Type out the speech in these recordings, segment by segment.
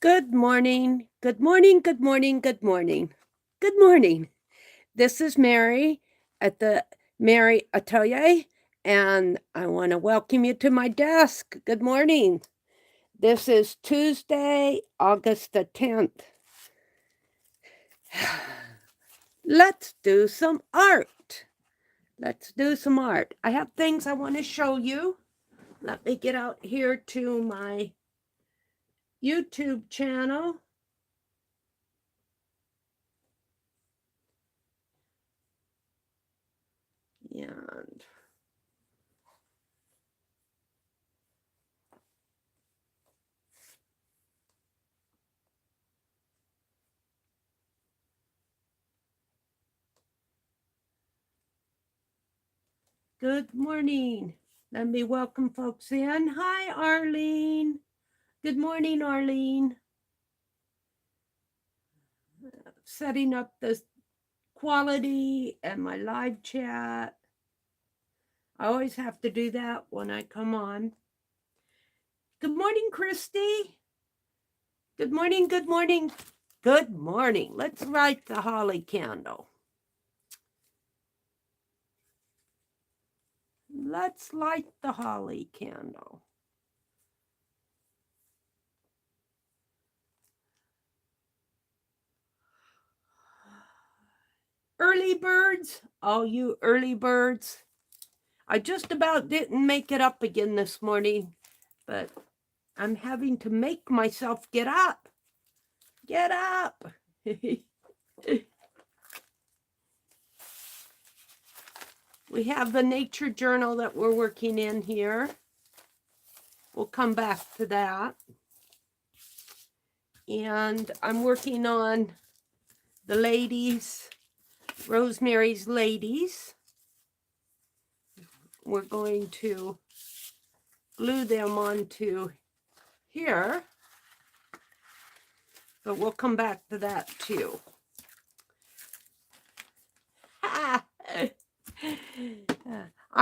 Good morning. Good morning. Good morning. Good morning. Good morning. This is Meri at the Meri Atelier, and I want to welcome you to my desk. Good morning. This is Tuesday, August the 10th. Let's do some art. Let's do some art. I have things I want to show you. Let me get out here to my YouTube channel. And good morning. Let me welcome folks in. Hi, Arlene. Good morning, Arlene. Setting up the quality and my live chat. I always have to do that when I come on. Good morning, Christy. Good morning, good morning, good morning. Let's light the holly candle. Let's light the holly candle. Early birds, all you early birds. I just about didn't make it up again this morning, but I'm having to make myself get up. Get up. We have the nature journal that we're working in here. We'll come back to that. And I'm working on the ladies, Rosemary's Ladies. We're going to glue them onto here, but we'll come back to that too. I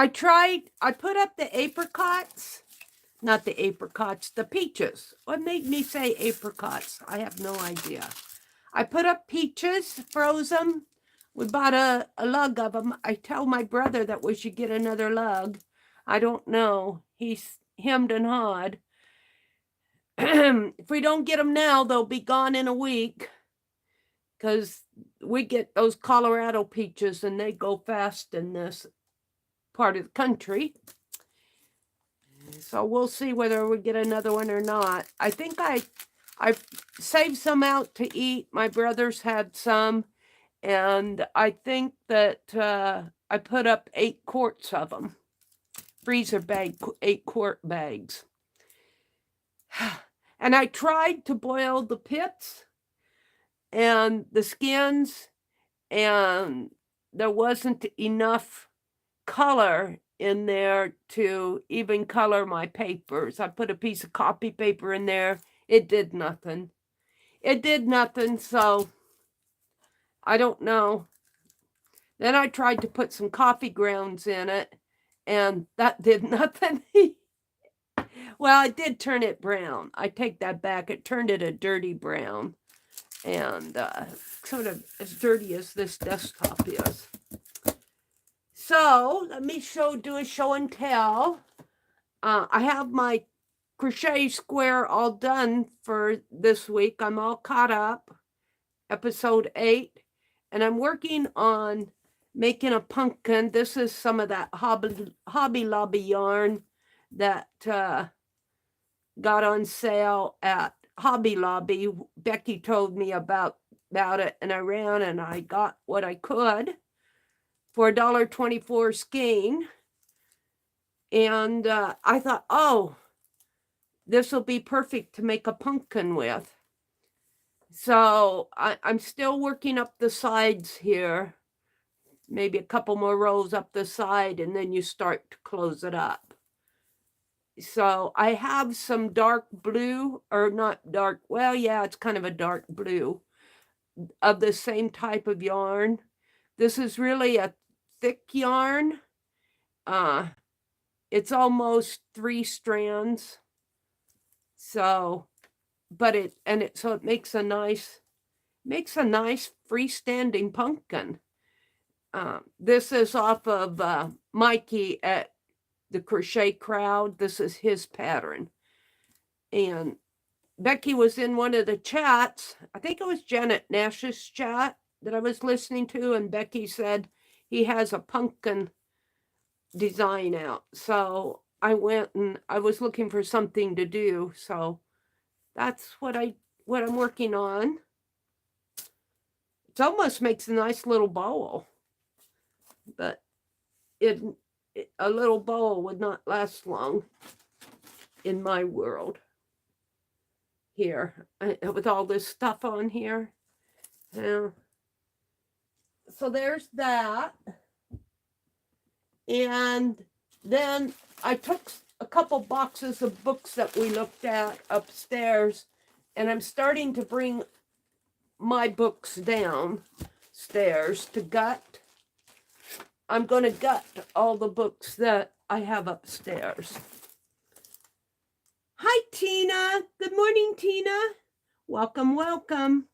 put up the apricots, not the apricots, the peaches. What made me say apricots? I have no idea. I put up peaches, froze them. We bought a lug of them. I tell my brother that we should get another lug. I don't know. He's hemmed and hawed. If we don't get them now, they'll be gone in a week, because we get those Colorado peaches and they go fast in this part of the country. So we'll see whether we get another one or not. I think I've saved some out to eat. My brothers had some, and I think that I put up 8 quarts of them. Freezer bag, 8-quart bags. And I tried to boil the pits and the skins, and there wasn't enough color in there to even color my papers. I put a piece of copy paper in there. It did nothing. It did nothing, so I don't know. Then I tried to put some coffee grounds in it, and that did nothing. Well, it did turn it brown. I take that back. It turned it a dirty brown, and sort of as dirty as this desktop is. So let me do a show and tell. I have my crochet square all done for this week. I'm all caught up, episode 8, and I'm working on making a pumpkin. This is some of that Hobby Lobby yarn that got on sale at Hobby Lobby. Becky told me about it, and I ran and I got what I could for $1.24 skein. And I thought, oh, this will be perfect to make a pumpkin with. So I'm still working up the sides here. Maybe a couple more rows up the side, and then you start to close it up. So I have some dark blue, or not dark, well, yeah, it's kind of a dark blue of the same type of yarn. This is really a thick yarn. It's almost 3 strands. So, so it makes a nice freestanding pumpkin. This is off of Mikey at the Crochet Crowd. This is his pattern. And Becky was in one of the chats. I think it was Janet Nash's chat that I was listening to. And Becky said he has a pumpkin design out. So I went and I was looking for something to do. So that's what I'm working on. It almost makes a nice little bowl. But a little bowl would not last long in my world. Here, with all this stuff on here. Yeah. So there's that. And then I took a couple boxes of books that we looked at upstairs, and I'm starting to bring my books downstairs to gut. I'm going to gut all the books that I have upstairs. Hi, Tina. Good morning, Tina. Welcome, welcome.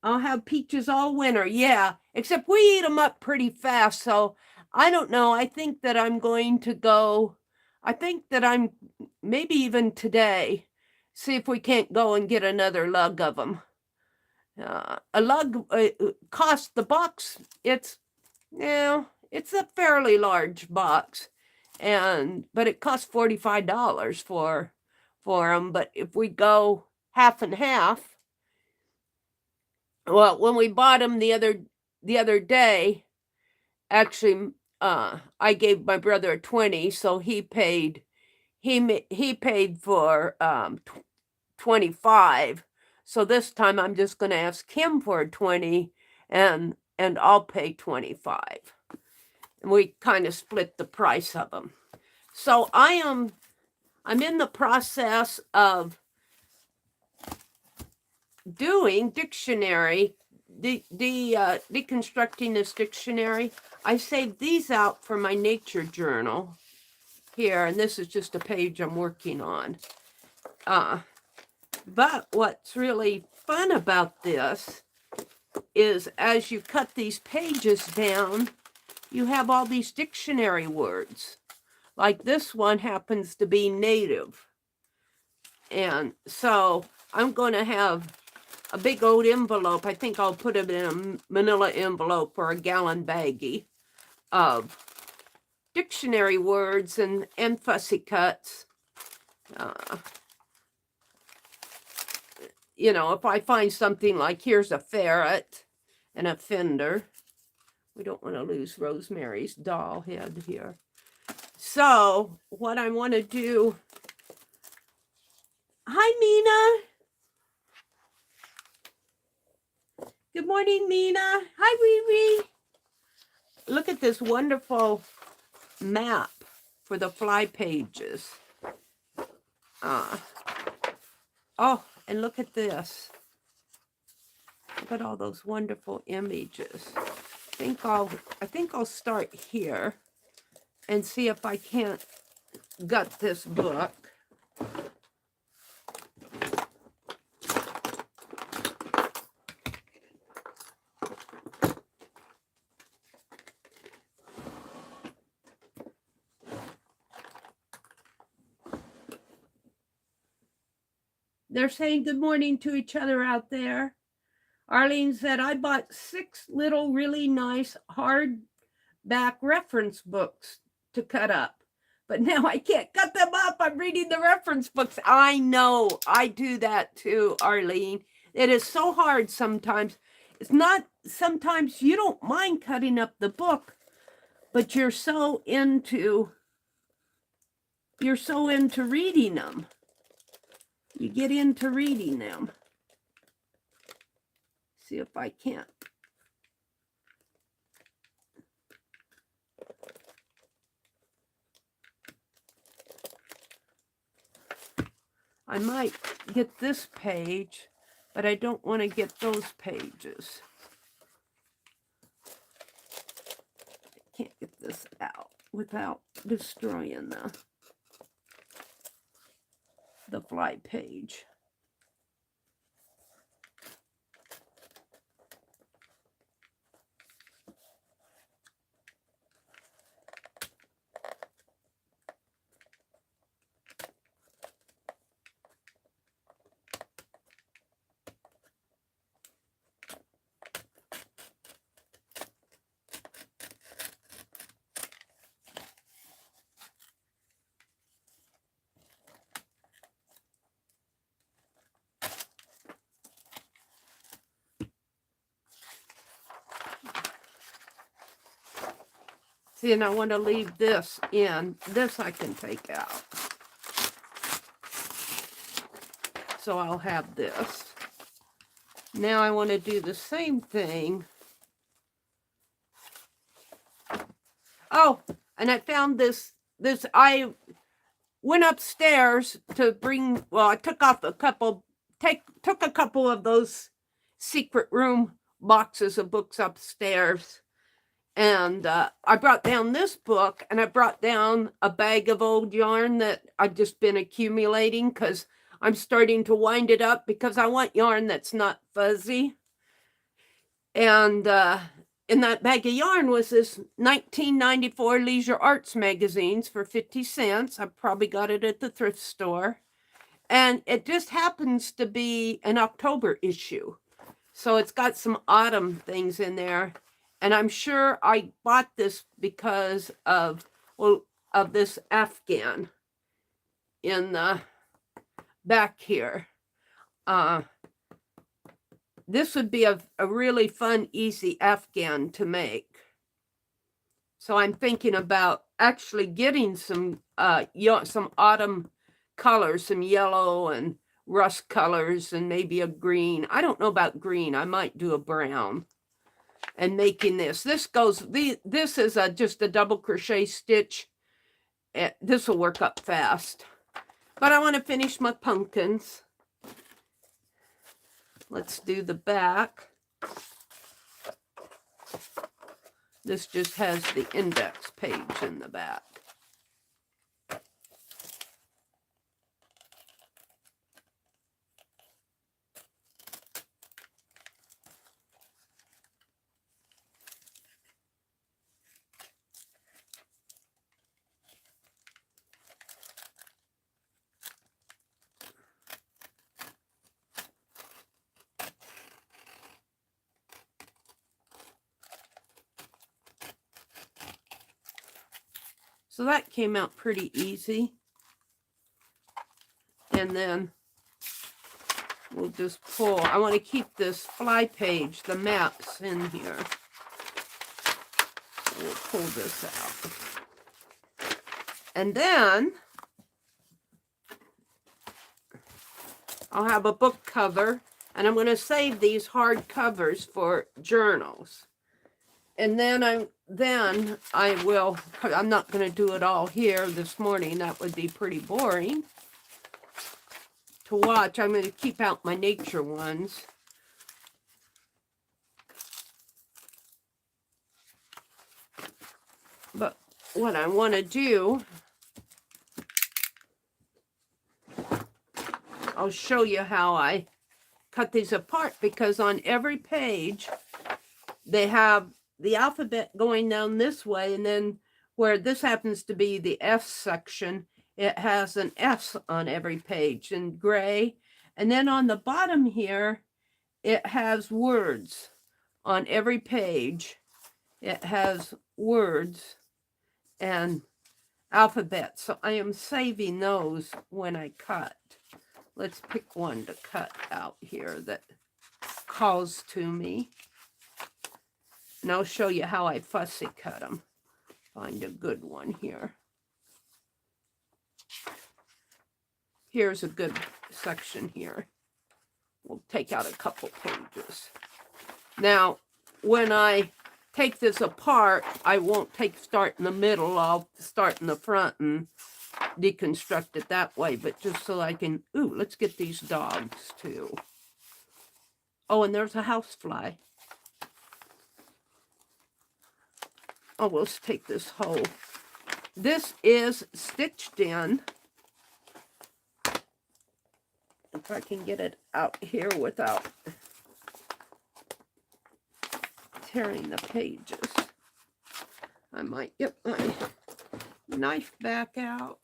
I'll have peaches all winter. Yeah, except we eat them up pretty fast, so I don't know. I think that I'm going to go, I think that I'm, maybe even today, see if we can't go and get another lug of them. A lug costs the box, it's a fairly large box, but it costs $45 for them. But if we go half and half, well, when we bought them the other day, actually, I gave my brother a 20, so he paid for 25. So this time I'm just going to ask him for a 20, and I'll pay 25. And we kind of split the price of them. So I'm in the process of doing dictionary, deconstructing this dictionary. I saved these out for my nature journal here, and this is just a page I'm working on. But what's really fun about this is as you cut these pages down, you have all these dictionary words. Like this one happens to be native. And so I'm going to have a big old envelope. I think I'll put it in a manila envelope or a gallon baggie of dictionary words and fussy cuts. You know, if I find something like here's a ferret and a fender, we don't want to lose Rosemary's doll head here. So what I want to do, hi Mina. Good morning, Mina. Hi, Riri. Look at this wonderful map for the fly pages. Oh, and look at this. Look at all those wonderful images. I think I'll start here and see if I can't gut this book. They're saying good morning to each other out there. Arlene said, I bought 6 little really nice hardback reference books to cut up. But now I can't cut them up. I'm reading the reference books. I know. I do that too, Arlene. It is so hard sometimes. It's not, sometimes you don't mind cutting up the book, but you're so into reading them. You get into reading them. See if I can't. I might get this page, but I don't want to get those pages. I can't get this out without destroying the fly page. See, and I want to leave this in. This I can take out. So I'll have this. Now I want to do the same thing. Oh, and I found this, I went upstairs to bring, well, I took off a couple, took a couple of those secret room boxes of books upstairs. And I brought down this book, and I brought down a bag of old yarn that I've just been accumulating because I'm starting to wind it up because I want yarn that's not fuzzy. And in that bag of yarn was this 1994 Leisure Arts magazines for 50 cents. I probably got it at the thrift store. And it just happens to be an October issue. So it's got some autumn things in there. And I'm sure I bought this because of, well, of this Afghan in the back here. This would be a really fun, easy Afghan to make. So I'm thinking about actually getting some autumn colors, some yellow and rust colors, and maybe a green. I don't know about green. I might do a brown. And making this. This is just a double crochet stitch. This will work up fast. But I want to finish my pumpkins. Let's do the back. This just has the index page in the back. So that came out pretty easy. And then we'll just pull. I want to keep this fly page, the maps in here. So we'll pull this out. And then I'll have a book cover. And I'm going to save these hard covers for journals. And then I will, I'm not going to do it all here this morning. That would be pretty boring to watch. I'm going to keep out my nature ones. But what I want to do, I'll show you how I cut these apart, because on every page they have the alphabet going down this way, and then where this happens to be the F section, it has an S on every page in gray. And then on the bottom here, it has words on every page. It has words and alphabet. So I am saving those when I cut. Let's pick one to cut out here that calls to me. And I'll show you how I fussy cut them. Find a good one here. Here's a good section here. We'll take out a couple pages. Now, when I take this apart, I won't start in the middle. I'll start in the front and deconstruct it that way. But just so I can, ooh, let's get these dogs too. Oh, and there's a housefly. Oh, we'll take this whole. This is stitched in. if I can get it out here without tearing the pages. I might get my knife back out.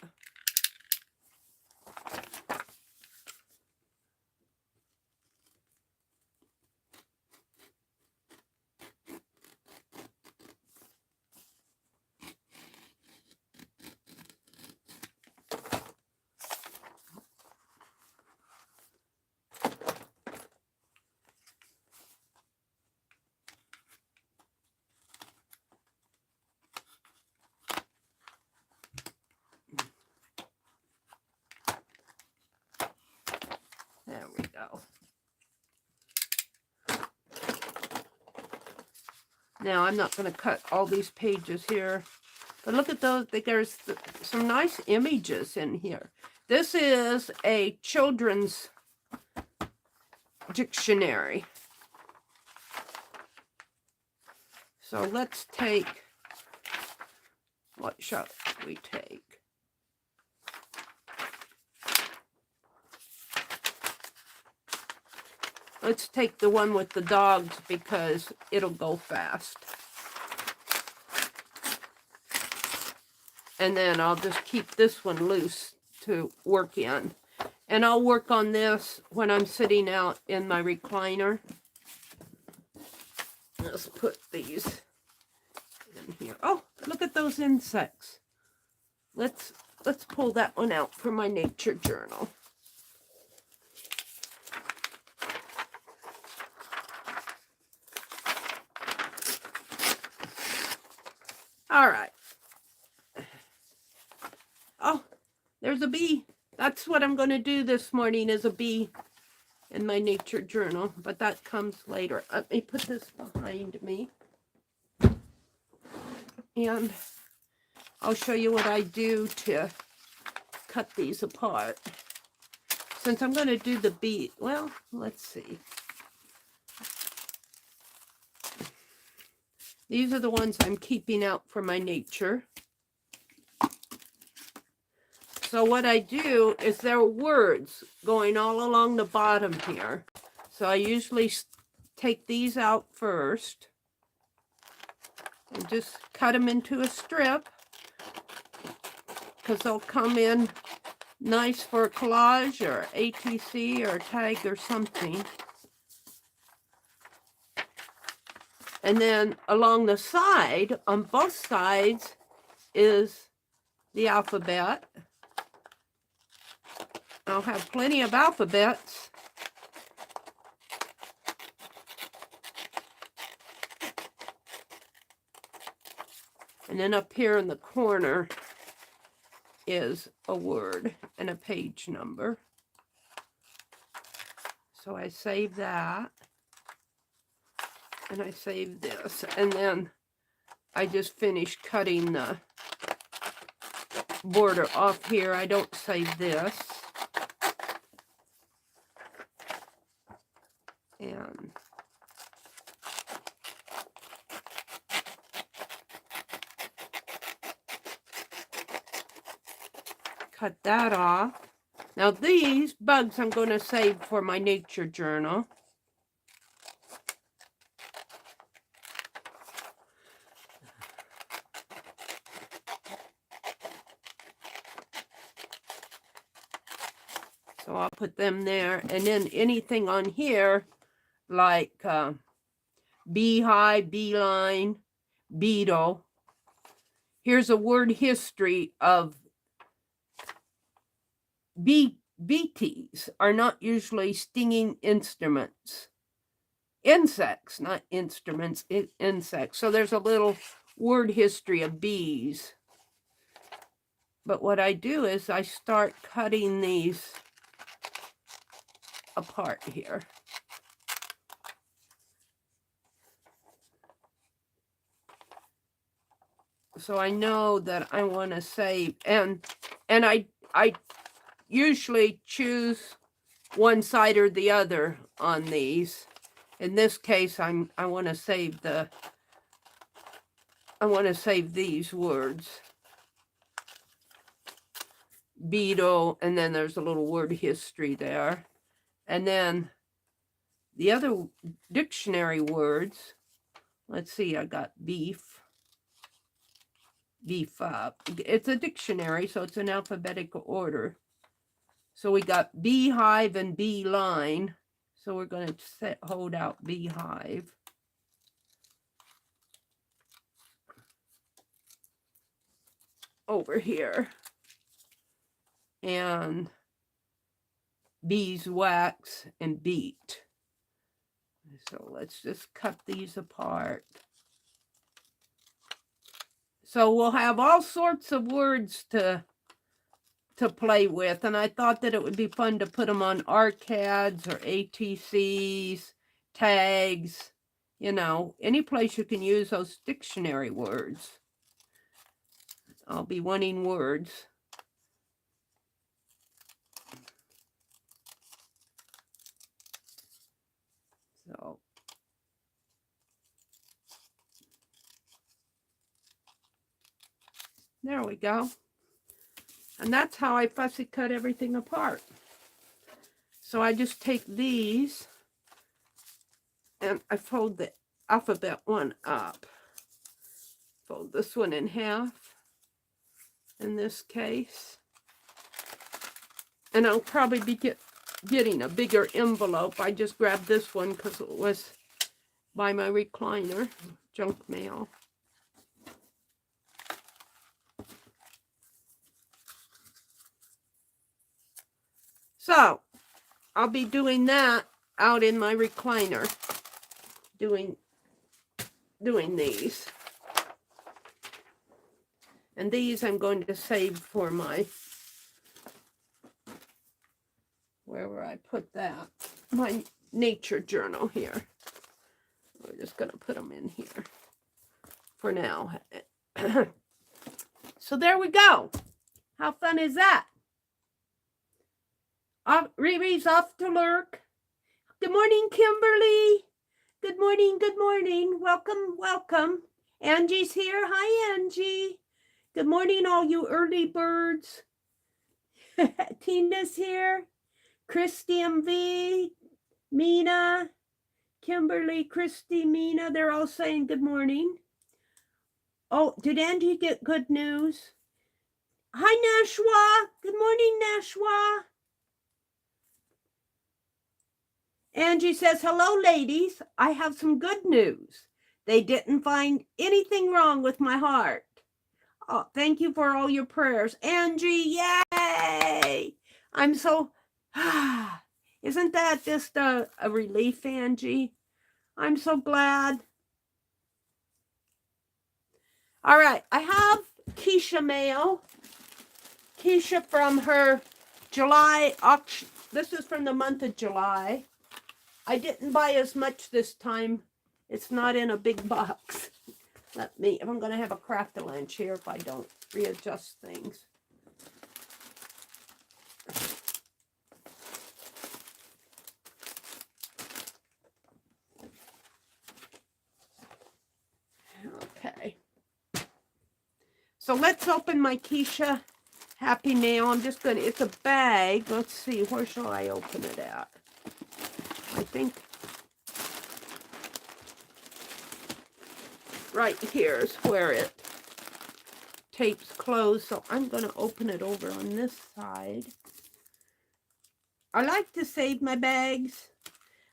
There we go. Now, I'm not going to cut all these pages here, but look at those. There's some nice images in here. This is a children's dictionary. So let's take, what shall we take? Let's take the one with the dogs because it'll go fast. And then I'll just keep this one loose to work in. And I'll work on this when I'm sitting out in my recliner. Let's put these in here. Oh, look at those insects. Let's pull that one out for my nature journal. All right. Oh, there's a bee. That's what I'm going to do this morning, is a bee in my nature journal, but that comes later. Let me put this behind me. And I'll show you what I do to cut these apart. Since I'm going to do the bee, well, let's see. These are the ones I'm keeping out for my nature. So what I do is there are words going all along the bottom here. So I usually take these out first and just cut them into a strip because they'll come in nice for a collage or ATC or a tag or something. And then along the side, on both sides, is the alphabet. I'll have plenty of alphabets. And then up here in the corner is a word and a page number. So I save that. And I save this. And then I just finish cutting the border off here. I don't save this. And cut that off. Now these bugs I'm going to save for my nature journal. So I'll put them there. And then anything on here like beehive, beeline, beetle. Here's a word history of beeties are not usually stinging instruments. Insects, not instruments, insects. So there's a little word history of bees. But what I do is I start cutting these apart here. So I know that I want to save, and I usually choose one side or the other on these. In this case, I want to save these words. Beetle, and then there's a little word history there. And then the other dictionary words, let's see, I got beef up. It's a dictionary, so it's in alphabetical order. So we got beehive and beeline. So we're going to hold out beehive. Over here. And beeswax and beet. So let's just cut these apart. So we'll have all sorts of words to play with, and I thought that it would be fun to put them on arcads or ATCs, tags, you know, any place you can use those dictionary words. I'll be wanting words. So there we go. And that's how I fussy cut everything apart. So I just take these and I fold the alphabet one up. Fold this one in half in this case. And I'll probably be getting a bigger envelope. I just grabbed this one because it was by my recliner, junk mail. So I'll be doing that out in my recliner, doing these. And these I'm going to save for my, where will I put that? My nature journal here. We're just going to put them in here for now. So there we go. How fun is that? Riri's off to lurk. Good morning, Kimberly. Good morning, good morning. Welcome, welcome. Angie's here. Hi, Angie. Good morning, all you early birds. Tina's here. Christy MV, Mina, Kimberly, Christy, Mina. They're all saying good morning. Oh, did Angie get good news? Hi, Nashwa. Good morning, Nashwa. Angie says, hello, ladies. I have some good news. They didn't find anything wrong with my heart. Oh, thank you for all your prayers. Angie, yay! I'm so, isn't that just a relief, Angie? I'm so glad. All right, I have Keisha mail. Keisha from her July auction. This is from the month of July. I didn't buy as much this time. It's not in a big box. I'm going to have a craft-a-lunch here if I don't readjust things. Okay. So let's open my Keisha Happy Mail. I'm just going to, it's a bag. Let's see, where shall I open it at? I think right here is where it tapes closed. So I'm going to open it over on this side. I like to save my bags.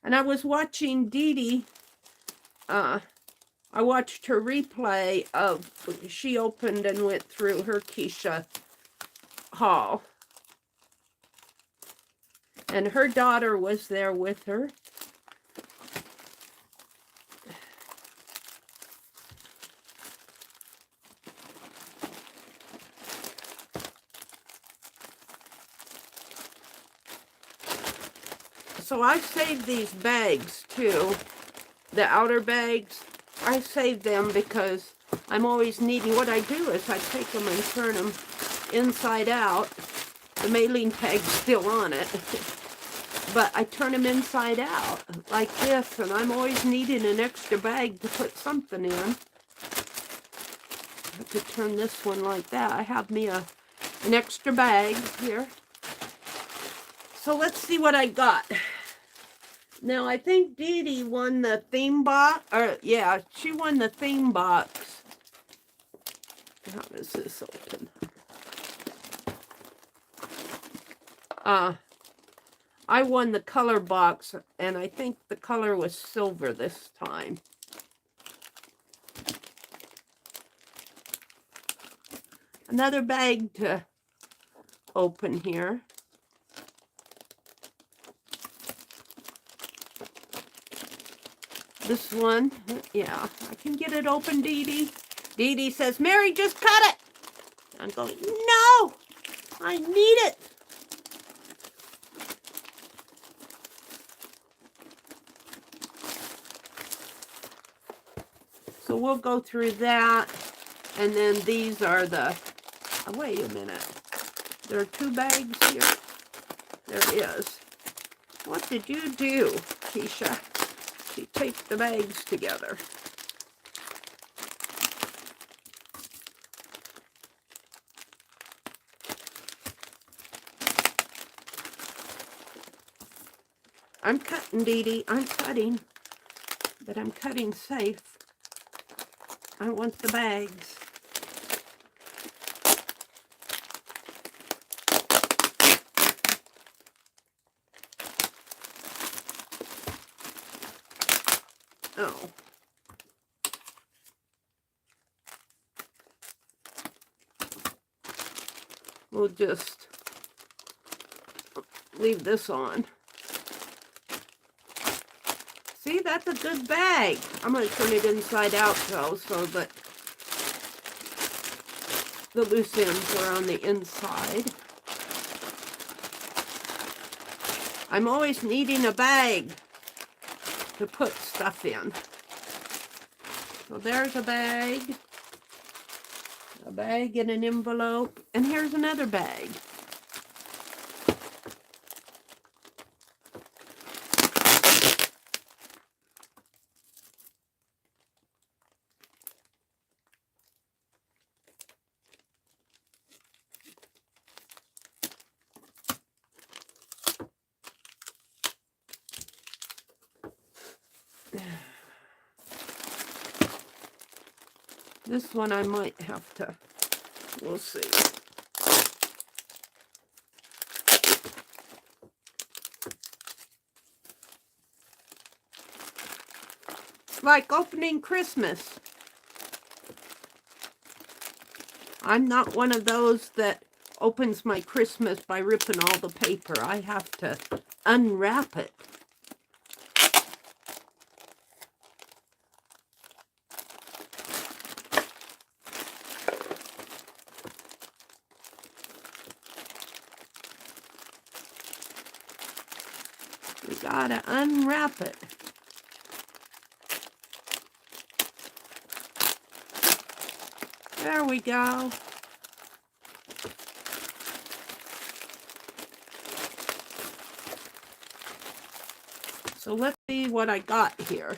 And I was watching Dee Dee. I watched her replay of, she opened and went through her Keisha haul. And her daughter was there with her. So I saved these bags too, the outer bags. I saved them because I'm always needing, what I do is I take them and turn them inside out. The mailing tag's still on it. But I turn them inside out like this, and I'm always needing an extra bag to put something in. I have to turn this one like that. I have me an extra bag here. So let's see what I got. Now, I think Dee Dee won the theme box, or yeah, she won the theme box. How does this open? I won the color box, and I think the color was silver this time. Another bag to open here. This one, yeah, I can get it open, Dee Dee. Dee Dee says, Meri, just cut it. I'm going, no, I need it. So we'll go through that. And then these are the, oh, wait a minute. There are 2 bags here. There it is. What did you do, Keisha? She taped the bags together. I'm cutting, Dee Dee. I'm cutting. But I'm cutting safe. I want the bags. Oh. We'll just leave this on. See, that's a good bag. I'm going to turn it inside out, though, so that the loose ends are on the inside. I'm always needing a bag to put stuff in. So there's a bag in an envelope, and here's another bag. This one I might have to, we'll see. It's like opening Christmas. I'm not one of those that opens my Christmas by ripping all the paper. I have to unwrap it. We gotta unwrap it. There we go. So let's see what I got here.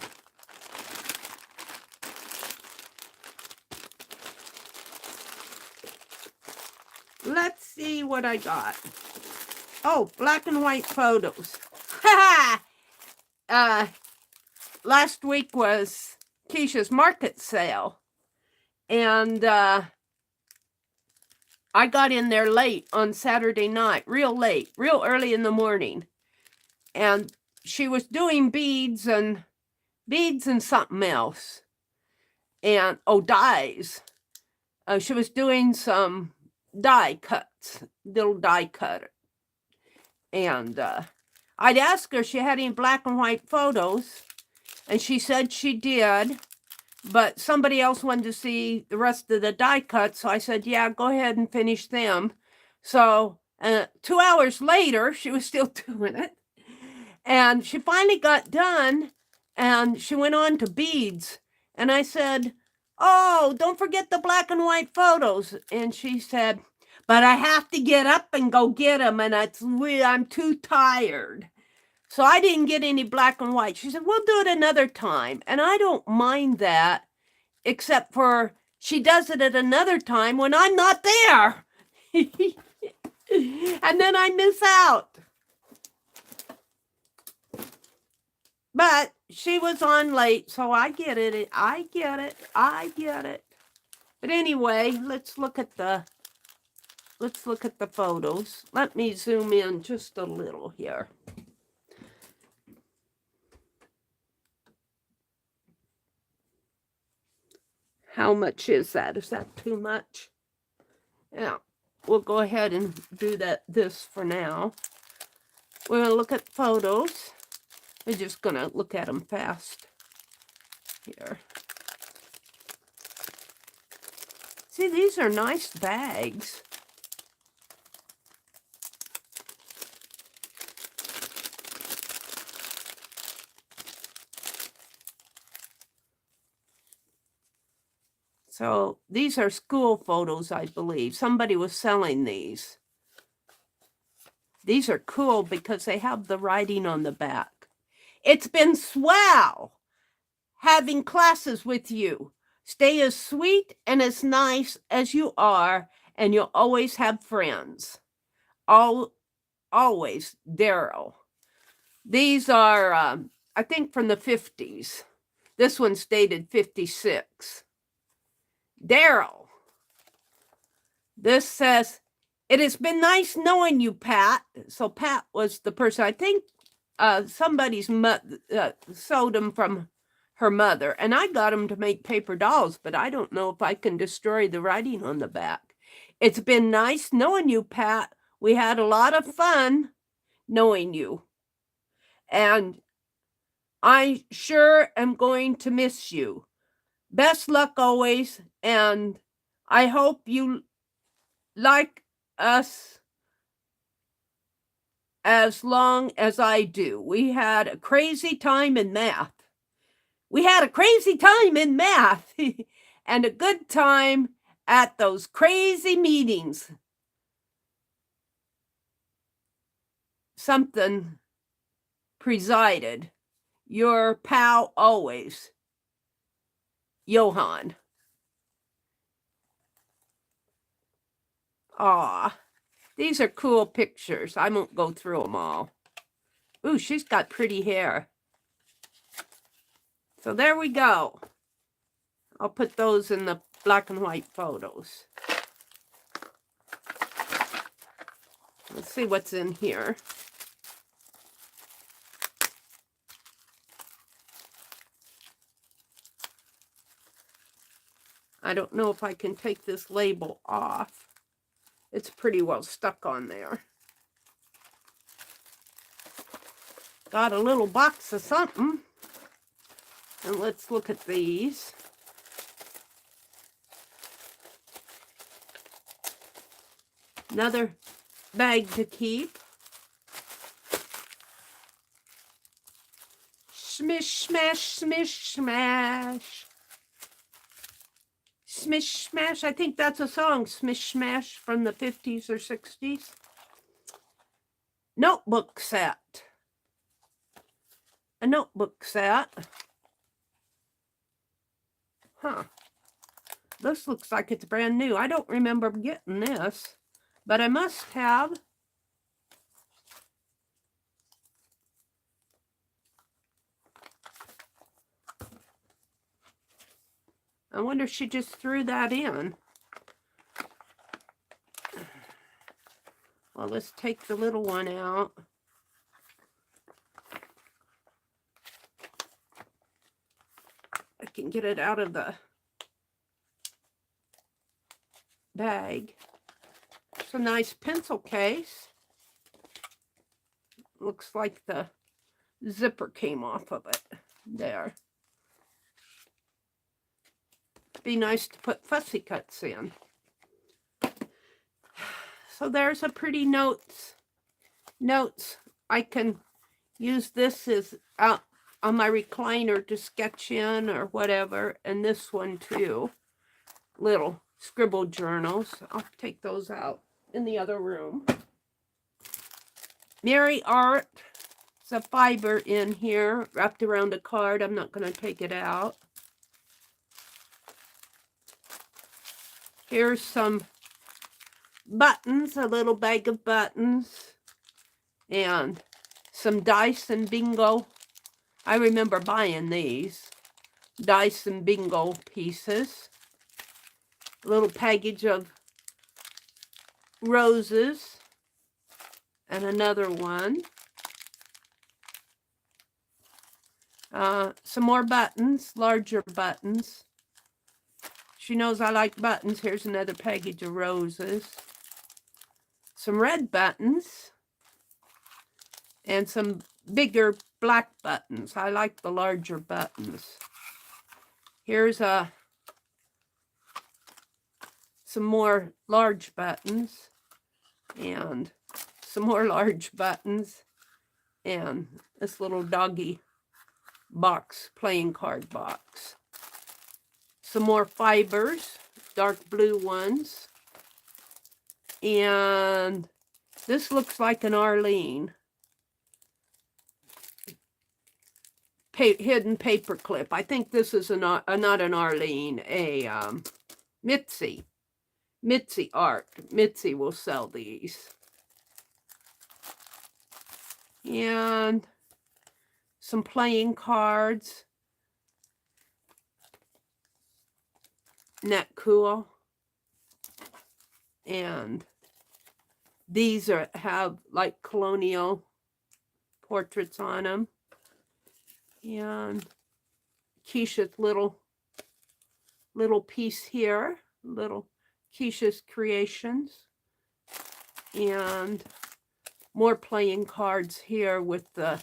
Let's see what I got. Oh, black and white photos. Last week was Keisha's market sale. And I got in there late on Saturday night, real late, real early in the morning. And she was doing beads and something else. And, oh, dyes. She was doing some die cuts, little die cutter. And I'd asked her if she had any black and white photos. And she said she did. But somebody else wanted to see the rest of the die cuts, so I said, yeah, go ahead and finish them. So 2 hours later, she was still doing it. And she finally got done, and she went on to beads. And I said, oh, don't forget the black and white photos. And she said, but I have to get up and go get them, and I'm too tired. So I didn't get any black and white. She said, we'll do it another time. And I don't mind that, except for she does it at another time when I'm not there. And then I miss out. But she was on late, so I get it. I get it. I get it. But anyway, let's look at the photos. Let me zoom in just a little here. How much is that? Is that too much? Yeah, we'll go ahead and do this for now. We're going to look at photos. We're just going to look at them fast here. See, these are nice bags. So these are school photos, I believe. Somebody was selling these. These are cool because they have the writing on the back. It's been swell having classes with you. Stay as sweet and as nice as you are, and you'll always have friends. Always, Daryl. These are, I think, from the 50s. This one's dated 56. Daryl. This says, it has been nice knowing you, Pat. So Pat was the person, I think somebody's sewed them from her mother. And I got them to make paper dolls, but I don't know if I can destroy the writing on the back. It's been nice knowing you, Pat. We had a lot of fun knowing you. And I sure am going to miss you. Best luck always, and I hope you like us as long as I do. We had a crazy time in math. We had a crazy time in math and a good time at those crazy meetings. Something presided. Your pal always, Johan. Aw, these are cool pictures. I won't go through them all. Ooh, she's got pretty hair. So there we go. I'll put those in the black and white photos. Let's see what's in here. I don't know if I can take this label off. It's pretty well stuck on there. Got a little box of something. And let's look at these. Another bag to keep. Smish, smash, smish, smash. Smish, smash. I think that's a song, Smish, smash, from the 50s or 60s. Notebook set. A notebook set. Huh. This looks like it's brand new. I don't remember getting this, but I must have. I wonder if she just threw that in. Well, let's take the little one out. I can get it out of the bag. It's a nice pencil case. Looks like the zipper came off of it. There. Be nice to put fussy cuts in. So there's a pretty notes. I can use this as out on my recliner to sketch in or whatever, and this one too. Little scribble journals. I'll take those out in the other room. Meri Art. It's a fiber in here wrapped around a card. I'm not going to take it out. Here's some buttons, a little bag of buttons, and some dice and bingo I remember buying these. Dice and bingo pieces. A little package of roses. And another one. Some more buttons, larger buttons. She knows I like buttons. Here's another package of roses. Some red buttons. And some bigger black buttons. I like the larger buttons. Here's some more large buttons. And some more large buttons. And this little doggy box, playing card box. Some more fibers, dark blue ones. And this looks like an Arlene. Hidden paper clip. I think this is not an Arlene, a Mitzi. Mitzi art. Mitzi will sell these. And some playing cards. Isn't that cool? And these have like colonial portraits on them. And Keisha's little piece here. Little Keisha's creations. And more playing cards here with the...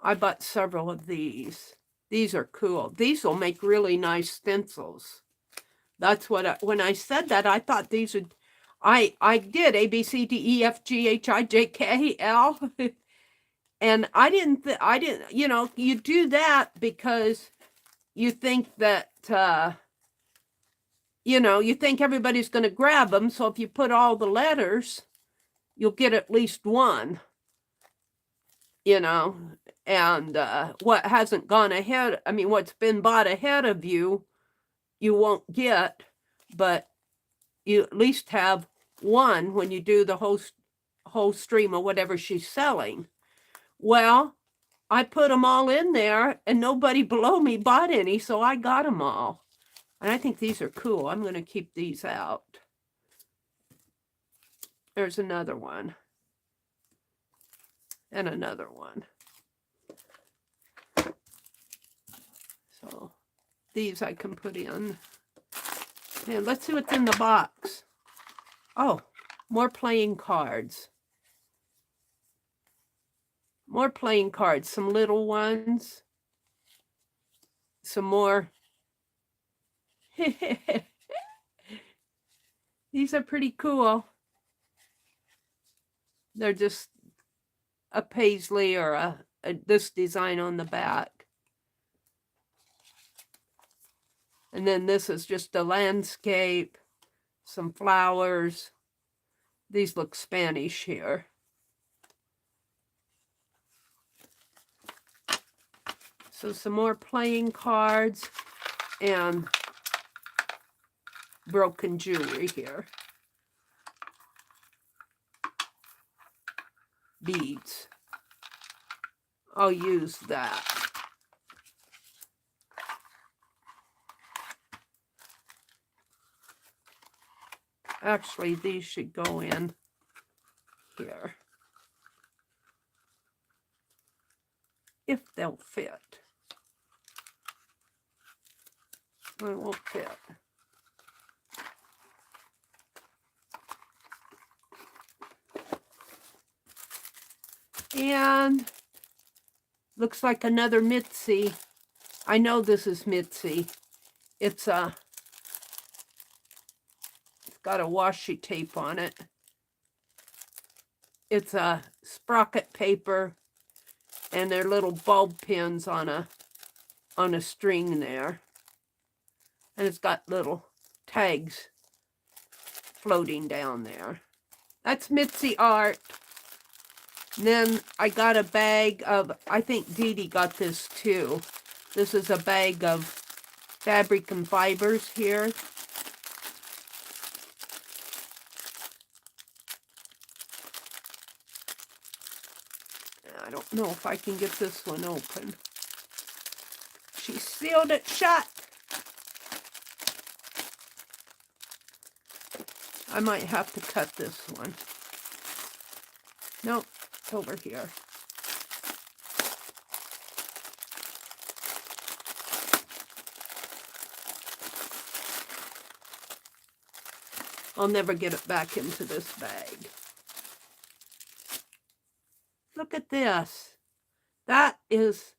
I bought several of these. These are cool. These will make really nice stencils. That's what when I said that, I thought these would... I did A, B, C, D, E, F, G, H, I, J, K, L. And I didn't, you know, you do that because you think that, you know, you think everybody's going to grab them. So if you put all the letters, you'll get at least one, you know. And what hasn't gone ahead, I mean, what's been bought ahead of you, you won't get, but you at least have one when you do the whole stream of whatever she's selling. Well, I put them all in there and nobody below me bought any, so I got them all. And I think these are cool. I'm going to keep these out. There's another one. And another one. So these I can put in. And let's see what's in the box. Oh, more playing cards. More playing cards. Some little ones. Some more. These are pretty cool. They're just a paisley or this design on the back. And then this is just a landscape, some flowers. These look Spanish here. So some more playing cards and broken jewelry here. Beads. I'll use that. Actually, these should go in here. If they'll fit. They won't fit. And looks like another Mitzi. I know this is Mitzi. It's got a washi tape on it. It's a sprocket paper, and they're little bulb pins on a string there. And it's got little tags floating down there. That's Mitzi art. And then I got a bag of, I think Dee Dee got this too. This is a bag of fabric and fibers here. I don't know if I can get this one open. She sealed it shut. I might have to cut this one. Nope, it's over here. I'll never get it back into this bag. Look at this. That is,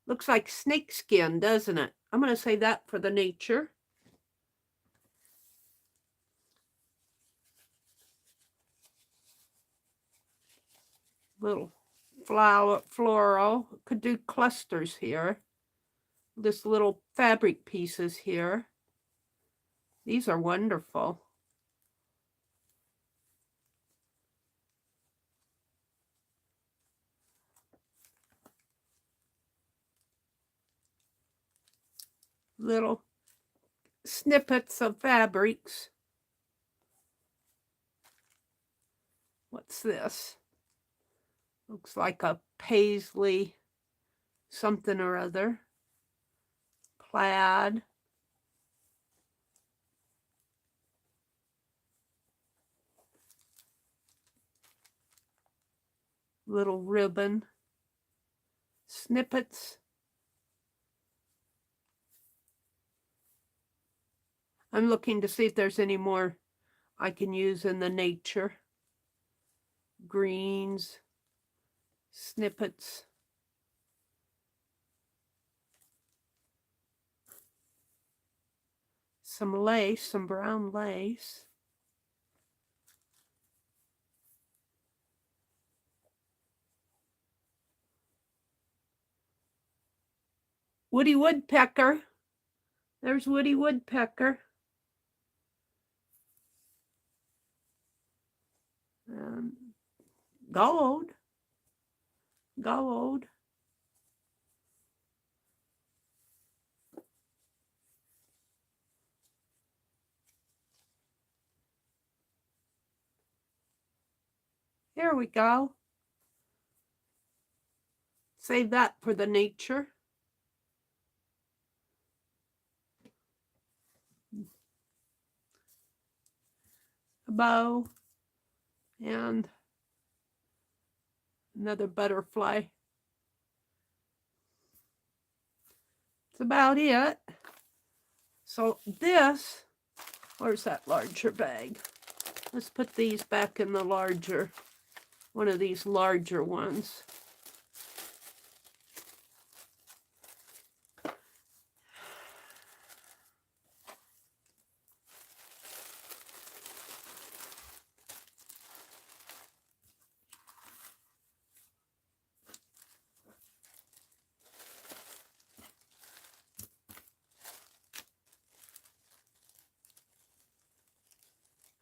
looks like snake skin, doesn't it? I'm going to save that for the nature. Little floral. Could do clusters here. This little fabric pieces here. These are wonderful. Little snippets of fabrics. What's this? Looks like a paisley something or other. Plaid. Little ribbon. Snippets. I'm looking to see if there's any more I can use in the nature. Greens, snippets. Some lace, some brown lace. Woody woodpecker. There's Woody woodpecker. Gold. Gold. Here we go. Save that for the nature. A bow. And another butterfly. That's about it. So this, where's that larger bag? Let's put these back in the larger, one of these larger ones.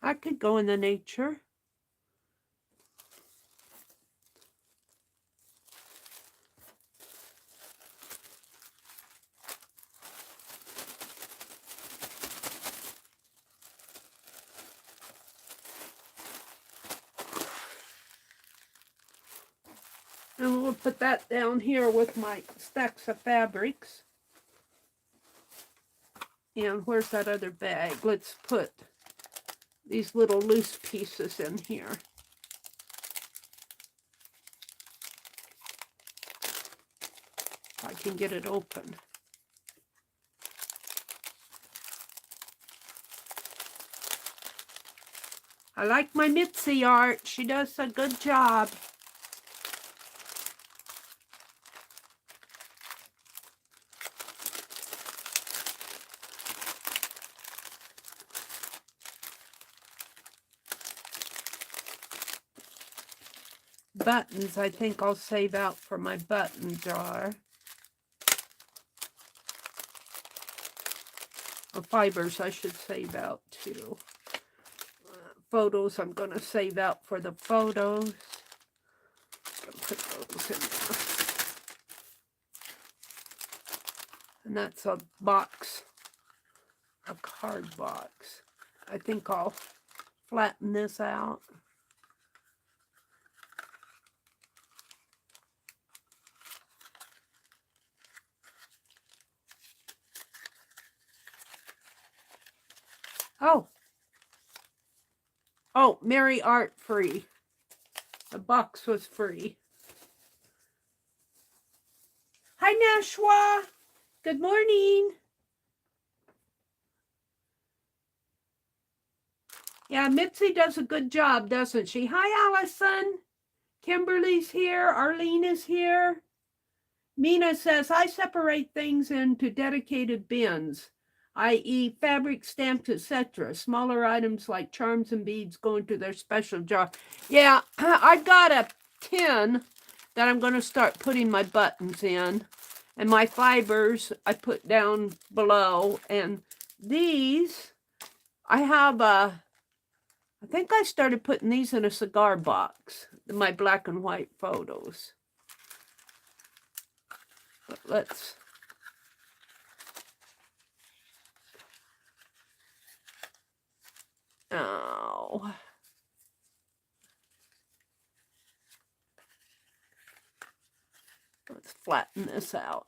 I could go in the nature. And we'll put that down here with my stacks of fabrics. And where's that other bag? Let's put these little loose pieces in here. If I can get it open. I like my Mitzi art. She does a good job. Buttons, I think I'll save out for my button jar. Or fibers, I should save out too. Photos, I'm going to save out for the photos. Put those in there. And that's a box, a card box. I think I'll flatten this out. Oh, Meri Art free. The box was free. Hi, Nashwa. Good morning. Yeah, Mitzi does a good job, doesn't she? Hi, Allison. Kimberly's here. Arlene is here. Mina says, I separate things into dedicated bins, i.e. fabric, stamps, etc. Smaller items like charms and beads go into their special jar. Yeah, I've got a tin that I'm going to start putting my buttons in. And my fibers I put down below. And these, I have I think I started putting these in a cigar box, my black and white photos. But let's... Oh. Let's flatten this out.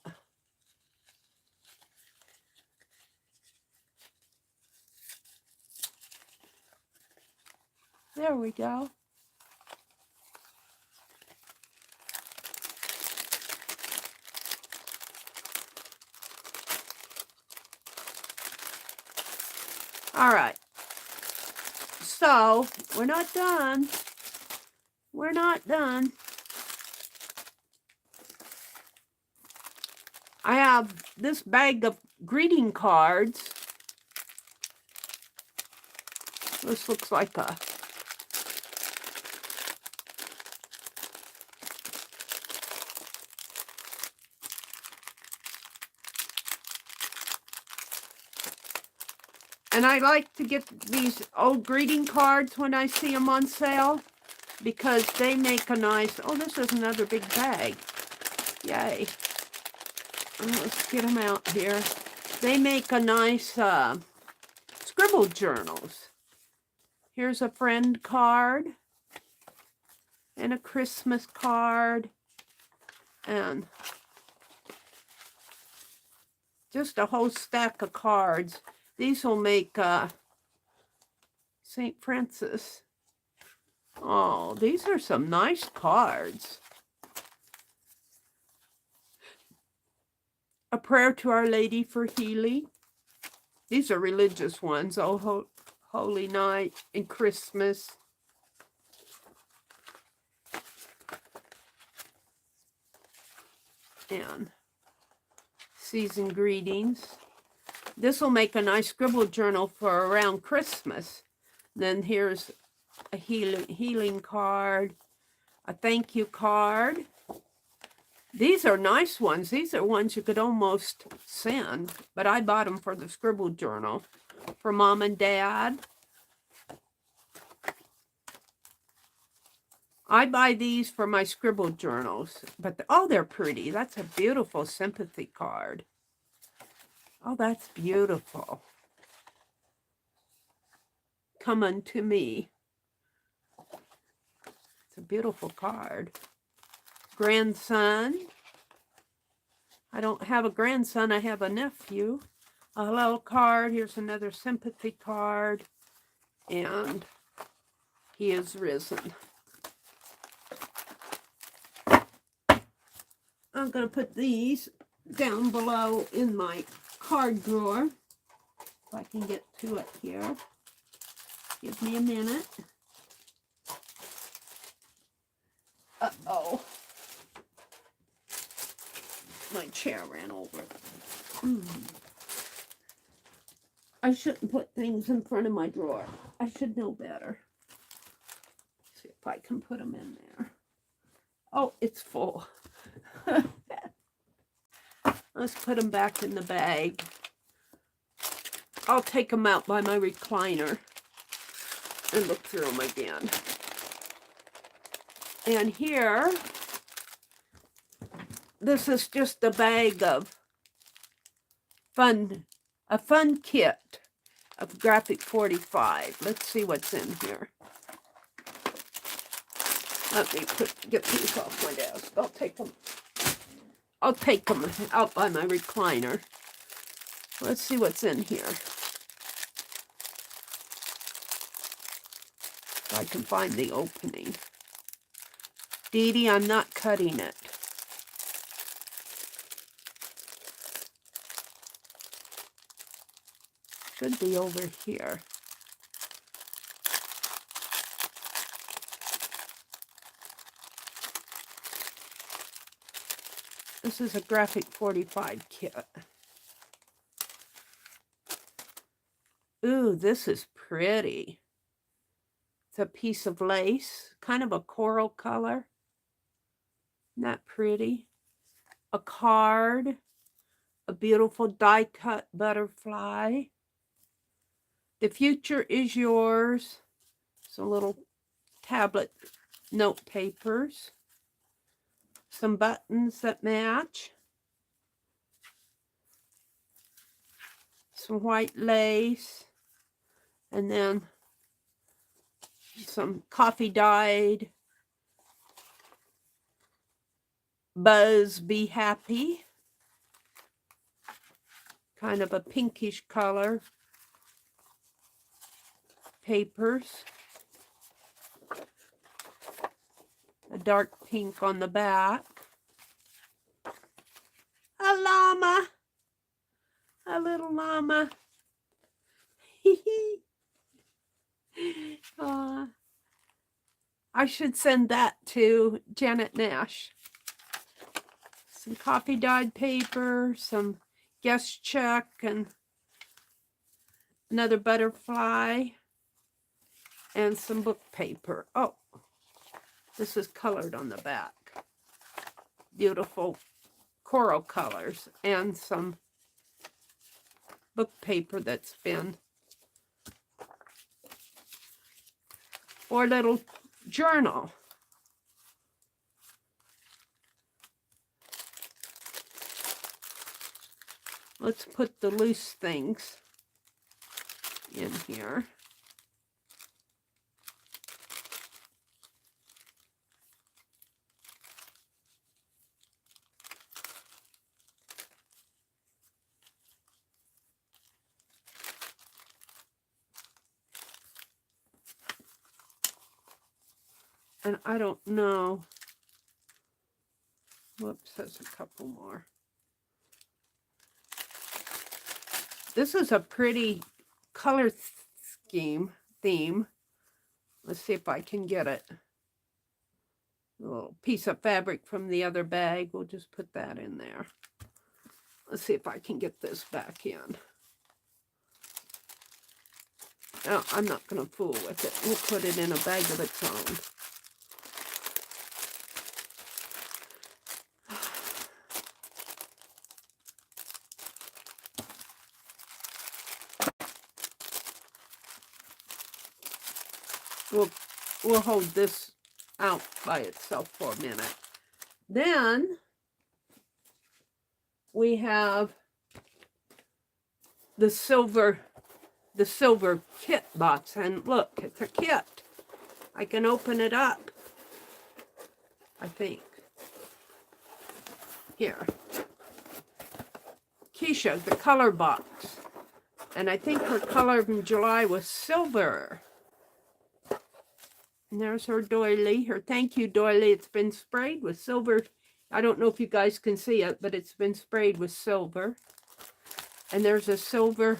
There we go. All right. So, we're not done. We're not done. I have this bag of greeting cards. This looks like a... And I like to get these old greeting cards when I see them on sale because they make a nice... Oh, this is another big bag. Yay. Let's get them out here. They make a nice scribble journals. Here's a friend card and a Christmas card and just a whole stack of cards. These will make St. Francis. Oh, these are some nice cards. A prayer to Our Lady for healing. These are religious ones. Oh, Holy Night and Christmas. And season greetings. This will make a nice scribble journal for around Christmas. Then here's a healing card, a thank you card. These are nice ones. These are ones you could almost send, but I bought them for the scribble journal for Mom and Dad. I buy these for my scribble journals, but oh, they're pretty. That's a beautiful sympathy card. Oh, that's beautiful. Come unto me. It's a beautiful card. Grandson. I don't have a grandson, I have a nephew. A hello card. Here's another sympathy card. And he is risen. I'm going to put these down below in my card drawer. If I can get to it here. Give me a minute. Uh-oh. My chair ran over. I shouldn't put things in front of my drawer. I should know better. See if I can put them in there. Oh, it's full. Let's put them back in the bag. I'll take them out by my recliner and look through them again. And here, this is just a bag of a fun kit of Graphic 45. Let's see what's in here. Let me get these off my desk. I'll take them out by my recliner. Let's see what's in here. If I can find the opening. Dee Dee, I'm not cutting it. Should be over here. This is a Graphic 45 kit. Ooh, this is pretty. It's a piece of lace, kind of a coral color. Isn't that pretty? A card, a beautiful die-cut butterfly. The future is yours. Some little tablet note papers. Some buttons that match. Some white lace. And then some coffee dyed Buzz Be Happy. Kind of a pinkish color. Papers. A dark pink on the back. A llama. A little llama. I should send that to Janet Nash. Some coffee dyed paper, some guest check, and another butterfly, and some book paper. Oh, this is colored on the back. Beautiful coral colors, and some book paper that's been for a little journal. Let's put the loose things in here. And I don't know. Whoops, there's a couple more. This is a pretty color theme. Let's see if I can get it. A little piece of fabric from the other bag. We'll just put that in there. Let's see if I can get this back in. No, I'm not going to fool with it. We'll put it in a bag of its own. We'll hold this out by itself for a minute. Then we have the silver kit box, and look, it's a kit. I can open it up, I think. Here. Keisha, the color box. And I think her color in July was silver. And there's her doily, her thank you doily. It's been sprayed with silver. I don't know if you guys can see it, but it's been sprayed with silver. And there's a silver,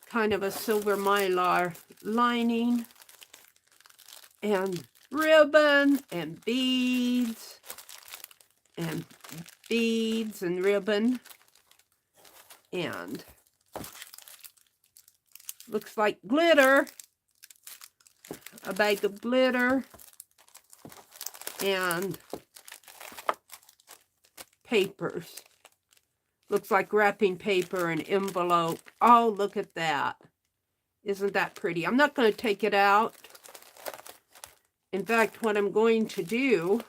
kind of a silver mylar lining. And ribbon and beads. And beads and ribbon. And looks like glitter. A bag of glitter and papers. Looks like wrapping paper and envelope. Oh, look at that. Isn't that pretty? I'm not going to take it out. In fact, what I'm going to do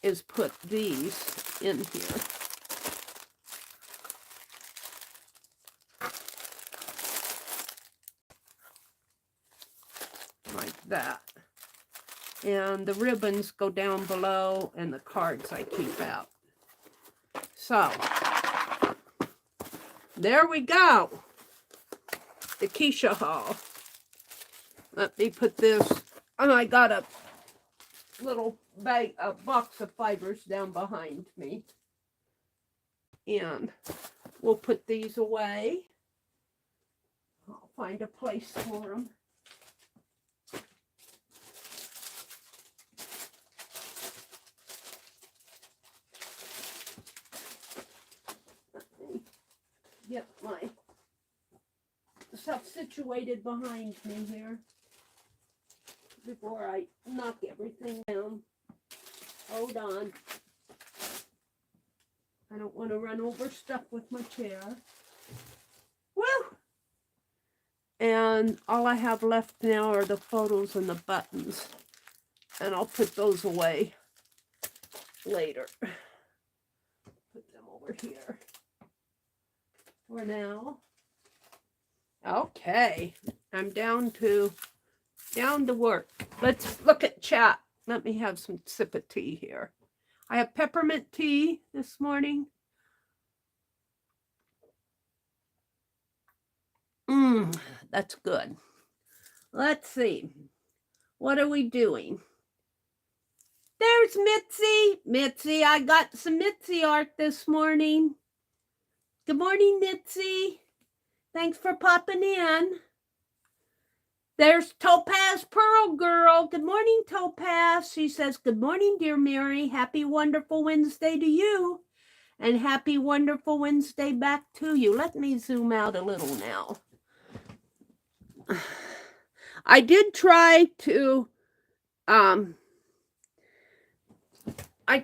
is put these in here. Like that. And the ribbons go down below, and the cards I keep out. So, there we go. The Keisha haul. Let me put this, and I got a little bag, a box of fibers down behind me. And we'll put these away. I'll find a place for them. Let me get my stuff situated behind me here before I knock everything down. Hold on. I don't want to run over stuff with my chair. Woo! And all I have left now are the photos and the buttons. And I'll put those away later. Put them over here for now. Okay, I'm down to work. Let's look at chat. Let me have some sip of tea here. I have peppermint tea this morning. That's good. Let's see. What are we doing? There's Mitzi. Mitzi, I got some Mitzi art this morning. Good morning, Mitzi. Thanks for popping in. There's Topaz Pearl Girl. Good morning, Topaz. She says, good morning, dear Meri. Happy wonderful Wednesday to you. And happy wonderful Wednesday back to you. Let me zoom out a little now. I did try to, I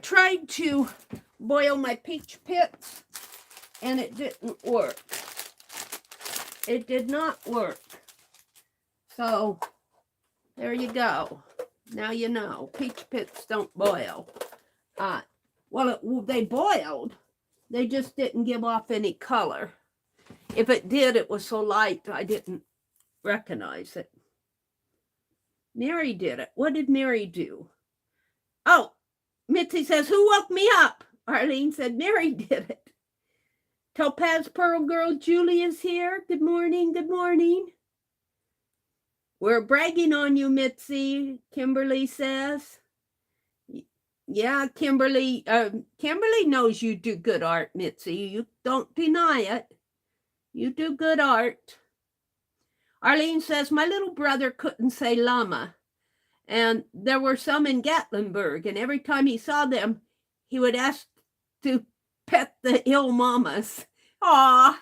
tried to boil my peach pits, and it didn't work. It did not work. So, there you go. Now you know, peach pits don't boil. They boiled. They just didn't give off any color. If it did, it was so light, I didn't recognize it. Meri did it. What did Meri do? Oh, Mitzi says, who woke me up? Arlene said, Meri did it. Topaz Pearl Girl Julie is here. Good morning, good morning. We're bragging on you, Mitzi, Kimberly says. Yeah, Kimberly knows you do good art, Mitzi. You don't deny it. You do good art. Arlene says, my little brother couldn't say llama. And there were some in Gatlinburg. And every time he saw them, he would ask to pet the ill mamas. Aw,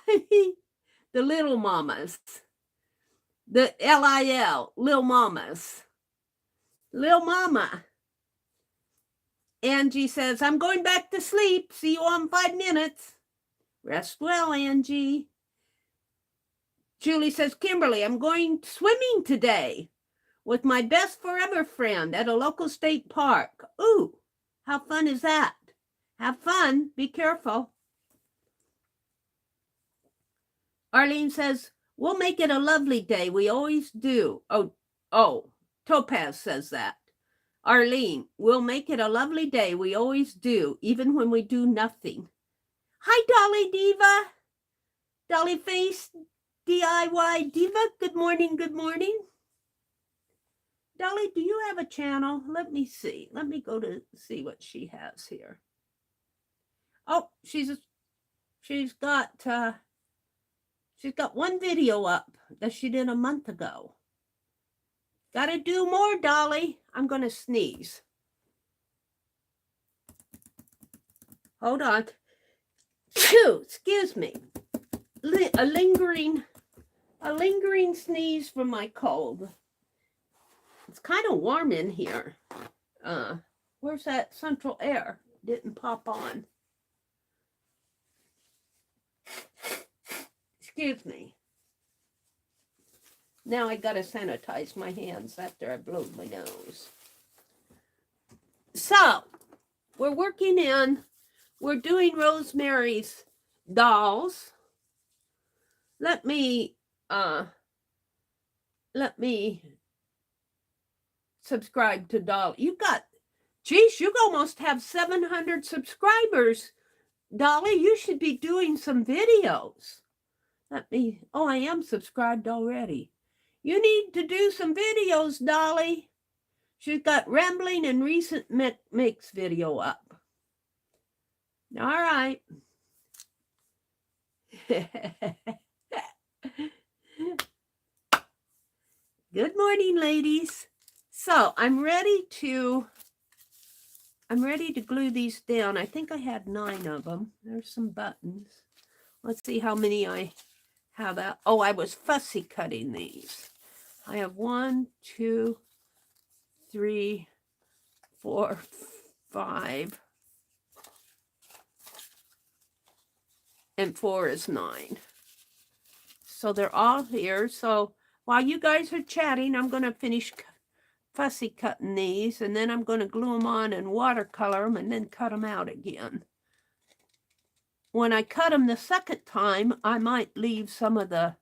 the little mamas. The L-I-L, Lil Mamas. Lil Mama. Angie says, I'm going back to sleep. See you on 5 minutes. Rest well, Angie. Julie says, Kimberly, I'm going swimming today with my best forever friend at a local state park. Ooh, how fun is that? Have fun. Be careful. Arlene says, we'll make it a lovely day. We always do. Oh, Topaz says that. Arlene, we'll make it a lovely day. We always do, even when we do nothing. Hi, Dolly Diva. Dolly Face DIY Diva. Good morning, good morning. Dolly, do you have a channel? Let me see. Let me go to see what she has here. Oh, she's got one video up that she did a month ago. Gotta do more, Dolly. I'm gonna sneeze. Hold on. Phew, excuse me. A lingering sneeze from my cold. It's kind of warm in here. Where's that central air? Didn't pop on. Excuse me. Now I gotta sanitize my hands after I blow my nose. So, we're doing Rosemary's dolls. Let me subscribe to Dolly. You almost have 700 subscribers. Dolly, you should be doing some videos. I am subscribed already. You need to do some videos, Dolly. She's got Rambling and Recent Makes video up. All right. Good morning, ladies. So I'm ready to glue these down. I think I had 9 of them. There's some buttons. Let's see how many I have out. Oh, I was fussy cutting these. I have 1, 2, 3, 4, 5, and 4 is 9. So they're all here. So while you guys are chatting, I'm going to finish fussy cutting these, and then I'm going to glue them on and watercolor them and then cut them out again. When I cut them the second time, I might leave some of the,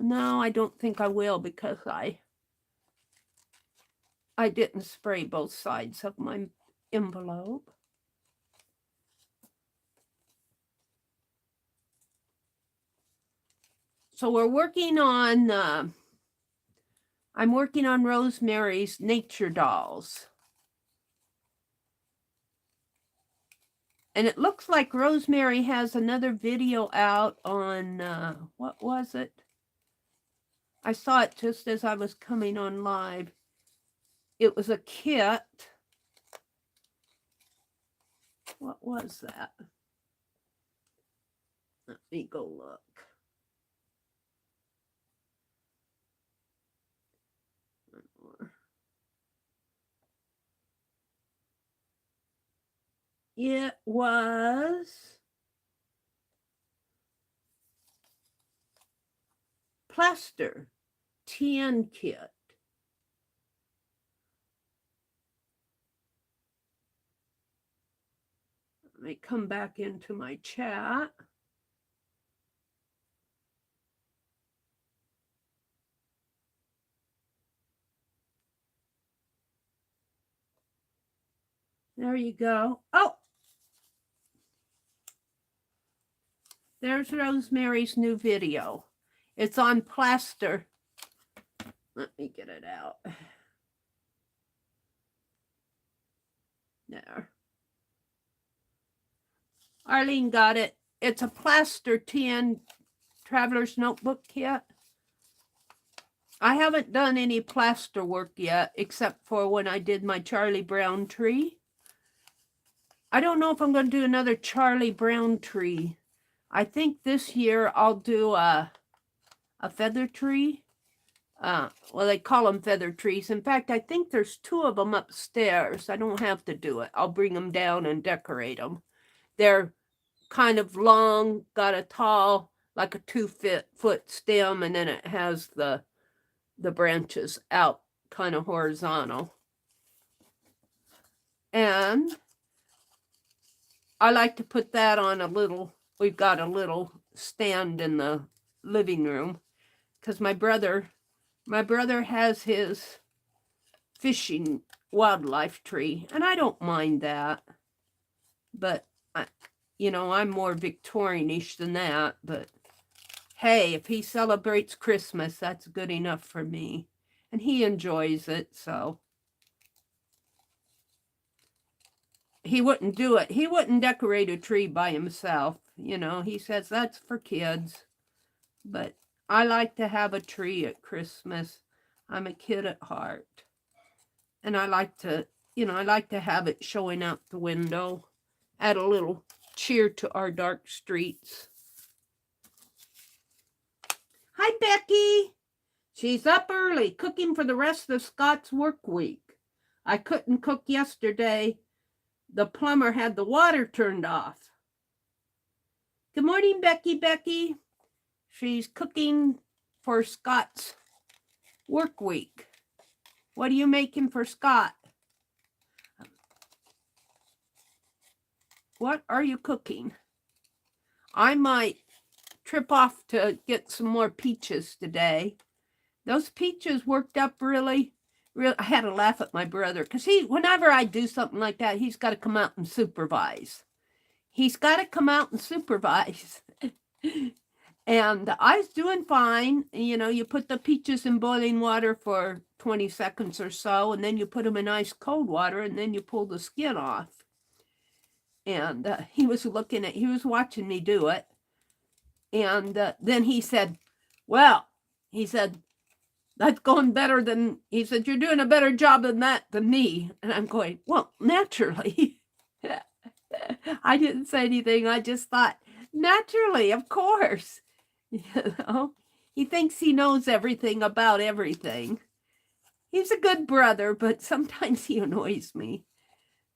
no, I don't think I will, because I didn't spray both sides of my envelope. So we're working on, I'm working on Rosemary's nature dolls. And it looks like Rosemary has another video out on, what was it? I saw it just as I was coming on live. It was a kit. What was that? Let me go look. It was plaster tin kit. Let me come back into my chat. There you go. Oh, there's Rosemary's new video. It's on plaster. Let me get it out. There. Arlene got it. It's a plaster tin traveler's notebook kit. I haven't done any plaster work yet, except for when I did my Charlie Brown tree. I don't know if I'm going to do another Charlie Brown tree. I think this year I'll do a feather tree. Well, they call them feather trees. In fact, I think there's 2 of them upstairs. I don't have to do it. I'll bring them down and decorate them. They're kind of long, got a tall, like a 2-foot stem, and then it has the branches out kind of horizontal. And I like to put that on a little, we've got a little stand in the living room, because my brother has his fishing wildlife tree, and I don't mind that. But, you know, I'm more Victorian-ish than that, but hey, if he celebrates Christmas, that's good enough for me. And he enjoys it, so. He wouldn't do it. He wouldn't decorate a tree by himself. You know, he says that's for kids. But I like to have a tree at Christmas. I'm a kid at heart. And I like to, you know, I like to have it showing out the window. Add a little cheer to our dark streets. Hi, Becky. She's up early, cooking for the rest of Scott's work week. I couldn't cook yesterday. The plumber had the water turned off. Good morning, Becky. She's cooking for Scott's work week. What are you making for Scott? What are you cooking? I might trip off to get some more peaches today. Those peaches worked up really. I had to laugh at my brother, because whenever I do something like that, he's got to come out and supervise. He's got to come out and supervise. And I was doing fine. You know, you put the peaches in boiling water for 20 seconds or so, and then you put them in ice cold water, and then you pull the skin off. And he was watching me do it. And then he said, well, he said, that's going better than, he said, you're doing a better job than me. And I'm going, well, naturally. I didn't say anything. I just thought, naturally, of course. You know, he thinks he knows everything about everything. He's a good brother, but sometimes he annoys me.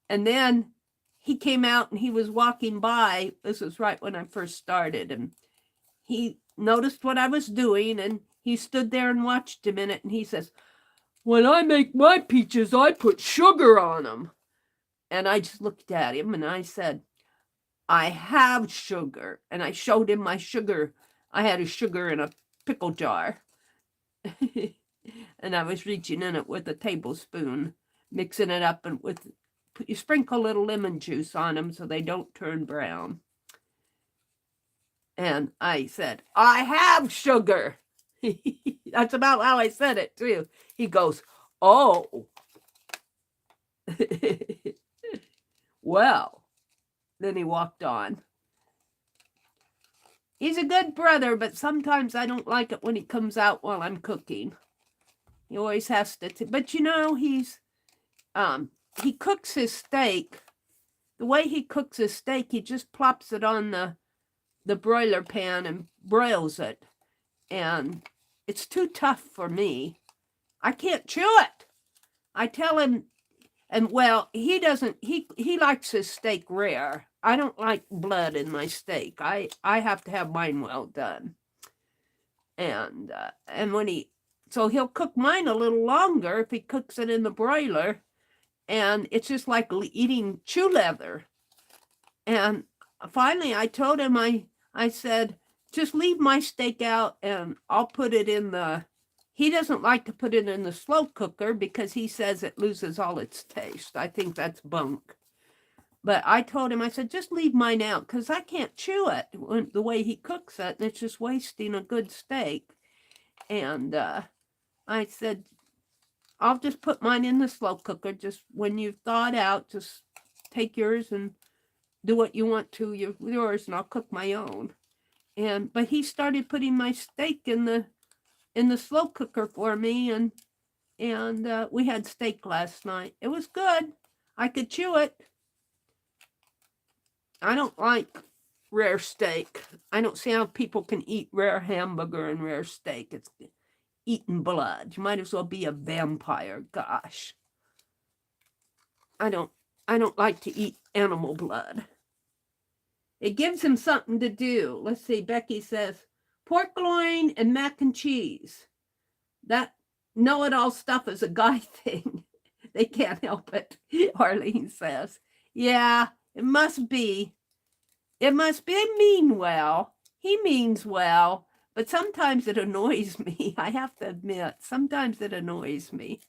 And then he came out and he was walking by. This was right when I first started. And he noticed what I was doing, and he stood there and watched a minute, and he says, when I make my peaches, I put sugar on them. And I just looked at him and I said, I have sugar. And I showed him my sugar. I had a sugar in a pickle jar. And I was reaching in it with a tablespoon, mixing it up, and you sprinkle a little lemon juice on them so they don't turn brown. And I said, I have sugar. That's about how I said it too. He goes, oh. Well, then he walked on. He's a good brother, but sometimes I don't like it when he comes out while I'm cooking. He always has to, but you know, he cooks his steak. The way he cooks his steak, he just plops it on the broiler pan and broils it. And it's too tough for me. I can't chew it. I tell him, and well, he doesn't, he likes his steak rare. I don't like blood in my steak. I have to have mine well done. And so he'll cook mine a little longer if he cooks it in the broiler. And it's just like eating chew leather. And finally I told him, I said, just leave my steak out and I'll put it in he doesn't like to put it in the slow cooker because he says it loses all its taste. I think that's bunk. But I told him, I said, just leave mine out because I can't chew it the way he cooks it. And it's just wasting a good steak. And I said, I'll just put mine in the slow cooker. Just when you've thawed out, just take yours and do what you want to yours, and I'll cook my own. But he started putting my steak in the slow cooker for me, and we had steak last night. It was good. I could chew it. I don't like rare steak. I don't see how people can eat rare hamburger and rare steak. It's eating blood. You might as well be a vampire. Gosh. I don't like to eat animal blood. It gives him something to do. Let's see. Becky says, pork loin and mac and cheese. That know-it-all stuff is a guy thing. They can't help it, Arlene says. Yeah, it must be. It must be. They mean well. He means well. But sometimes it annoys me. I have to admit, sometimes it annoys me.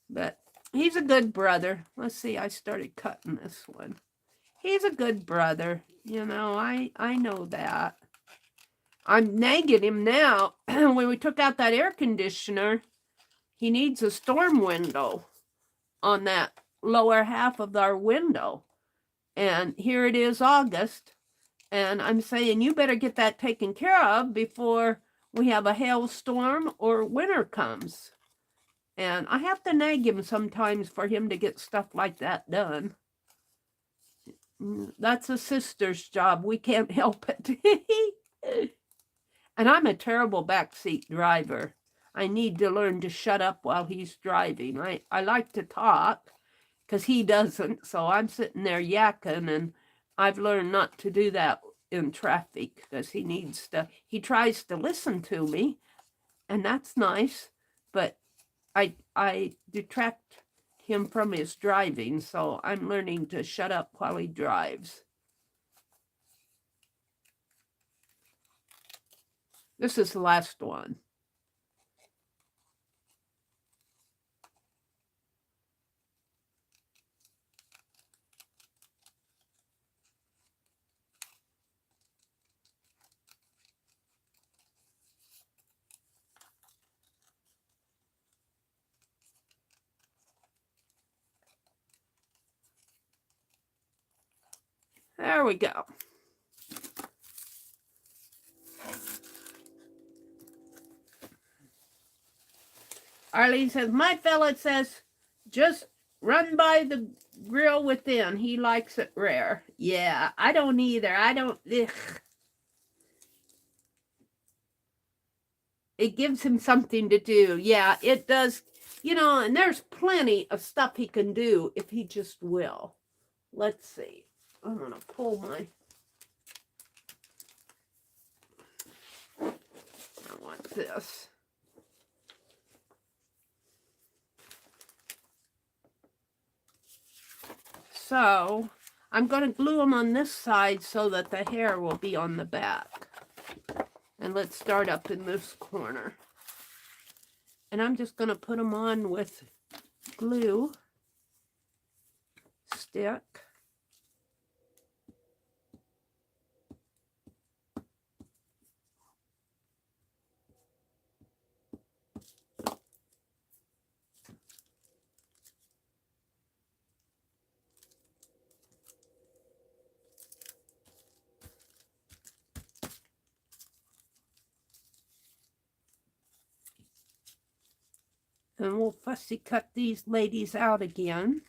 But he's a good brother. Let's see, I started cutting this one. He's a good brother. You know, I know that. I'm nagging him now. When we took out that air conditioner, he needs a storm window on that lower half of our window. And here it is August. And I'm saying, you better get that taken care of before we have a hailstorm or winter comes. And I have to nag him sometimes for him to get stuff like that done. That's a sister's job. We can't help it. And I'm a terrible backseat driver. I need to learn to shut up while he's driving. I like to talk because he doesn't. So I'm sitting there yakking, and I've learned not to do that in traffic because he tries to listen to me, and that's nice, but I detract him from his driving, so I'm learning to shut up while he drives. This is the last one. There we go. Arlene says, my fella says, just run by the grill within. He likes it rare. Yeah, I don't either. I don't. Ugh. It gives him something to do. Yeah, it does. You know, and there's plenty of stuff he can do if he just will. Let's see. I'm going to pull my... I want this. So, I'm going to glue them on this side so that the hair will be on the back. And let's start up in this corner. And I'm just going to put them on with glue stick. And we'll fussy cut these ladies out again.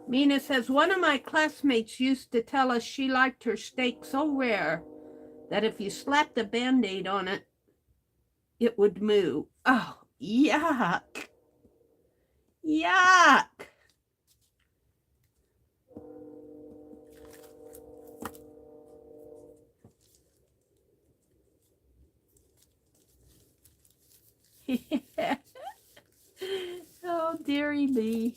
Mina says, one of my classmates used to tell us she liked her steak so rare that if you slapped a Band-Aid on it, it would move. Oh, yuck. Yuck. Oh, dearie me.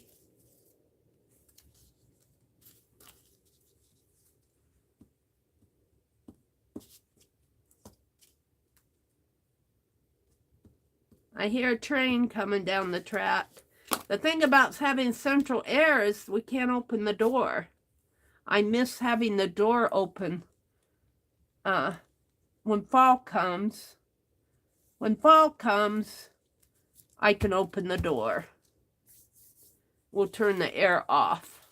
I hear a train coming down the track. The thing about having central air is we can't open the door. I miss having the door open when fall comes. When fall comes, I can open the door. We'll turn the air off.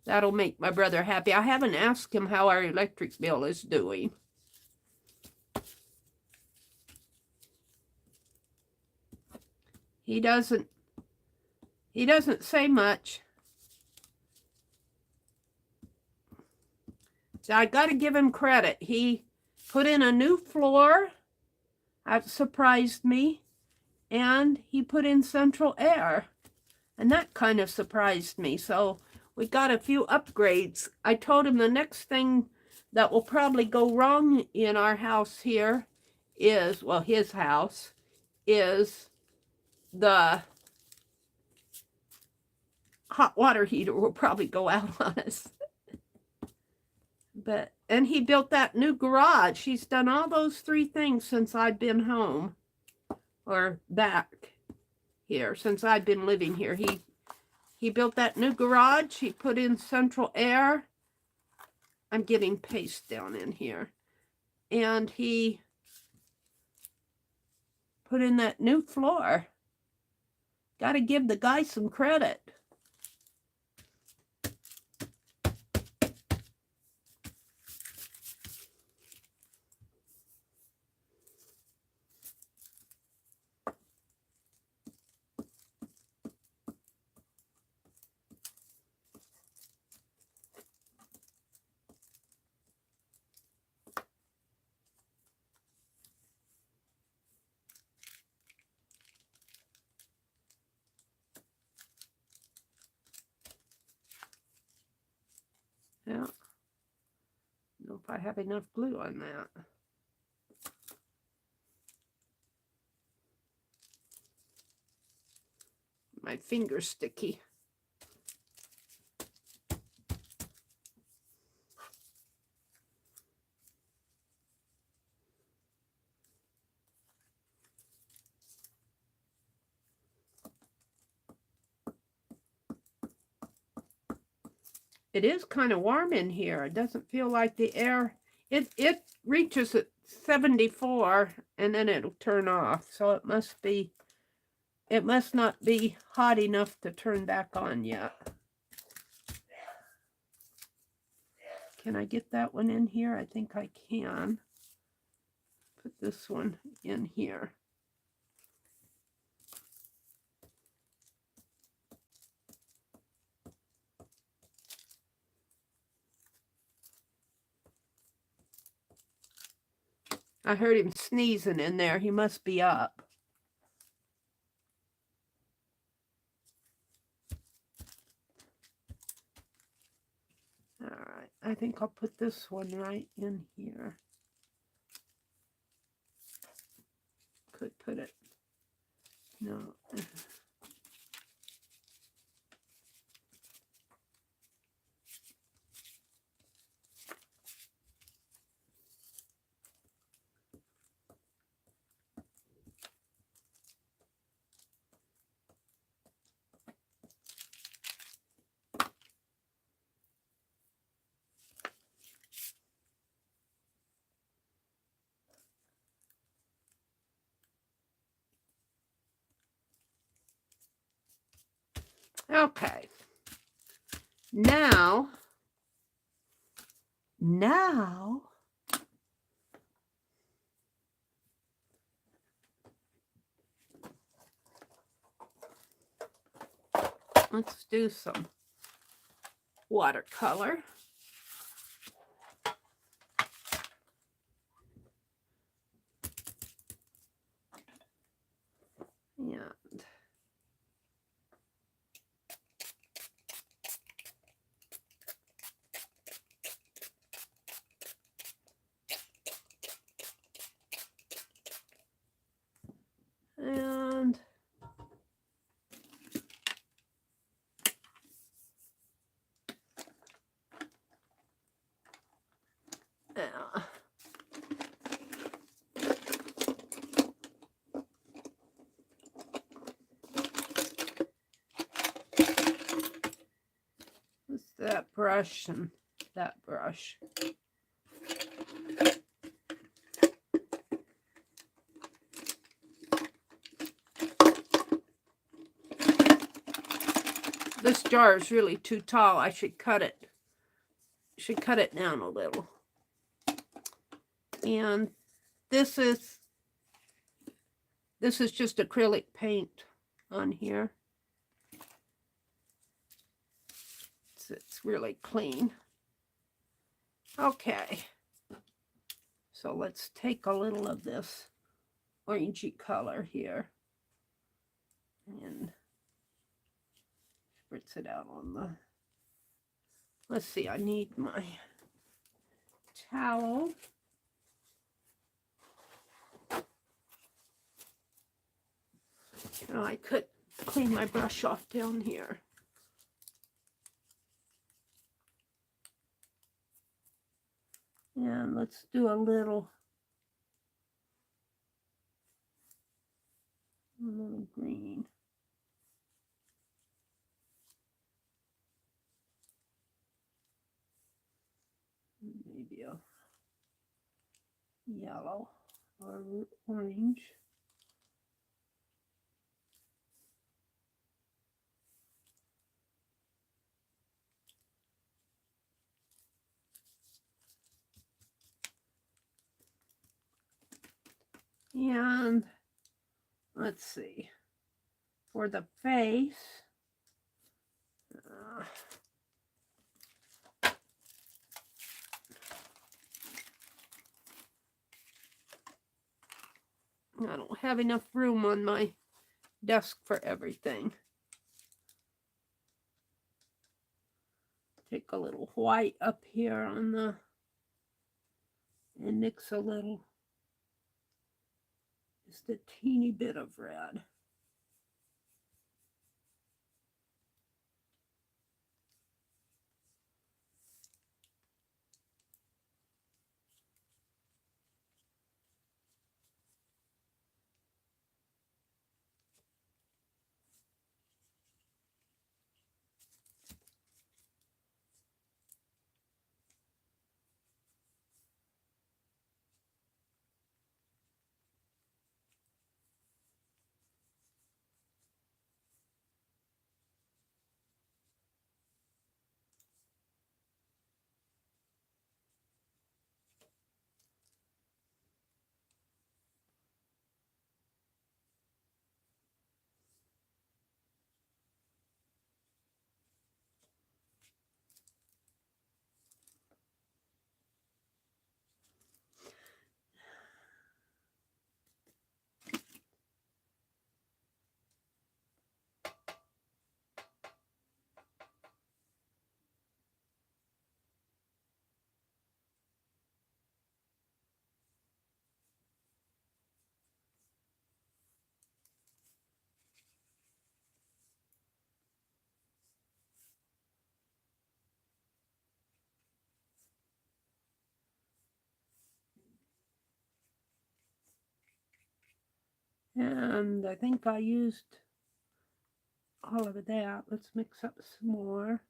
That'll make my brother happy. I haven't asked him how our electric bill is doing. He doesn't say much. So I got to give him credit. He put in a new floor. That surprised me. And he put in central air. And that kind of surprised me. So we got a few upgrades. I told him the next thing that will probably go wrong in our house here is, well, his house, is the hot water heater will probably go out on us. And he built that new garage. He's done all those three things since I've been home, or back here, since I've been living here. He built that new garage. He put in central air. I'm getting paste down in here. And he put in that new floor. Got to give the guy some credit. Yeah. I don't know if I have enough glue on that. My finger's sticky. It is kind of warm in here. It doesn't feel like the air, it reaches at 74 and then it'll turn off. So it must be It must not be hot enough to turn back on yet. Can I get that one in here? I think I can. Put this one in here. I heard him sneezing in there. He must be up. All right, I think I'll put this one right in here. Could put it, no. Okay. Now, let's do some watercolor. And what's that brush and that brush? This jar is really too tall. I should cut it. Should cut it down a little. And this is just acrylic paint on here. It's really clean. Okay. So let's take a little of this orangey color here and spritz it out on the, let's see, I need my towel. Oh, I could clean my brush off down here. And let's do a little green. Maybe a yellow or orange. And let's see, for the face, I don't have enough room on my desk for everything. Take a little white up here on the, and mix a little, just a teeny bit of red. And I think I used all of that. Let's mix up some more.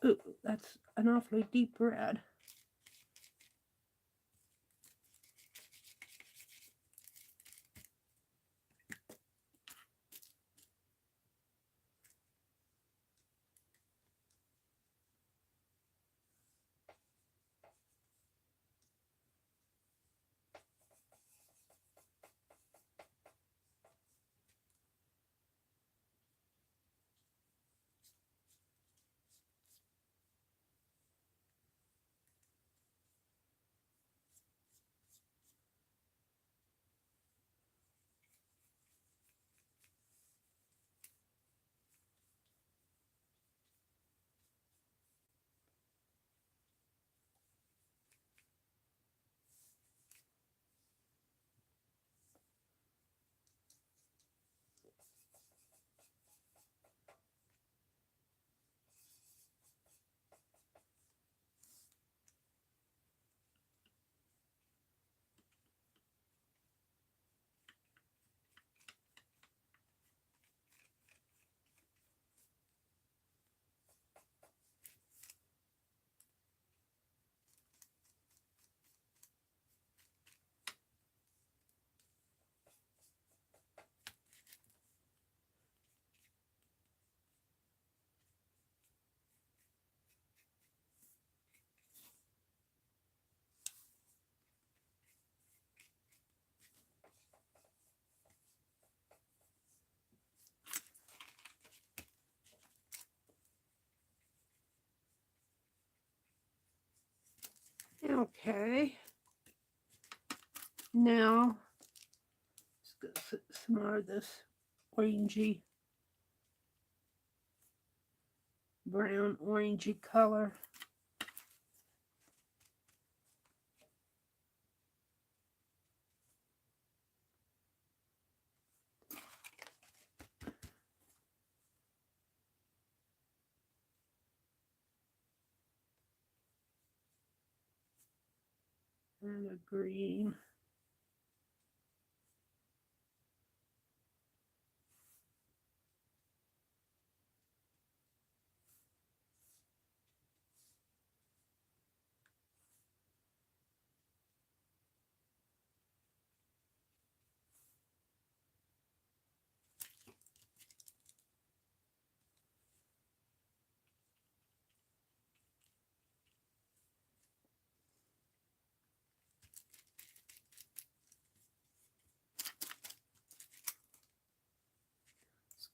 Ooh, that's an awfully deep red. Okay. Now, let's get some more of this orangey, brown orangey color. And a green.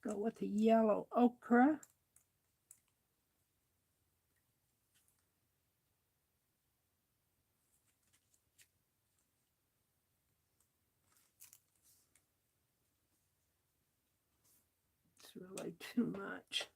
Let's go with the yellow ochre. It's really too much.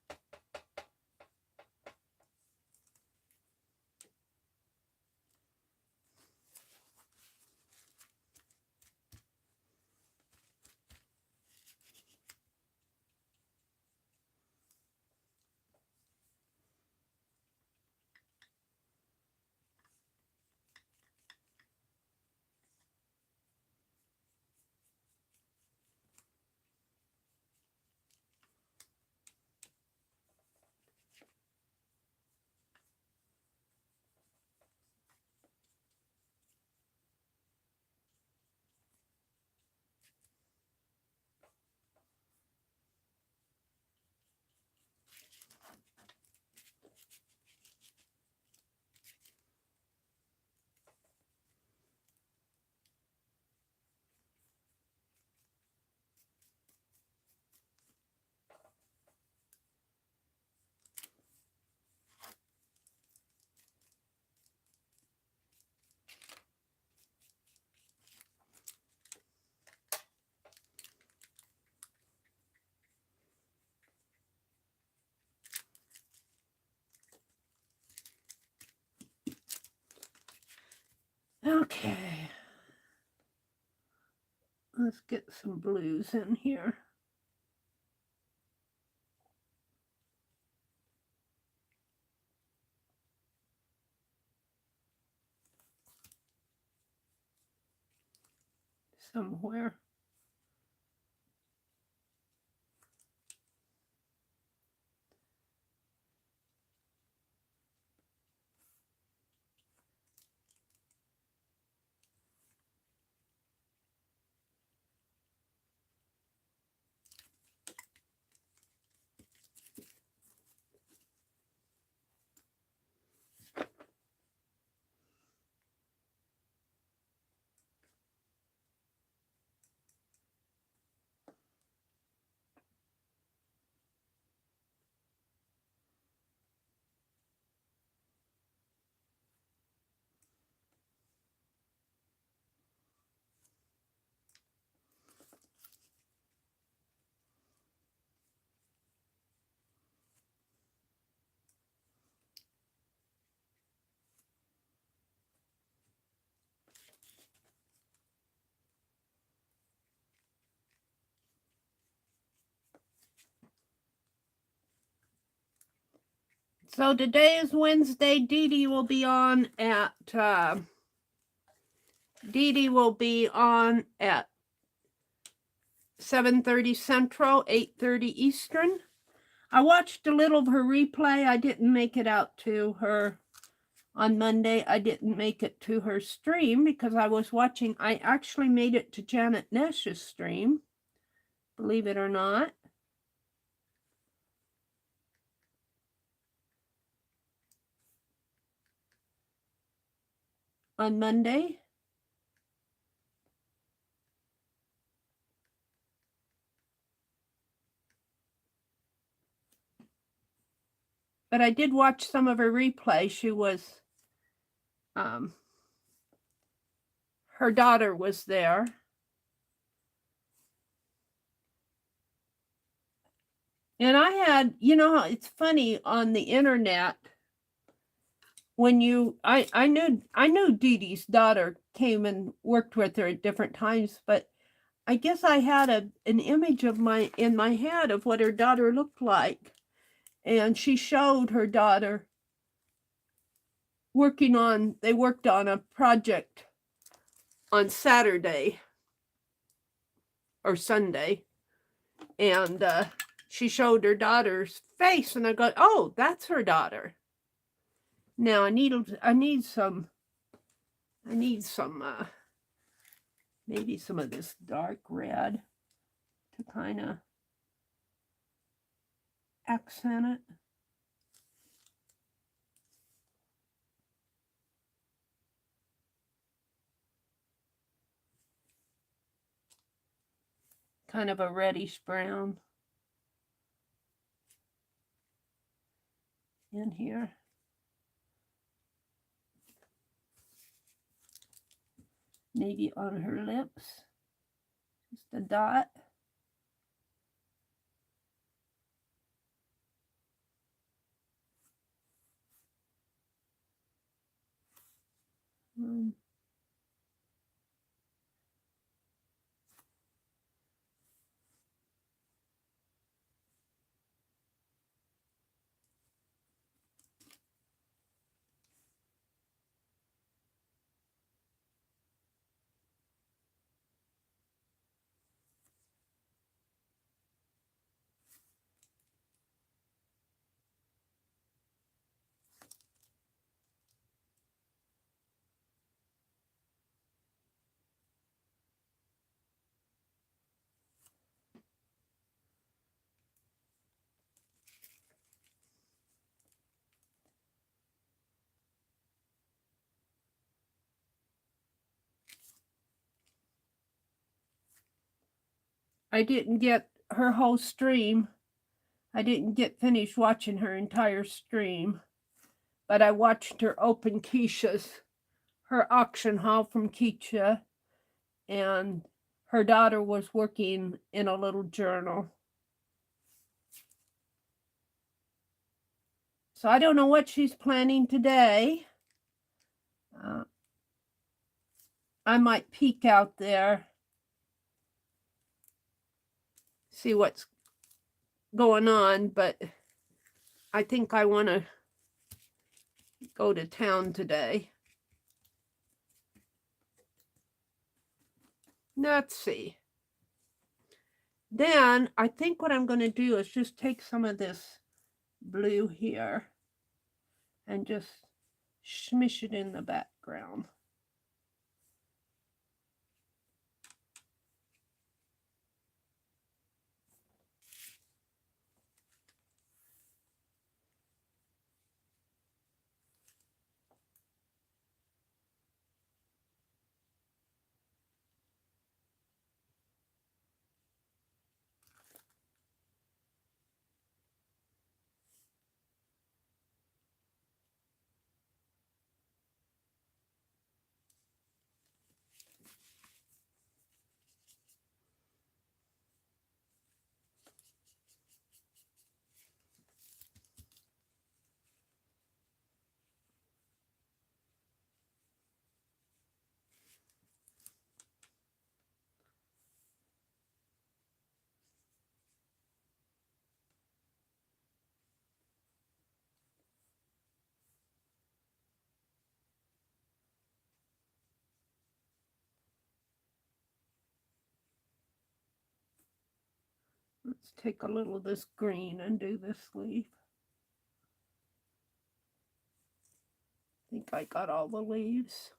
Okay. Let's get some blues in here. somewhere. So today is Wednesday. Dee Dee will be on at 7:30 Central, 8:30 Eastern. I watched a little of her replay. I didn't make it out to her on Monday. I didn't make it to her stream because I was watching. I actually made it to Janet Nash's stream, believe it or not. On Monday. But I did watch some of her replay. She was, her daughter was there. And I had, you know, it's funny on the internet when I knew Dee Dee's daughter came and worked with her at different times, but I guess I had an image of in my head of what her daughter looked like. And she showed her daughter they worked on a project on Saturday or Sunday. And she showed her daughter's face and I go, oh, that's her daughter. Now I need some maybe some of this dark red to kind of accent it. Kind of a reddish brown in here. Maybe on her lips, just a dot. I didn't get her whole stream. I didn't get finished watching her entire stream, but I watched her open her auction haul from Keisha, and her daughter was working in a little journal. So I don't know what she's planning today. I might peek out there, see what's going on, but I think I want to go to town today. Let's see. Then I think what I'm going to do is just take some of this blue here and just smish it in the background. Let's take a little of this green and do this leaf. I think I got all the leaves.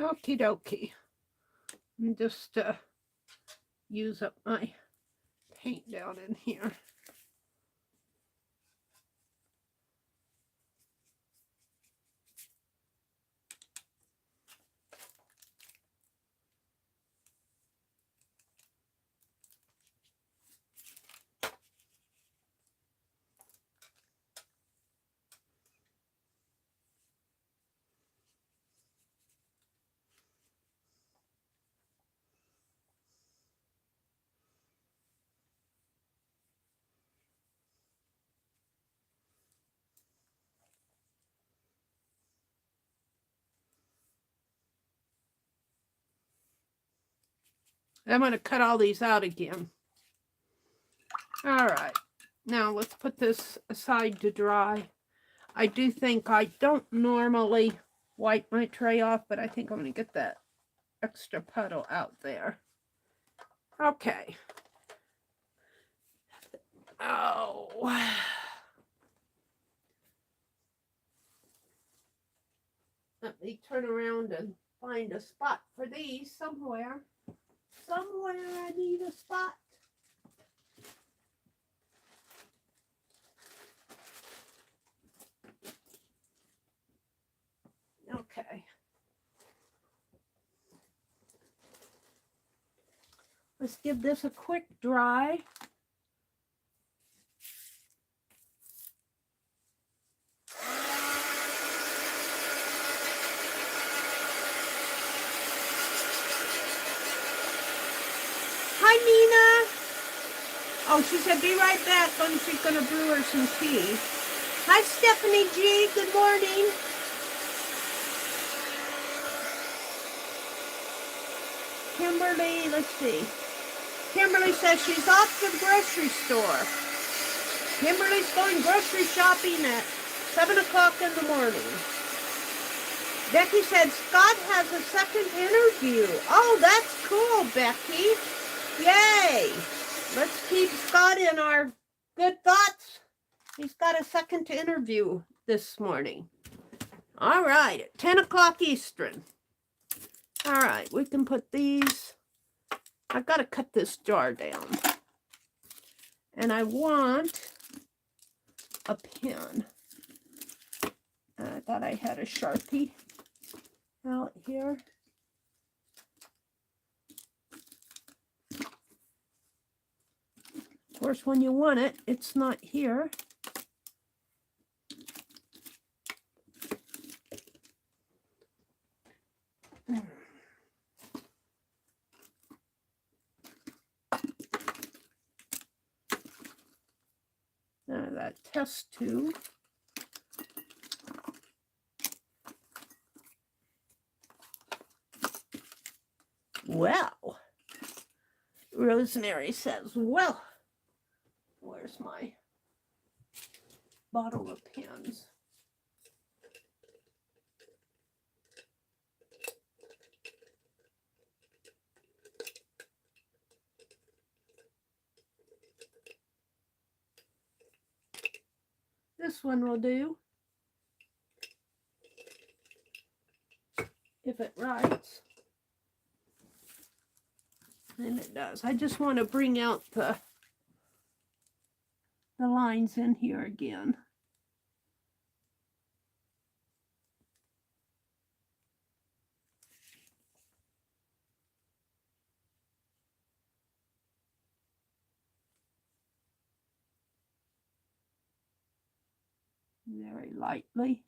Okie dokie. And just use up my paint down in here. I'm going to cut all these out again. All right. Now let's put this aside to dry. I do think I don't normally wipe my tray off, but I think I'm going to get that extra puddle out there. Okay. Oh. Let me turn around and find a spot for these somewhere. Somewhere I need a spot. Okay. Let's give this a quick dry. Hi, Nina. Oh, she said be right back. She's going to brew her some tea. Hi, Stephanie G. Good morning. Kimberly, let's see. Kimberly says she's off to the grocery store. Kimberly's going grocery shopping at 7 o'clock in the morning. Becky said Scott has a second interview. Oh, that's cool, Becky. Yay. Let's keep Scott in our good thoughts. He's got a second interview this morning. All right, at 10 o'clock Eastern. All right, we can put these. I've got to cut this jar down. And I want a pen. I thought I had a Sharpie out here. Of course, when you want it, it's not here. That test tube. Well, Rosemary says, well, where's my bottle of pens? This one will do. If it writes. And it does. I just want to bring out the lines in here again. Very lightly.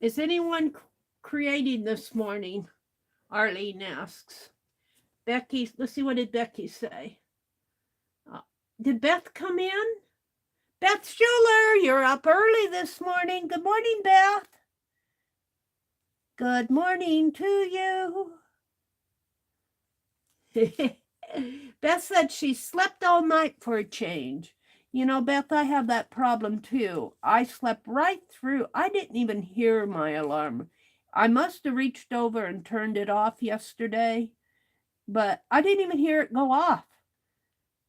Is anyone creating this morning? Arlene asks. Becky, let's see, what did Becky say? Did Beth come in? Beth Schuler, you're up early this morning. Good morning, Beth. Good morning to you. Beth said she slept all night for a change. You know, Beth, I have that problem too. I slept right through. I didn't even hear my alarm. I must have reached over and turned it off yesterday, but I didn't even hear it go off.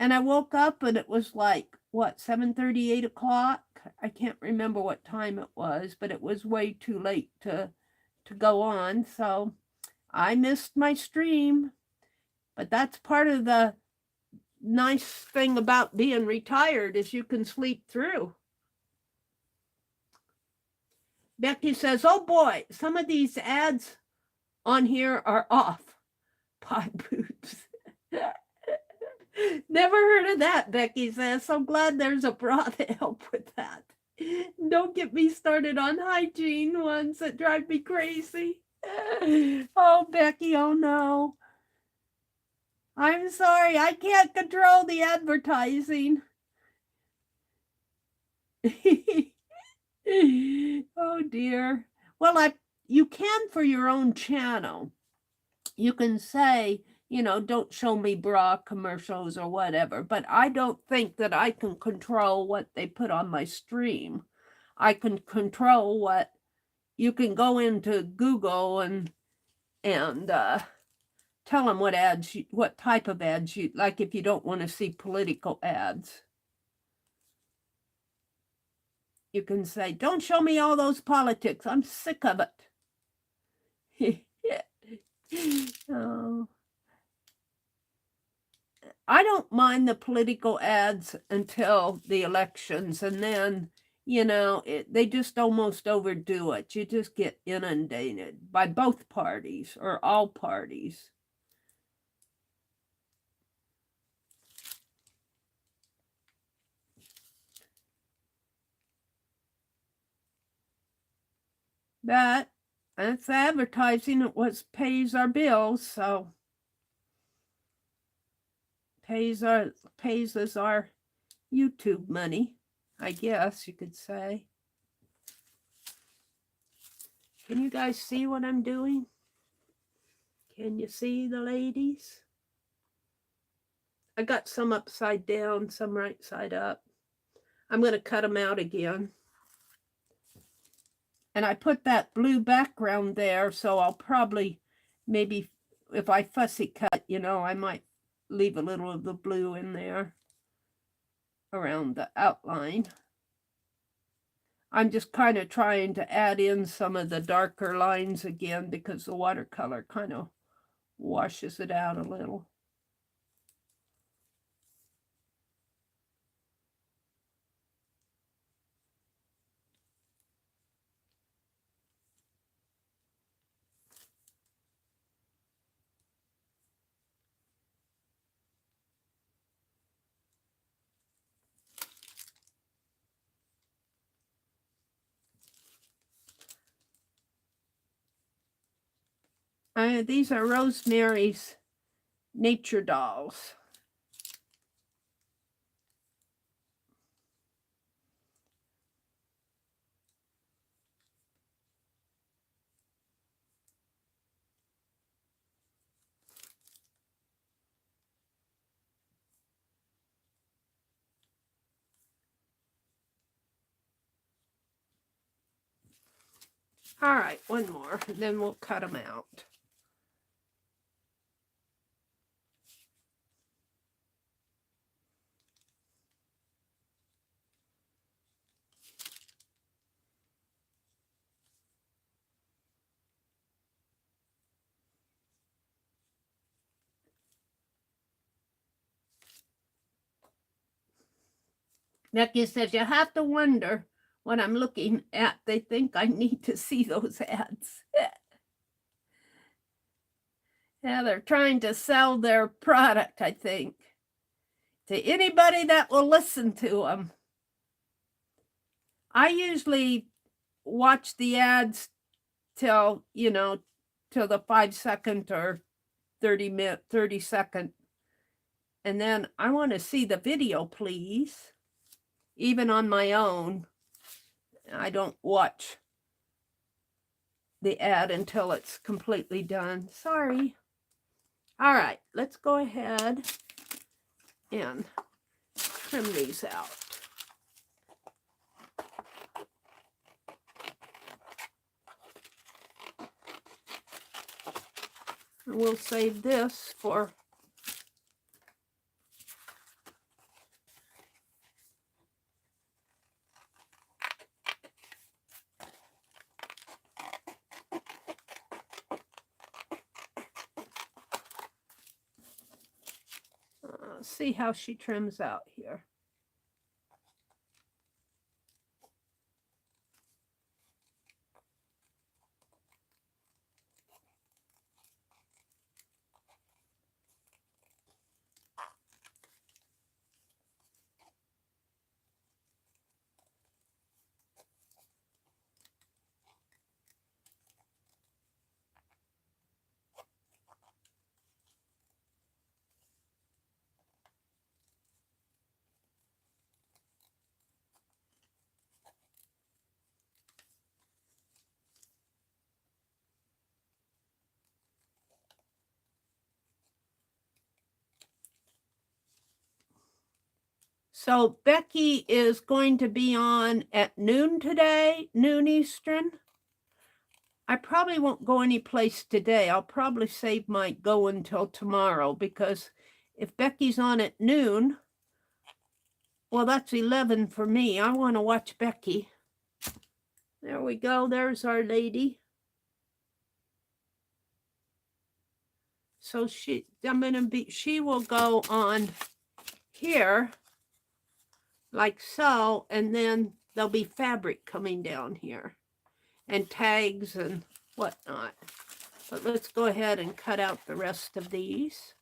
And I woke up and it was like, what, 7:30, 8 o'clock? I can't remember what time it was, but it was way too late to go on. So I missed my stream. But that's part of the nice thing about being retired is you can sleep through. Becky says, oh boy, some of these ads on here are off. Pie boots. Never heard of that, Becky says. So glad there's a bra to help with that. Don't get me started on hygiene ones that drive me crazy. Oh, Becky, oh no. I'm sorry, I can't control the advertising. Oh dear. Well, you can for your own channel. You can say, you know, don't show me bra commercials or whatever, but I don't think that I can control what they put on my stream. I can control what you can go into Google and tell them what ads, what type of ads you like. If you don't want to see political ads, you can say, don't show me all those politics. I'm sick of it. Oh. I don't mind the political ads until the elections, and then, you know, they just almost overdo it. You just get inundated by both parties or all parties. But that's advertising. It pays our bills, so pays us our YouTube money, I guess you could say. Can you guys see what I'm doing? Can you see the ladies? I got some upside down, some right side up. I'm going to cut them out again. And I put that blue background there, so I'll probably, maybe if I fussy cut, you know, I might leave a little of the blue in there around the outline. I'm just kind of trying to add in some of the darker lines again because the watercolor kind of washes it out a little. These are Rosemary's nature dolls. All right, one more, and then we'll cut them out. Becky says, you have to wonder what I'm looking at. They think I need to see those ads. Yeah, they're trying to sell their product, I think, to anybody that will listen to them. I usually watch the ads till, you know, till the 5-second or 30-second. And then I want to see the video, please. Even on my own, I don't watch the ad until it's completely done. Sorry. All right, let's go ahead and trim these out. And we'll save this for see how she trims out here. So Becky is going to be on at noon today, noon Eastern. I probably won't go any place today. I'll probably save my go until tomorrow, because if Becky's on at noon, well, that's 11 for me. I want to watch Becky. There we go. There's our lady. So she will go on here like so, and then there'll be fabric coming down here and tags and whatnot. But let's go ahead and cut out the rest of these.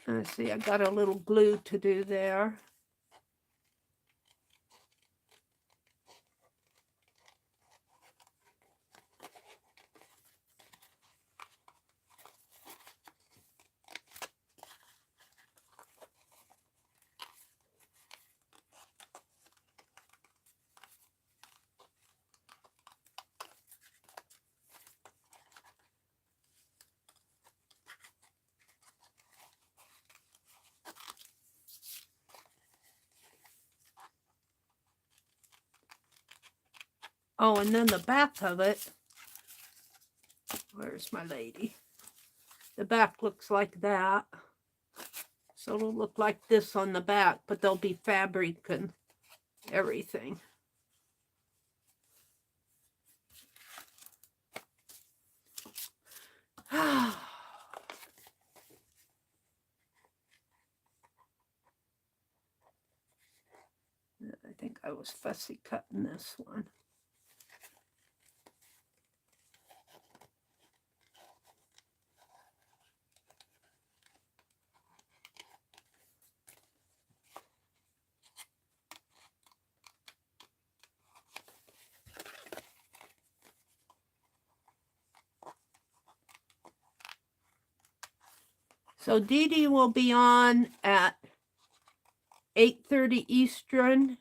Let's see, I got a little glue to do there. Oh, and then the back of it, where's my lady? The back looks like that. So it'll look like this on the back, but there'll be fabric and everything. I think I was fussy cutting this one. So Dee Dee will be on at 8:30 Eastern,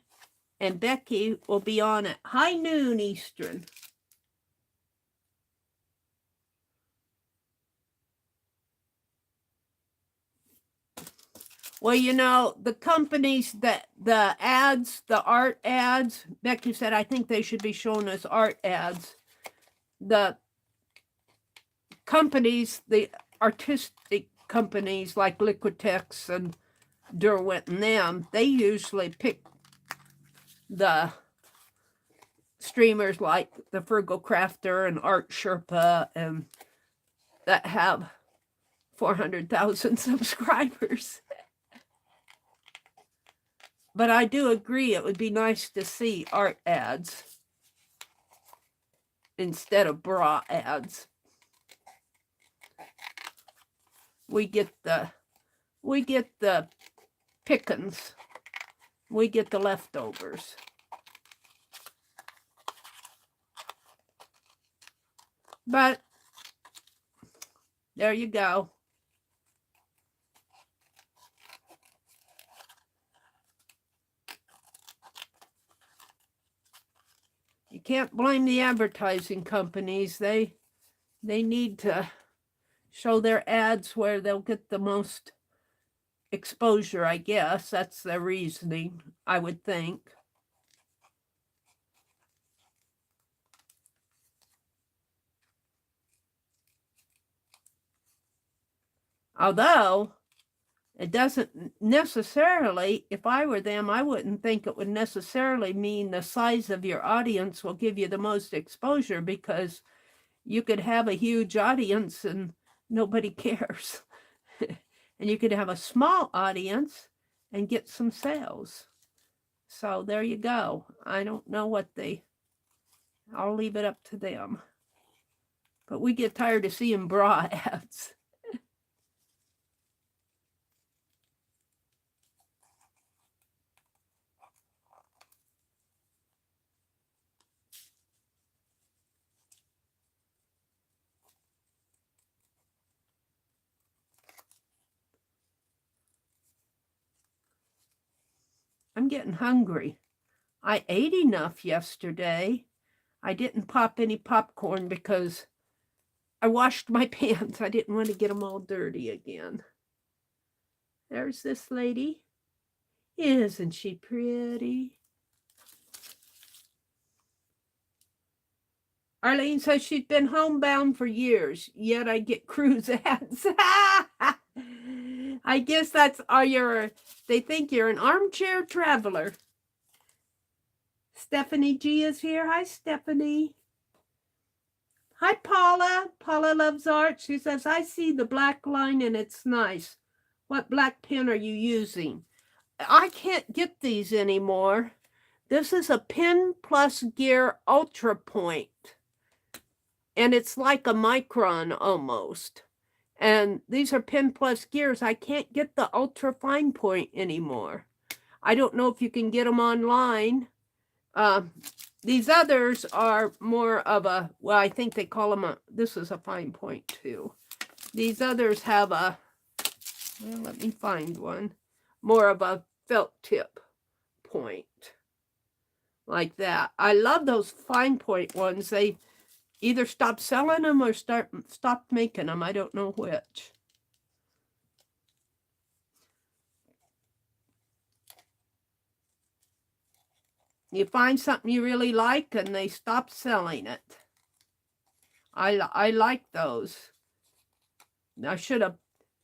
and Becky will be on at high noon Eastern. Well, you know, the companies that the art ads, Becky said, I think they should be shown as art ads. The companies, the artistic companies like Liquitex and Derwent and them, they usually pick the streamers like the Frugal Crafter and Art Sherpa and that have 400,000 subscribers. But I do agree it would be nice to see art ads instead of bra ads. We get the pickings. We get the leftovers. But there you go. You can't blame the advertising companies. They need to show their ads where they'll get the most exposure, I guess. That's their reasoning, I would think. Although, it doesn't necessarily, if I were them, I wouldn't think it would necessarily mean the size of your audience will give you the most exposure, because you could have a huge audience and nobody cares. And you could have a small audience and get some sales. So there you go. I don't know what I'll leave it up to them. But we get tired of seeing bra ads. I'm getting hungry. I ate enough yesterday. I didn't pop any popcorn because I washed my pants. I didn't want to get them all dirty again. There's this lady. Isn't she pretty? Arlene says she's been homebound for years, yet I get cruise ads. I guess that's they think you're an armchair traveler. Stephanie G is here. Hi, Stephanie. Hi, Paula. Paula loves art. She says, I see the black line and it's nice. What black pen are you using? I can't get these anymore. This is a Pen Plus Gear Ultra Point. And it's like a micron almost. And these are Pen Plus Gears. I can't get the ultra fine point anymore. I don't know if you can get them online. These others are more of a, well, I think they call them this is a fine point too. These others have a, well, let me find one, more of a felt tip point. Like that. I love those fine point ones. They either stopped selling them or stopped making them. I don't know which. You find something you really like and they stop selling it. I like those. I should have,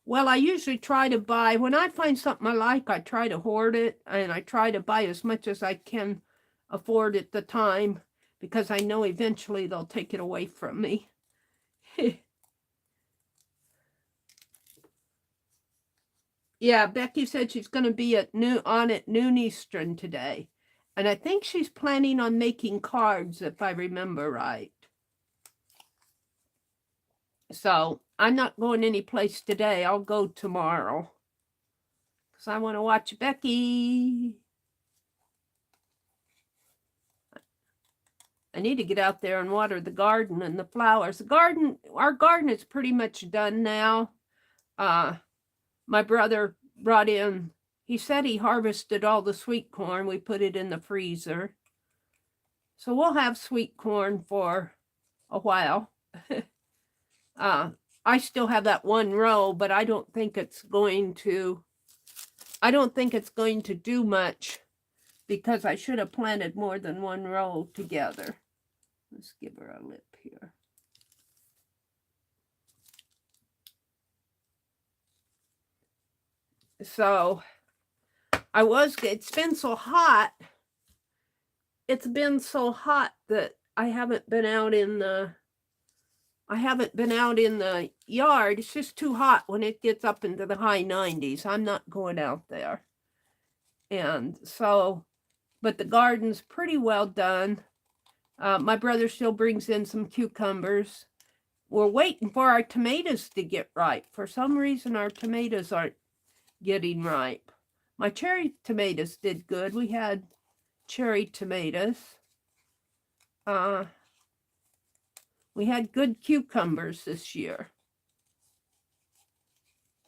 well, I usually try to buy, when I find something I like, I try to hoard it, and I try to buy as much as I can afford at the time, because I know eventually they'll take it away from me. Yeah, Becky said she's going to be at noon Eastern today. And I think she's planning on making cards, if I remember right. So I'm not going any place today. I'll go tomorrow, because I want to watch Becky. I need to get out there and water the garden and the flowers. Our garden is pretty much done now. My brother brought in, he said he harvested all the sweet corn. We put it in the freezer. So we'll have sweet corn for a while. I still have that one row, but I don't think it's going to do much, because I should have planted more than one row together. Let's give her a lip here. So it's been so hot. It's been so hot that I haven't been out in the yard. It's just too hot when it gets up into the high 90s. I'm not going out there. And so, but the garden's pretty well done. My brother still brings in some cucumbers. We're waiting for our tomatoes to get ripe. For some reason, our tomatoes aren't getting ripe. My cherry tomatoes did good. We had cherry tomatoes. We had good cucumbers this year.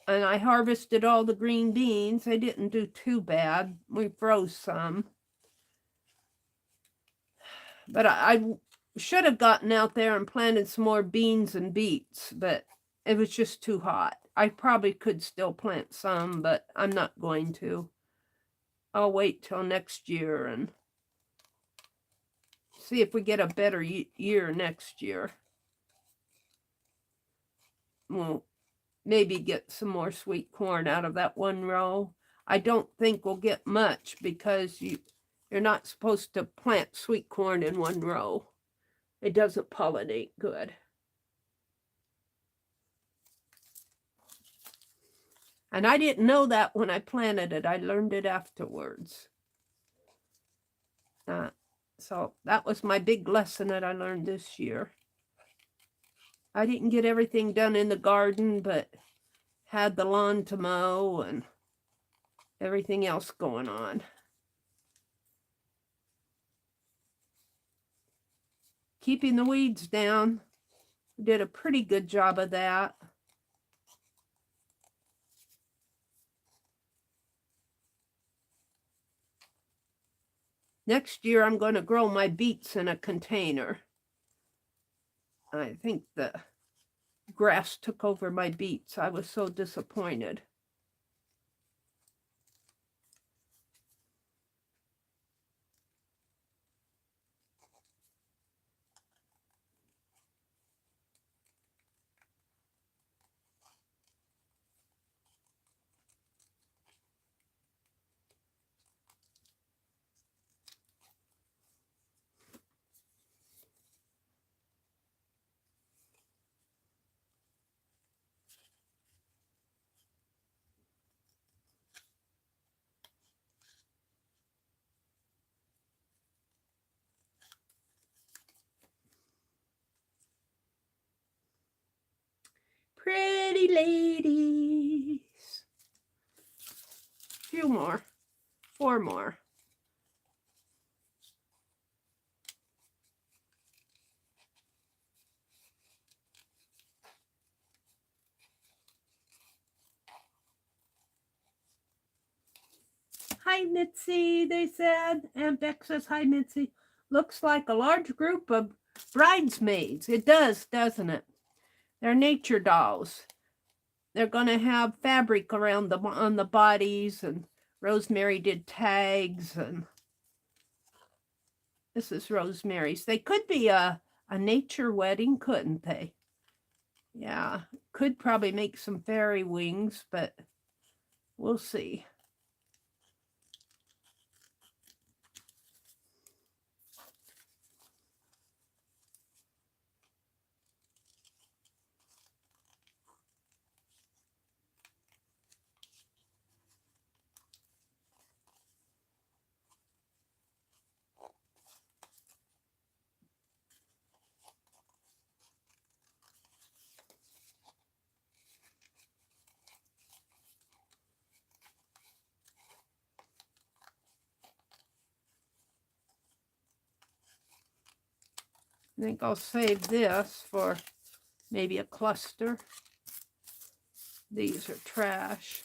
And I harvested all the green beans. They didn't do too bad. We froze some. But I should have gotten out there and planted some more beans and beets, but it was just too hot. I probably could still plant some, but I'm not going to. I'll wait till next year and see if we get a better year next year. We'll maybe get some more sweet corn out of that one row. I don't think we'll get much because you're not supposed to plant sweet corn in one row. It doesn't pollinate good. And I didn't know that when I planted it. I learned it afterwards. So that was my big lesson that I learned this year. I didn't get everything done in the garden, but had the lawn to mow and everything else going on. Keeping the weeds down. Did a pretty good job of that. Next year, I'm going to grow my beets in a container. I think the grass took over my beets. I was so disappointed. Pretty ladies. Few more. 4 more. Hi, Mitzi, they said. Aunt Beck says, hi, Mitzi. Looks like a large group of bridesmaids. It does, doesn't it? They're nature dolls. They're going to have fabric around on the bodies, and Rosemary did tags, and this is Rosemary's. They could be a nature wedding, couldn't they? Yeah, could probably make some fairy wings, but we'll see. I think I'll save this for maybe a cluster. These are trash.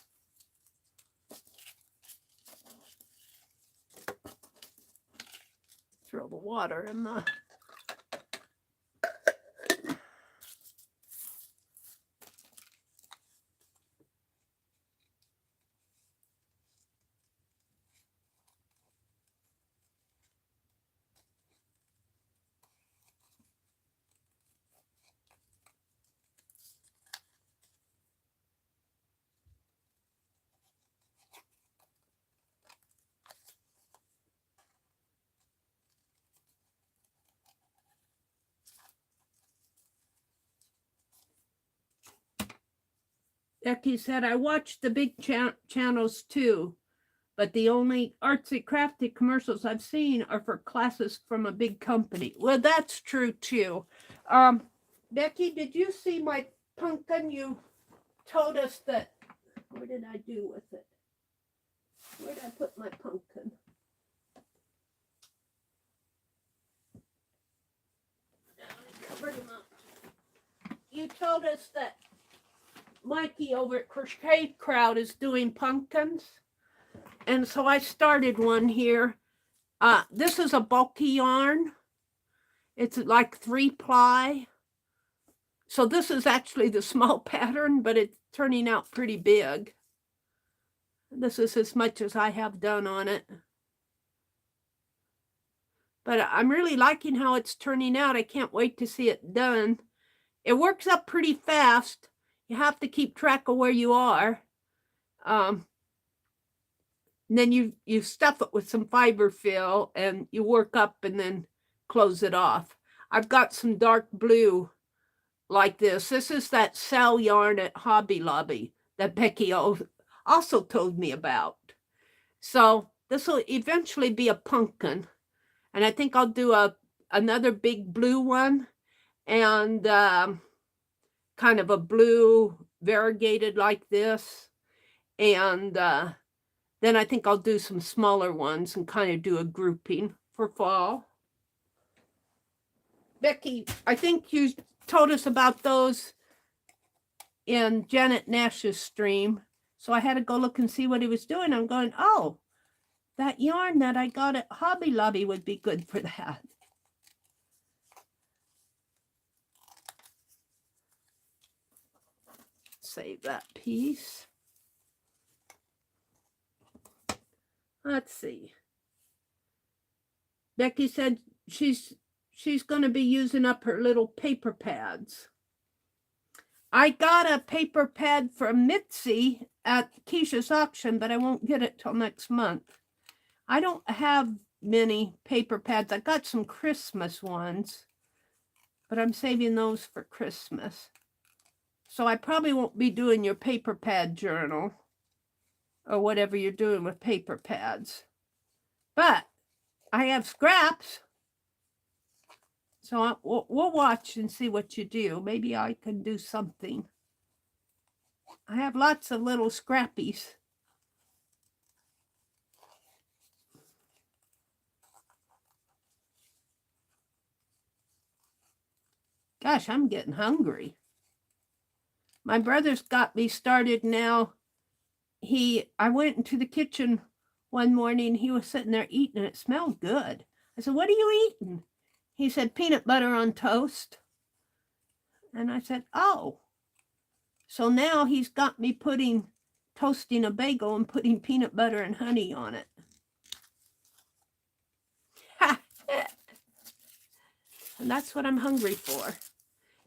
Throw the water in the... Becky said, I watch the big channels too, but the only artsy crafty commercials I've seen are for classes from a big company. Well, that's true too. Becky, did you see my pumpkin? You told us that. What did I do with it? Where did I put my pumpkin? I covered him up. You told us that Mikey over at Crochet Crowd is doing pumpkins. And so I started one here. This is a bulky yarn. It's like 3-ply. So this is actually the small pattern, but it's turning out pretty big. This is as much as I have done on it. But I'm really liking how it's turning out. I can't wait to see it done. It works up pretty fast. You have to keep track of where you are. Then you stuff it with some fiber fill and you work up and then close it off. I've got some dark blue like this. This is that cell yarn at Hobby Lobby that Becky also told me about. So this will eventually be a pumpkin. And I think I'll do another big blue one and kind of a blue variegated like this. And then I think I'll do some smaller ones and kind of do a grouping for fall. Becky, I think you told us about those in Janet Nash's stream. So I had to go look and see what he was doing. I'm going, oh, that yarn that I got at Hobby Lobby would be good for that. Save that piece. Let's see. Becky said she's going to be using up her little paper pads. I got a paper pad from Mitzi at Keisha's auction, but I won't get it till next month. I don't have many paper pads. I got some Christmas ones, but I'm saving those for Christmas. So I probably won't be doing your paper pad journal or whatever you're doing with paper pads. But I have scraps. So we'll watch and see what you do. Maybe I can do something. I have lots of little scrappies. Gosh, I'm getting hungry. My brother's got me started now. I went into the kitchen one morning. He was sitting there eating, and it smelled good. I said, what are you eating? He said, peanut butter on toast. And I said, oh. So now he's got me toasting a bagel and putting peanut butter and honey on it. And that's what I'm hungry for.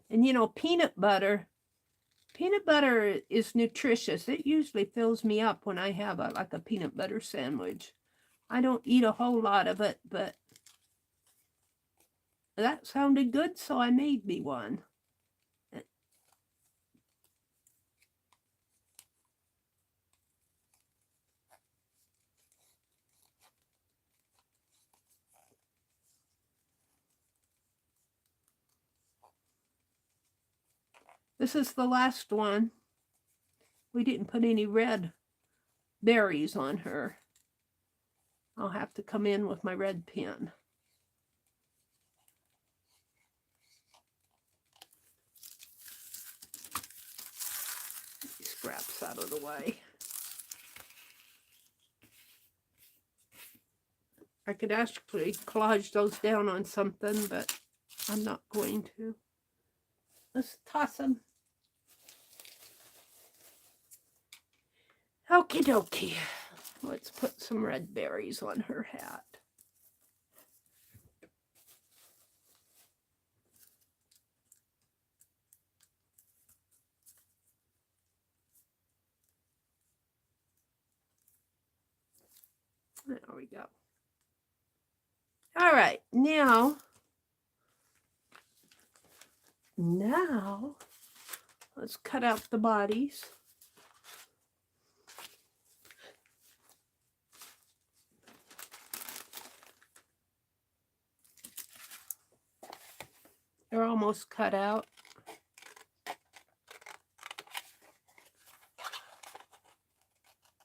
And you know, peanut butter is nutritious. It usually fills me up when I have like a peanut butter sandwich. I don't eat a whole lot of it, but that sounded good, so I made me one. This is the last one. We didn't put any red berries on her. I'll have to come in with my red pen. Scraps out of the way. I could actually collage those down on something, but I'm not going to. Let's toss them. Okie dokie. Let's put some red berries on her hat. There we go. All right, now let's cut out the bodies. almost cut out.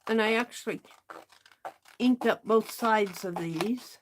And I actually inked up both sides of these.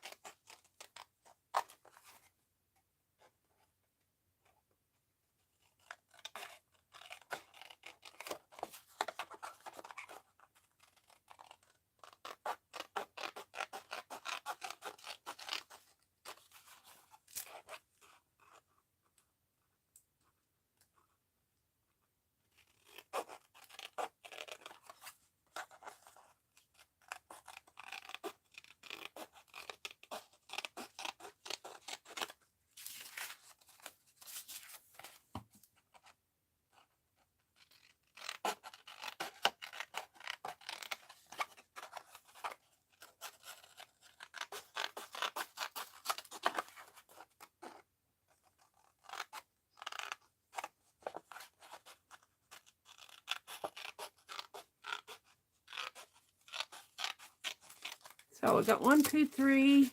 So we got 1, 2, 3,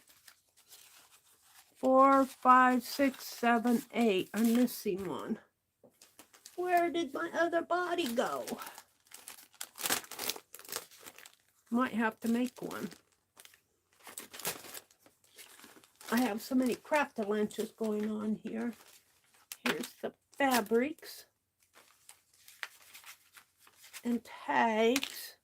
4, 5, 6, 7, 8. I'm missing one. Where did my other body go? Might have to make one. I have so many craft-a-lunches going on here. Here's the fabrics and tags.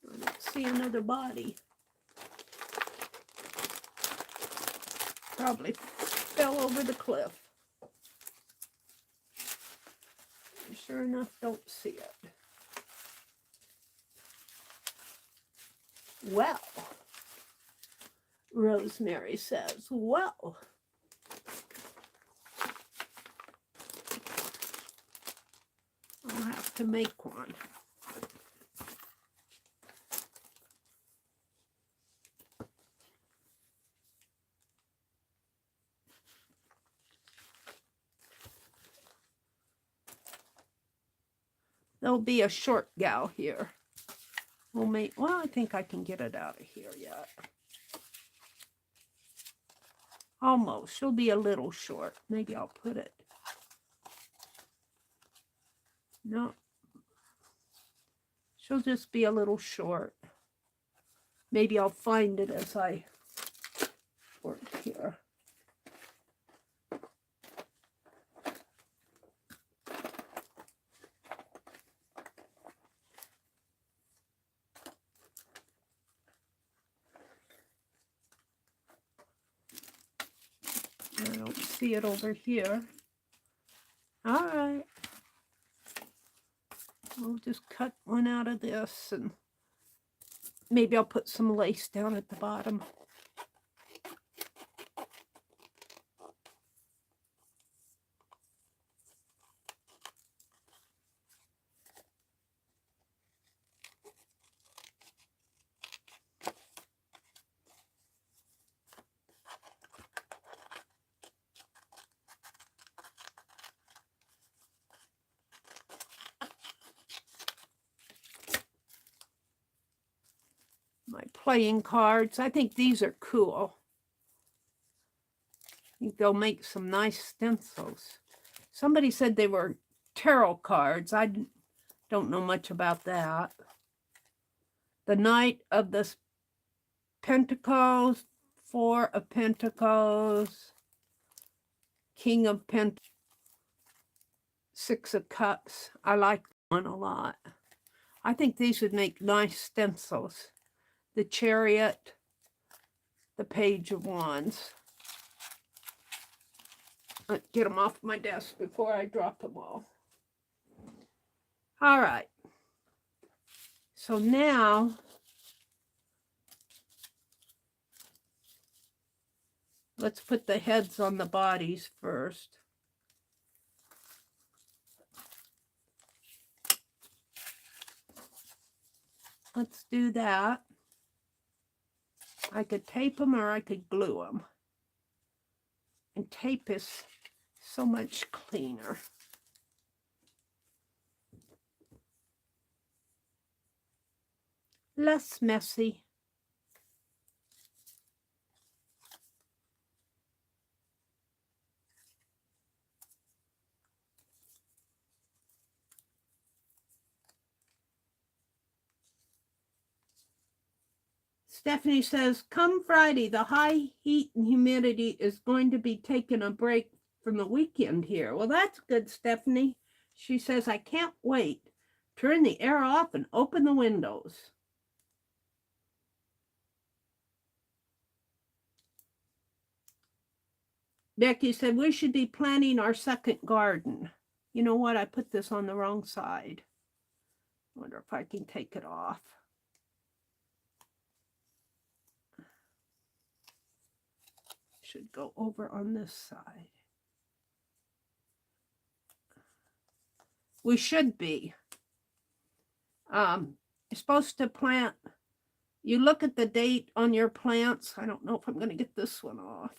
I don't see another body. Probably fell over the cliff. Sure enough, don't see it. Well, Rosemary says, well, I'll have to make one. There'll be a short gal here. Well, I think I can get it out of here yet. Almost. She'll be a little short. Maybe I'll put it. No. She'll just be a little short. Maybe I'll find it as I work here. I don't see it over here. All right. We'll just cut one out of this, and maybe I'll put some lace down at the bottom. My playing cards. I think these are cool. I think they'll make some nice stencils. Somebody said they were tarot cards. I don't know much about that. The Knight of the Pentacles, Four of Pentacles, King of Pentacles, Six of Cups. I like that one a lot. I think these would make nice stencils. The Chariot, the Page of Wands. Let's get them off my desk before I drop them all. All right. So now, let's put the heads on the bodies first. Let's do that. I could tape them or I could glue them. And tape is so much cleaner. Less messy. Stephanie says, come Friday, the high heat and humidity is going to be taking a break from the weekend here. Well, that's good, Stephanie. She says, I can't wait. Turn the air off and open the windows. Becky said, we should be planting our second garden. You know what? I put this on the wrong side. I wonder if I can take it off. Should go over on this side. We should be. You're supposed to plant. You look at the date on your plants. I don't know if I'm going to get this one off.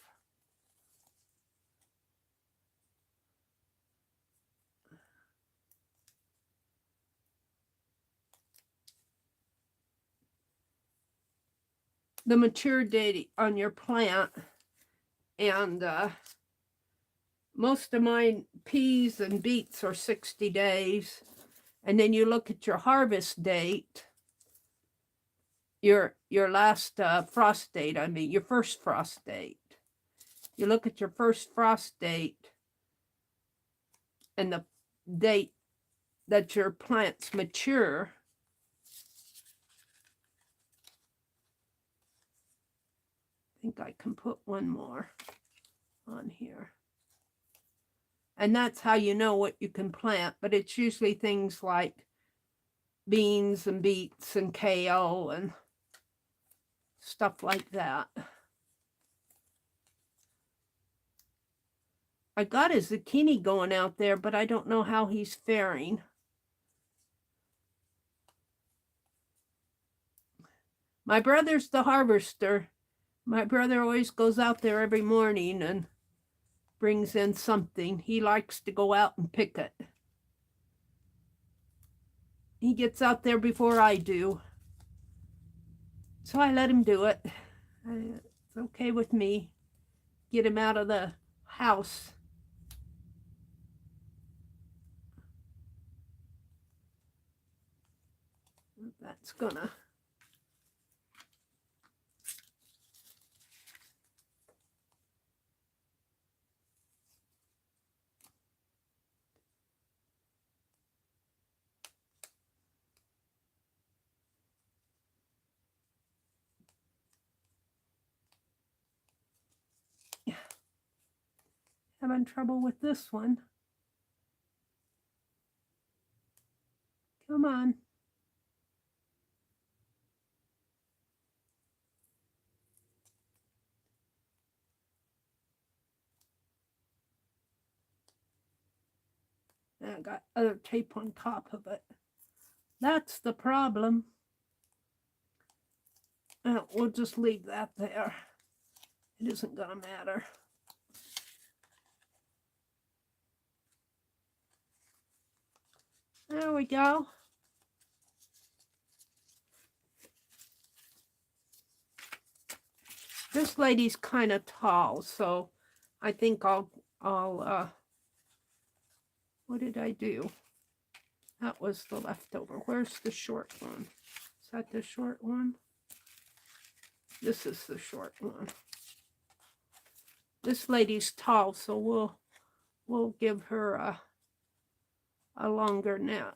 The mature date on your plant, and most of mine peas and beets are 60 days, and then you look at your harvest date, your last frost date, I mean your first frost date. You look at your first frost date and the date that your plants mature. I think I can put one more on here. And that's how you know what you can plant, but it's usually things like beans and beets and kale and stuff like that. I got a zucchini going out there, but I don't know how he's faring. My brother's the harvester. My brother always goes out there every morning and brings in something. He likes to go out and pick it. He gets out there before I do. So I let him do it. It's okay with me. Get him out of the house. That's gonna. Having trouble with this one. Come on. And I got other tape on top of it. That's the problem. We'll just leave that there. It isn't gonna matter. There we go. This lady's kind of tall, so I think I'll what did I do? That was the leftover. Where's the short one? Is that the short one? This is the short one. This lady's tall, so we'll give her a longer neck.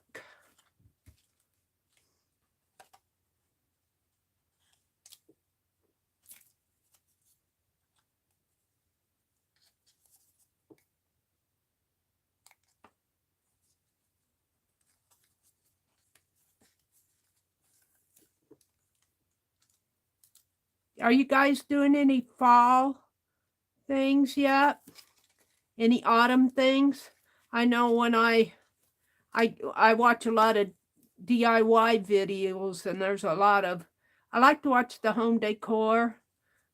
Are you guys doing any fall things yet? Any autumn things? I know when I watch a lot of DIY videos, and there's a lot of, I like to watch the home decor,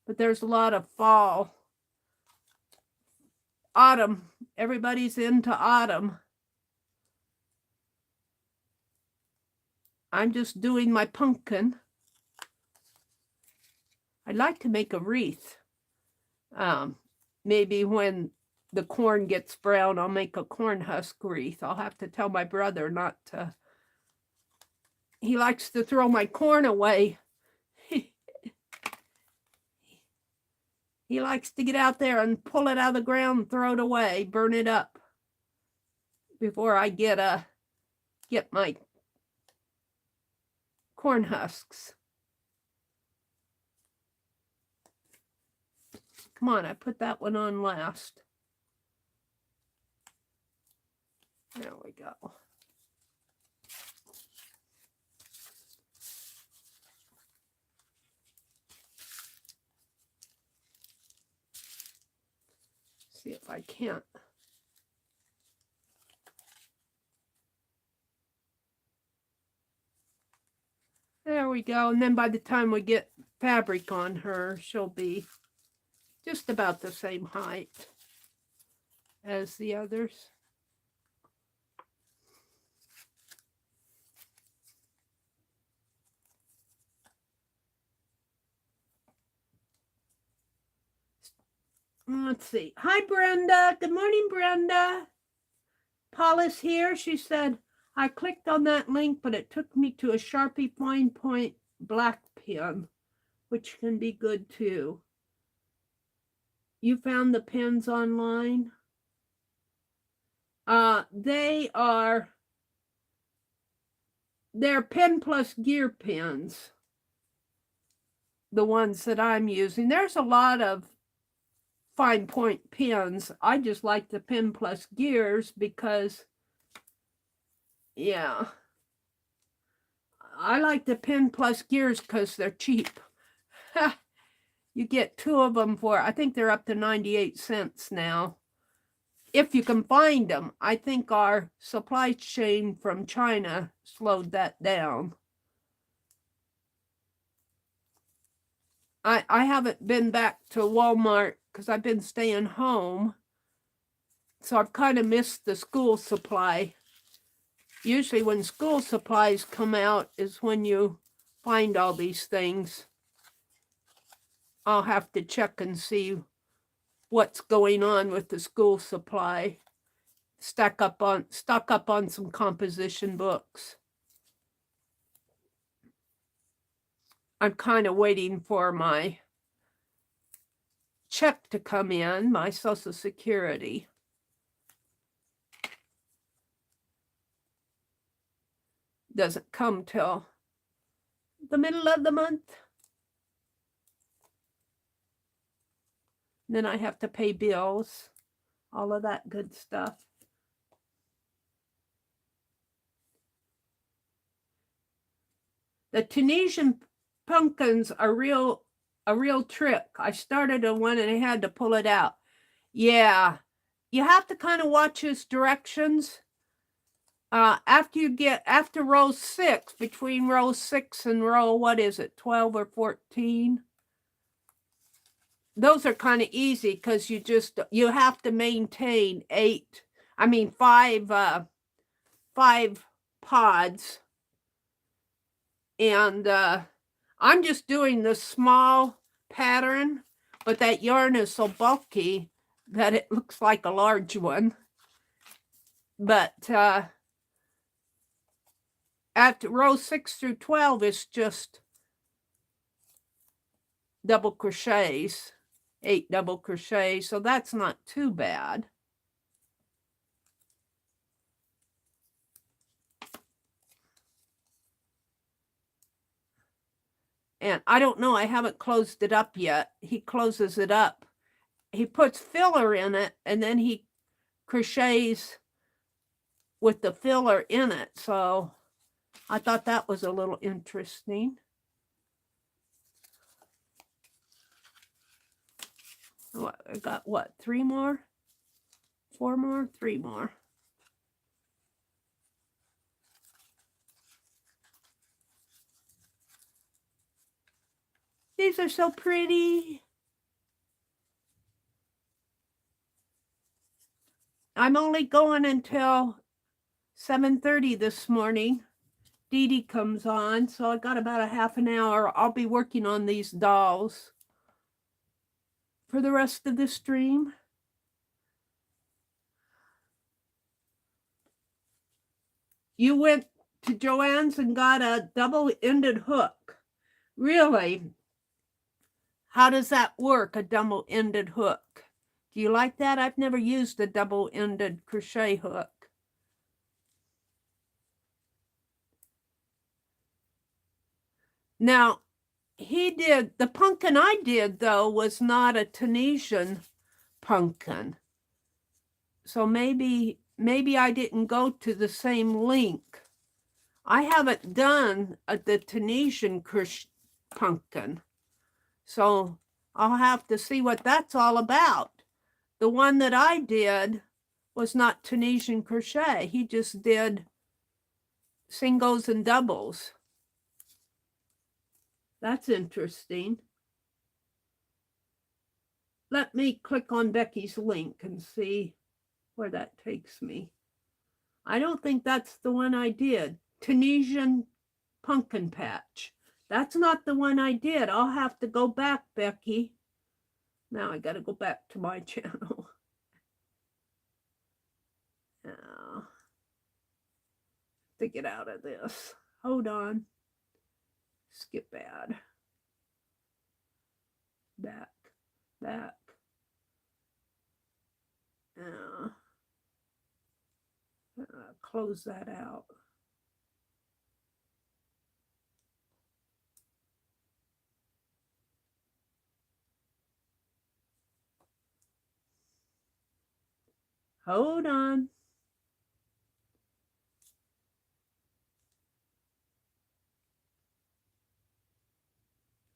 but there's a lot of fall. Autumn. Everybody's into autumn. I'm just doing my pumpkin. I'd like to make a wreath. Maybe when the corn gets brown, I'll make a corn husk wreath. I'll have to tell my brother not to. He likes to throw my corn away. He likes to get out there and pull it out of the ground and throw it away, burn it up before I get my corn husks. Come on, I put that one on last. There we go. See if I can't. There we go. And then by the time we get fabric on her, she'll be just about the same height as the others. Let's see. Hi, Brenda. Good morning, Brenda. Paula's here. She said, I clicked on that link, but it took me to a Sharpie fine point black pen, which can be good too. You found the pens online? They're Pen Plus Gear pens, the ones that I'm using. There's a lot of fine point pens. I just like the Pen Plus Gears because, yeah, I like the Pen Plus Gears because they're cheap. You get 2 of them for, I think they're up to 98 cents now, if you can find them. I think our supply chain from China slowed that down. I haven't been back to Walmart because I've been staying home. So I've kind of missed the school supply. Usually when school supplies come out is when you find all these things. I'll have to check and see what's going on with the school supply. Stock up on some composition books. I'm kind of waiting for my check to come in, my Social Security. Doesn't come till the middle of the month. Then I have to pay bills, all of that good stuff. The Tunisian pumpkins are a real trick. I started on one and I had to pull it out. Yeah, you have to kind of watch his directions. After row 6, between row 6 and row, what is it, 12 or 14? Those are kind of easy because you have to maintain 5 pods. And I'm just doing the small pattern, but that yarn is so bulky that it looks like a large one. But after row 6 through 12 is just double crochets, 8 double crochets, so that's not too bad. And I don't know, I haven't closed it up yet. He closes it up. He puts filler in it, and then he crochets with the filler in it. So I thought that was a little interesting. I got what, 3 more? 4 more? 3 more. These are so pretty. I'm only going until 7:30 this morning. Dee Dee comes on, so I got about a half an hour. I'll be working on these dolls for the rest of the stream. You went to Joann's and got a double-ended hook. Really? How does that work, a double-ended hook? Do you like that? I've never used a double-ended crochet hook. Now, the pumpkin I did, though, was not a Tunisian pumpkin. So maybe I didn't go to the same link. I haven't done the Tunisian pumpkin. So I'll have to see what that's all about. The one that I did was not Tunisian crochet. He just did singles and doubles. That's interesting. Let me click on Becky's link and see where that takes me. I don't think that's the one I did. Tunisian pumpkin patch. That's not the one I did. I'll have to go back, Becky. Now I got to go back to my channel. Now, to get out of this. Hold on. Skip ad. Back. Close that out. Hold on.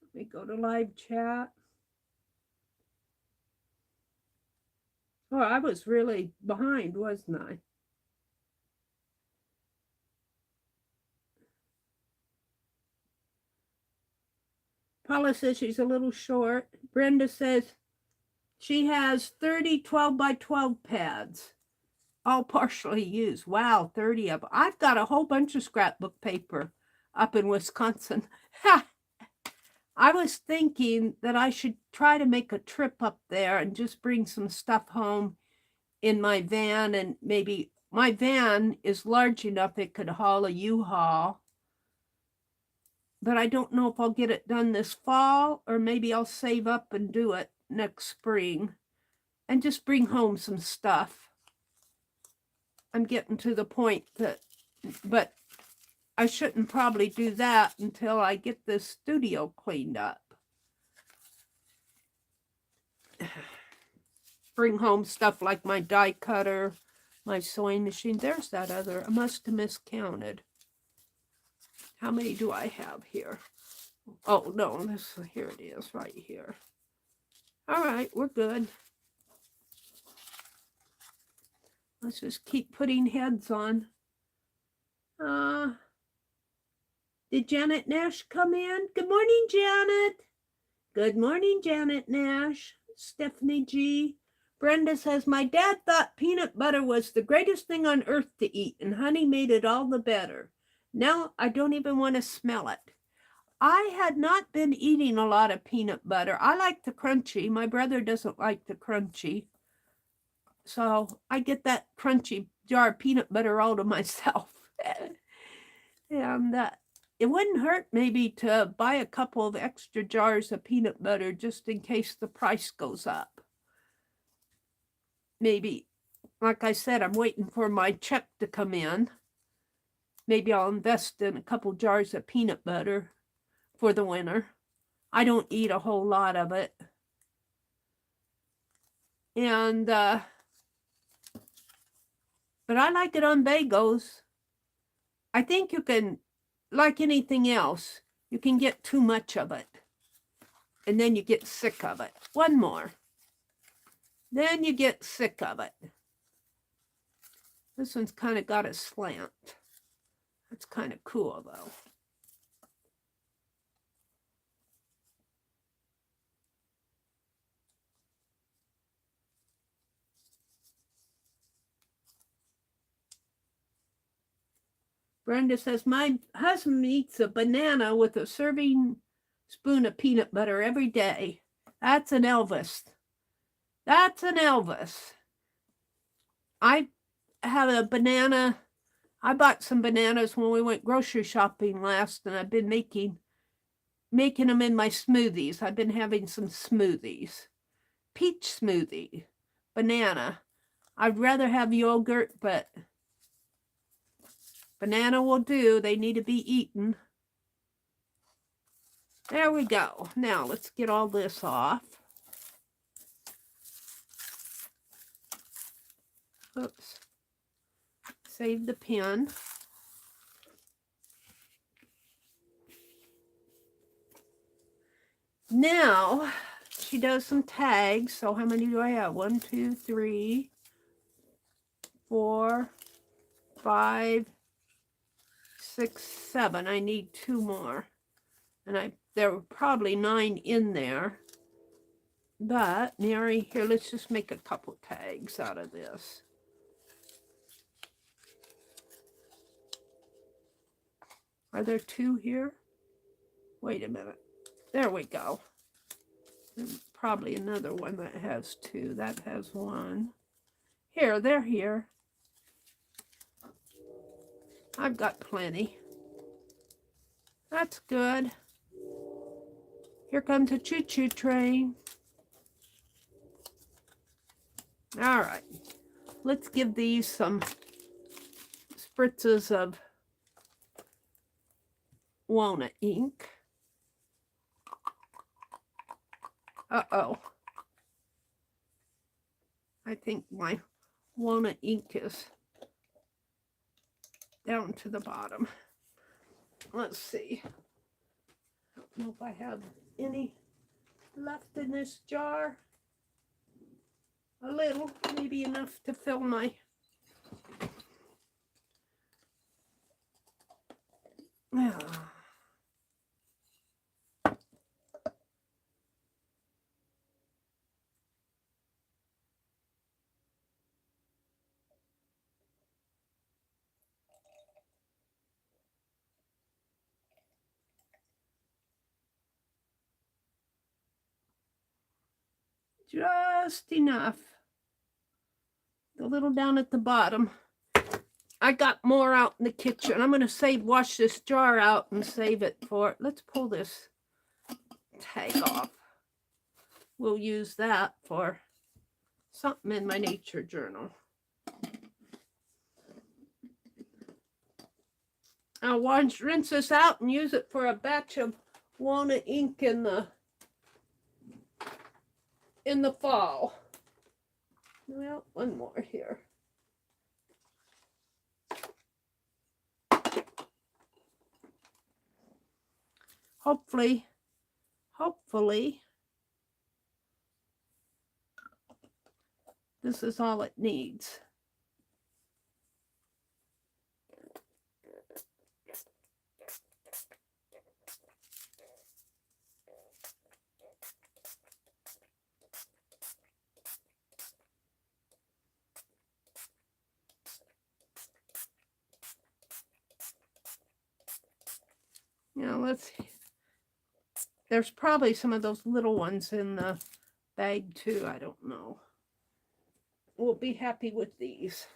Let me go to live chat. Oh, I was really behind, wasn't I? Paula says she's a little short. Brenda says she has 30 12 by 12 pads, all partially used. Wow, 30 of them. I've got a whole bunch of scrapbook paper up in Wisconsin. I was thinking that I should try to make a trip up there and just bring some stuff home in my van, and maybe my van is large enough it could haul a U-Haul. But I don't know if I'll get it done this fall, or maybe I'll save up and do it next spring and just bring home some stuff. I'm getting to the point that, but I shouldn't probably do that until I get this studio cleaned up. Bring home stuff like my die cutter, my sewing machine. There's that other. I must have miscounted. How many do I have here? Oh, no, here it is, right here. All right, we're good. Let's just keep putting heads on. Did Janet Nash come in? Good morning, Janet. Good morning, Janet Nash. Stephanie G. Brenda says, my dad thought peanut butter was the greatest thing on earth to eat, and honey made it all the better. Now I don't even want to smell it. I had not been eating a lot of peanut butter. I like the crunchy. My brother doesn't like the crunchy. So I get that crunchy jar of peanut butter all to myself. And it wouldn't hurt maybe to buy a couple of extra jars of peanut butter just in case the price goes up. Maybe, like I said, I'm waiting for my check to come in. Maybe I'll invest in a couple jars of peanut butter for the winter. I don't eat a whole lot of it. And, but I like it on bagels. I think you can, like anything else, you can get too much of it. And then you get sick of it. One more. Then you get sick of it. This one's kind of got a slant. That's kind of cool, though. Brenda says, my husband eats a banana with a serving spoon of peanut butter every day. That's an Elvis. That's an Elvis. I have a banana. I bought some bananas when we went grocery shopping last, and I've been making making them in my smoothies. I've been having some smoothies. Peach smoothie, banana. I'd rather have yogurt, but banana will do. They need to be eaten. There we go. Now let's get all this off. Oops. Save the pen. Now, she does some tags. So how many do I have? 1, 2, 3, 4, 5, 6, 7. I need 2 more. And there were probably 9 in there. But, Meri, here, let's just make a couple tags out of this. Are there 2 here? Wait a minute. There we go. And probably another one that has 2. That has 1. Here, they're here. I've got plenty. That's good. Here comes a choo-choo train. All right. Let's give these some spritzes of walnut ink. Uh-oh. I think my walnut ink is down to the bottom. Let's see. I don't know if I have any left in this jar. A little, maybe enough to fill my... Just enough. The little down at the bottom. I got more out in the kitchen. I'm going to wash this jar out and save it for... Let's pull this tag off. We'll use that for something in my nature journal. I'll rinse this out and use it for a batch of walnut ink in the fall. Well, one more here. Hopefully, this is all it needs. Now there's probably some of those little ones in the bag too. I don't know. We'll be happy with these.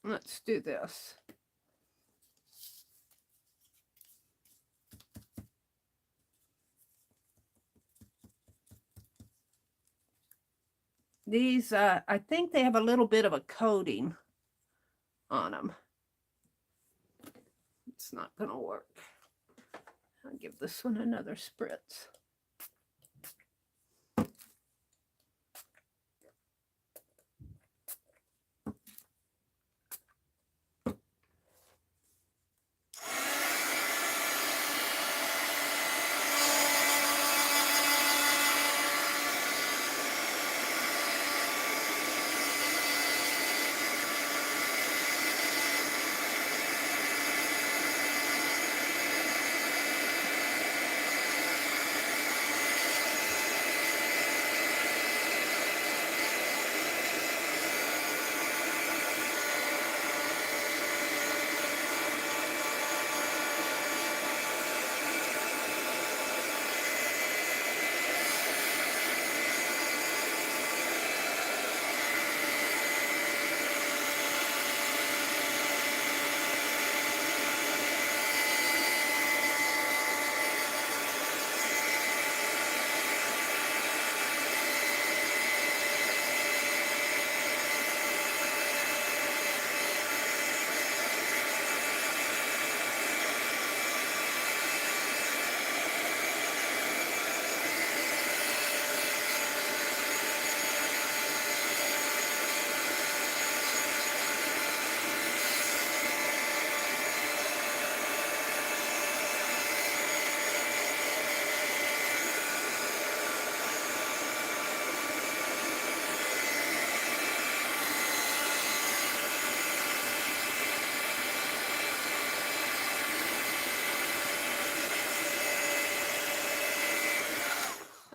Let's do this. These, I think they have a little bit of a coating on them. It's not going to work. I'll give this one another spritz.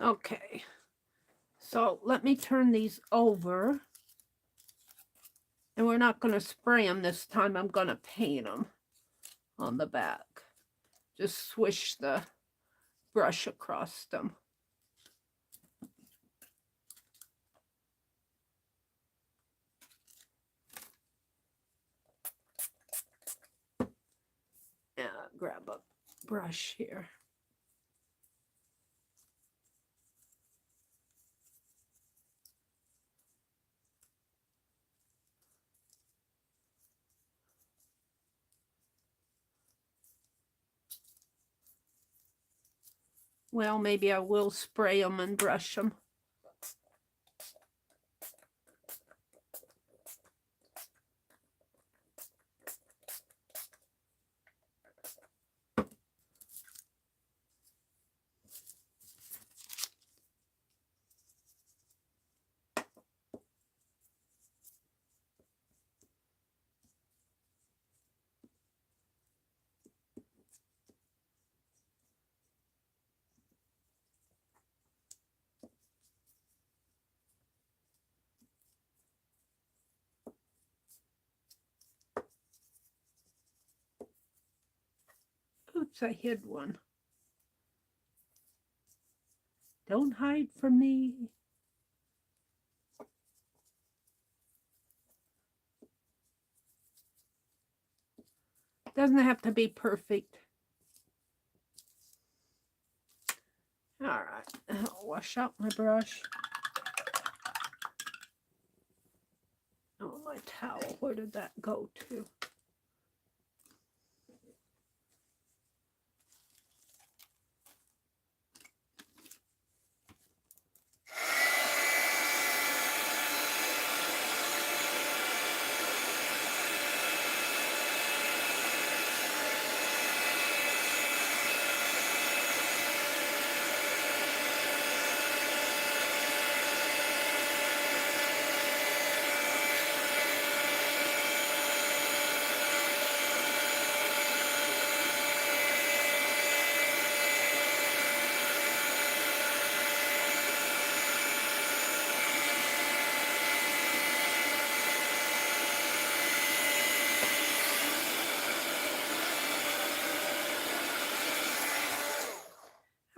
Okay, so let me turn these over. And we're not going to spray them this time. I'm going to paint them on the back. Just swish the brush across them. Yeah, grab a brush here. Well, maybe I will spray them and brush them. Oops, I hid one. Don't hide from me. Doesn't have to be perfect. All right, I'll wash out my brush. Oh, my towel, where did that go to?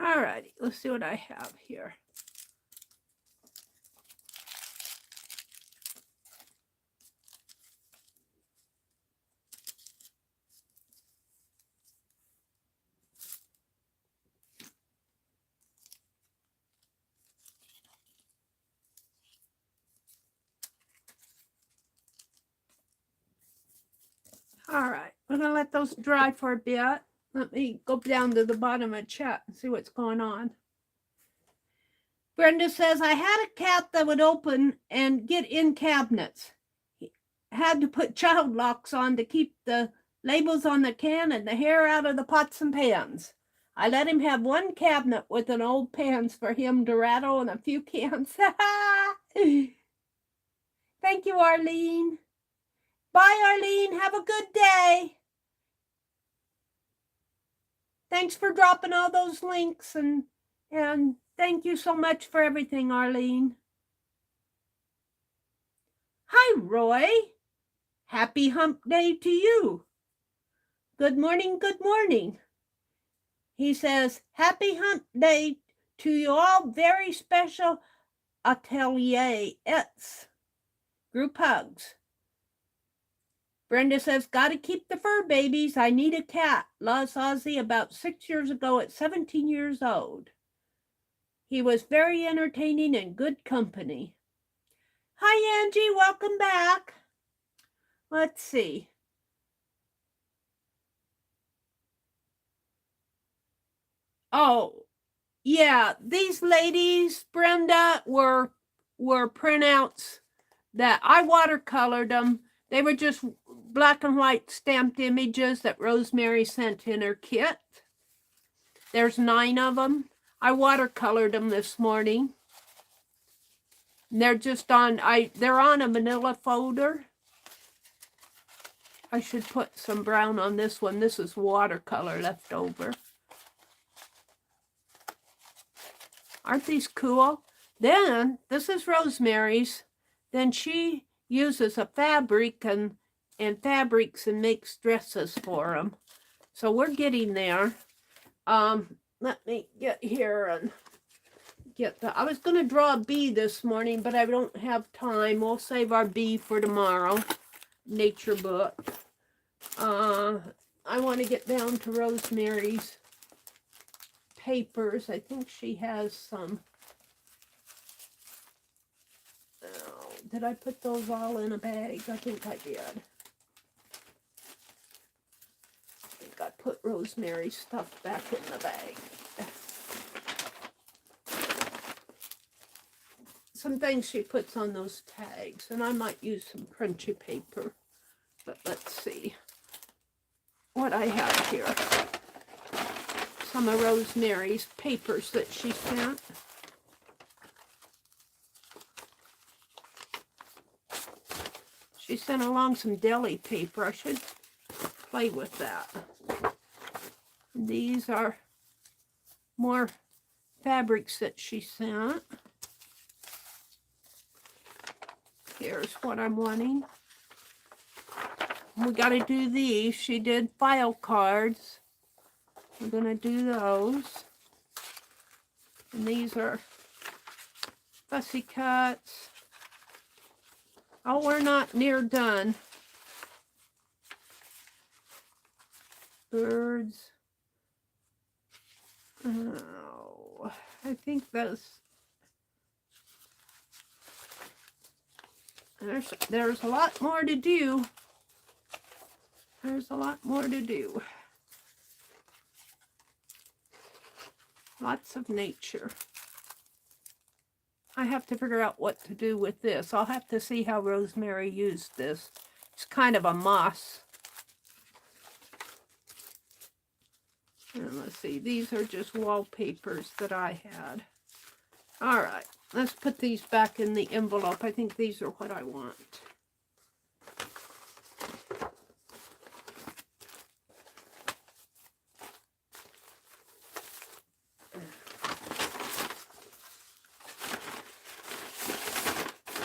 Alrighty, let's see what I have here. going to let those dry for a bit. Let me go down to the bottom of chat and see what's going on. Brenda says, I had a cat that would open and get in cabinets. He had to put child locks on to keep the labels on the can and the hair out of the pots and pans. I let him have one cabinet with an old pans for him to rattle and a few cans. Thank you, Arlene. Bye, Arlene. Have a good day. Thanks for dropping all those links and thank you so much for everything, Arlene. Hi, Roy. Happy hump day to you. Good morning, good morning. He says, happy hump day to you all. Very special atelier. It's group hugs. Brenda says, gotta keep the fur babies. I need a cat. Lost Ozzy about 6 years ago at 17 years old. He was very entertaining and good company. Hi, Angie. Welcome back. Let's see. Oh, yeah. These ladies, Brenda, were printouts that I watercolored them. They were just black and white stamped images that Rosemary sent in her kit. There's 9 of them. I watercolored them this morning. And they're just on, they're on a manila folder. I should put some brown on this one. This is watercolor left over. Aren't these cool? Then, this is Rosemary's. Then she uses a fabric and fabrics and makes dresses for them. So we're getting there. Let me get here and get the, I was going to draw a bee this morning, but I don't have time. We'll save our bee for tomorrow. Nature book. I want to get down to Rosemary's papers. I think she has some. Oh, did I put those all in a bag? I think I did. I think I put Rosemary's stuff back in the bag. Some things she puts on those tags, and I might use some crunchy paper. But let's see what I have here. Some of Rosemary's papers that she sent. She sent along some deli paper. I should play with that. These are more fabrics that she sent. Here's what I'm wanting. We got to do these. She did file cards. We're going to do those. And these are fussy cuts. Oh, we're not near done. Birds. Oh, I think those. There's a lot more to do. There's a lot more to do. Lots of nature. I have to figure out what to do with this. I'll have to see how Rosemary used this. It's kind of a moss. And let's see, these are just wallpapers that I had. All right, let's put these back in the envelope. I think these are what I want.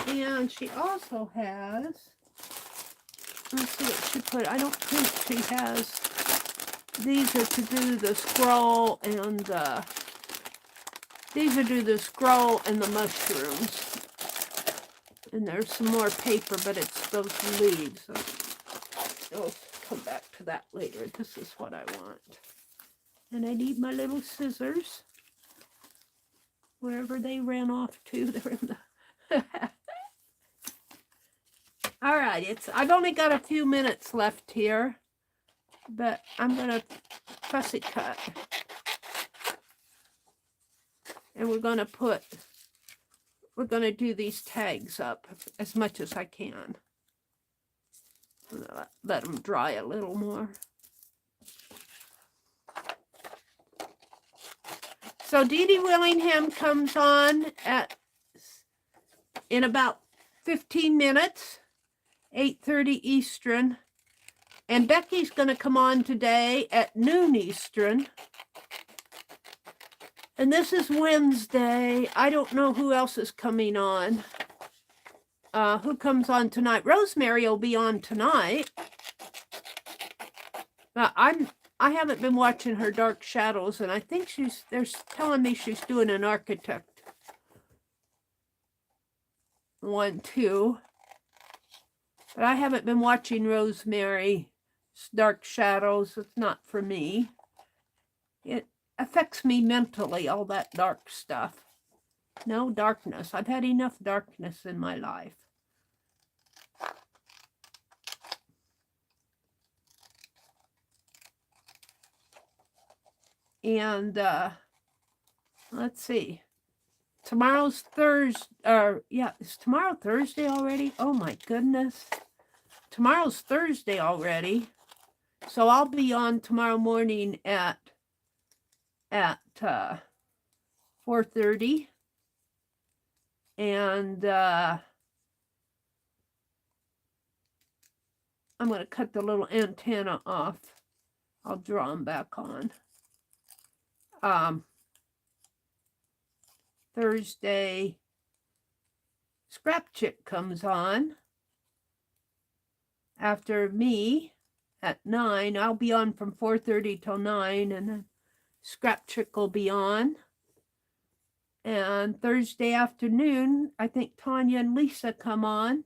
And she also has, let's see what she put. I don't think she has, these are to do the scroll and the, these are to do the scroll and the mushrooms. And there's some more paper, but it's those leaves. So I'll come back to that later. This is what I want. And I need my little scissors. Wherever they ran off to, they're in the... All right, I've only got a few minutes left here. but I'm going to fussy cut. And we're going to do these tags up as much as I can. Let them dry a little more. So Dee Dee Willingham comes on in about 15 minutes, 8:30 Eastern. And Becky's going to come on today at noon Eastern. And this is Wednesday. I don't know who else is coming on. Who comes on tonight? Rosemary will be on tonight. But I haven't been watching her Dark Shadows, and I think they're telling me she's doing an architect one too. But I haven't been watching Rosemary's Dark Shadows. It's not for me. It affects me mentally, all that dark stuff. No darkness. I've had enough darkness in my life. And let's see. Tomorrow's Thursday. Yeah, is tomorrow Thursday already? Oh my goodness. Tomorrow's Thursday already. So I'll be on tomorrow morning at 4:30. And I'm going to cut the little antenna off. I'll draw them back on. Thursday, Scrap Chick comes on after me at 9. I'll be on from 4:30 till 9, and then Scrap Chick will be on. And Thursday afternoon, I think Tanya and Lisa come on.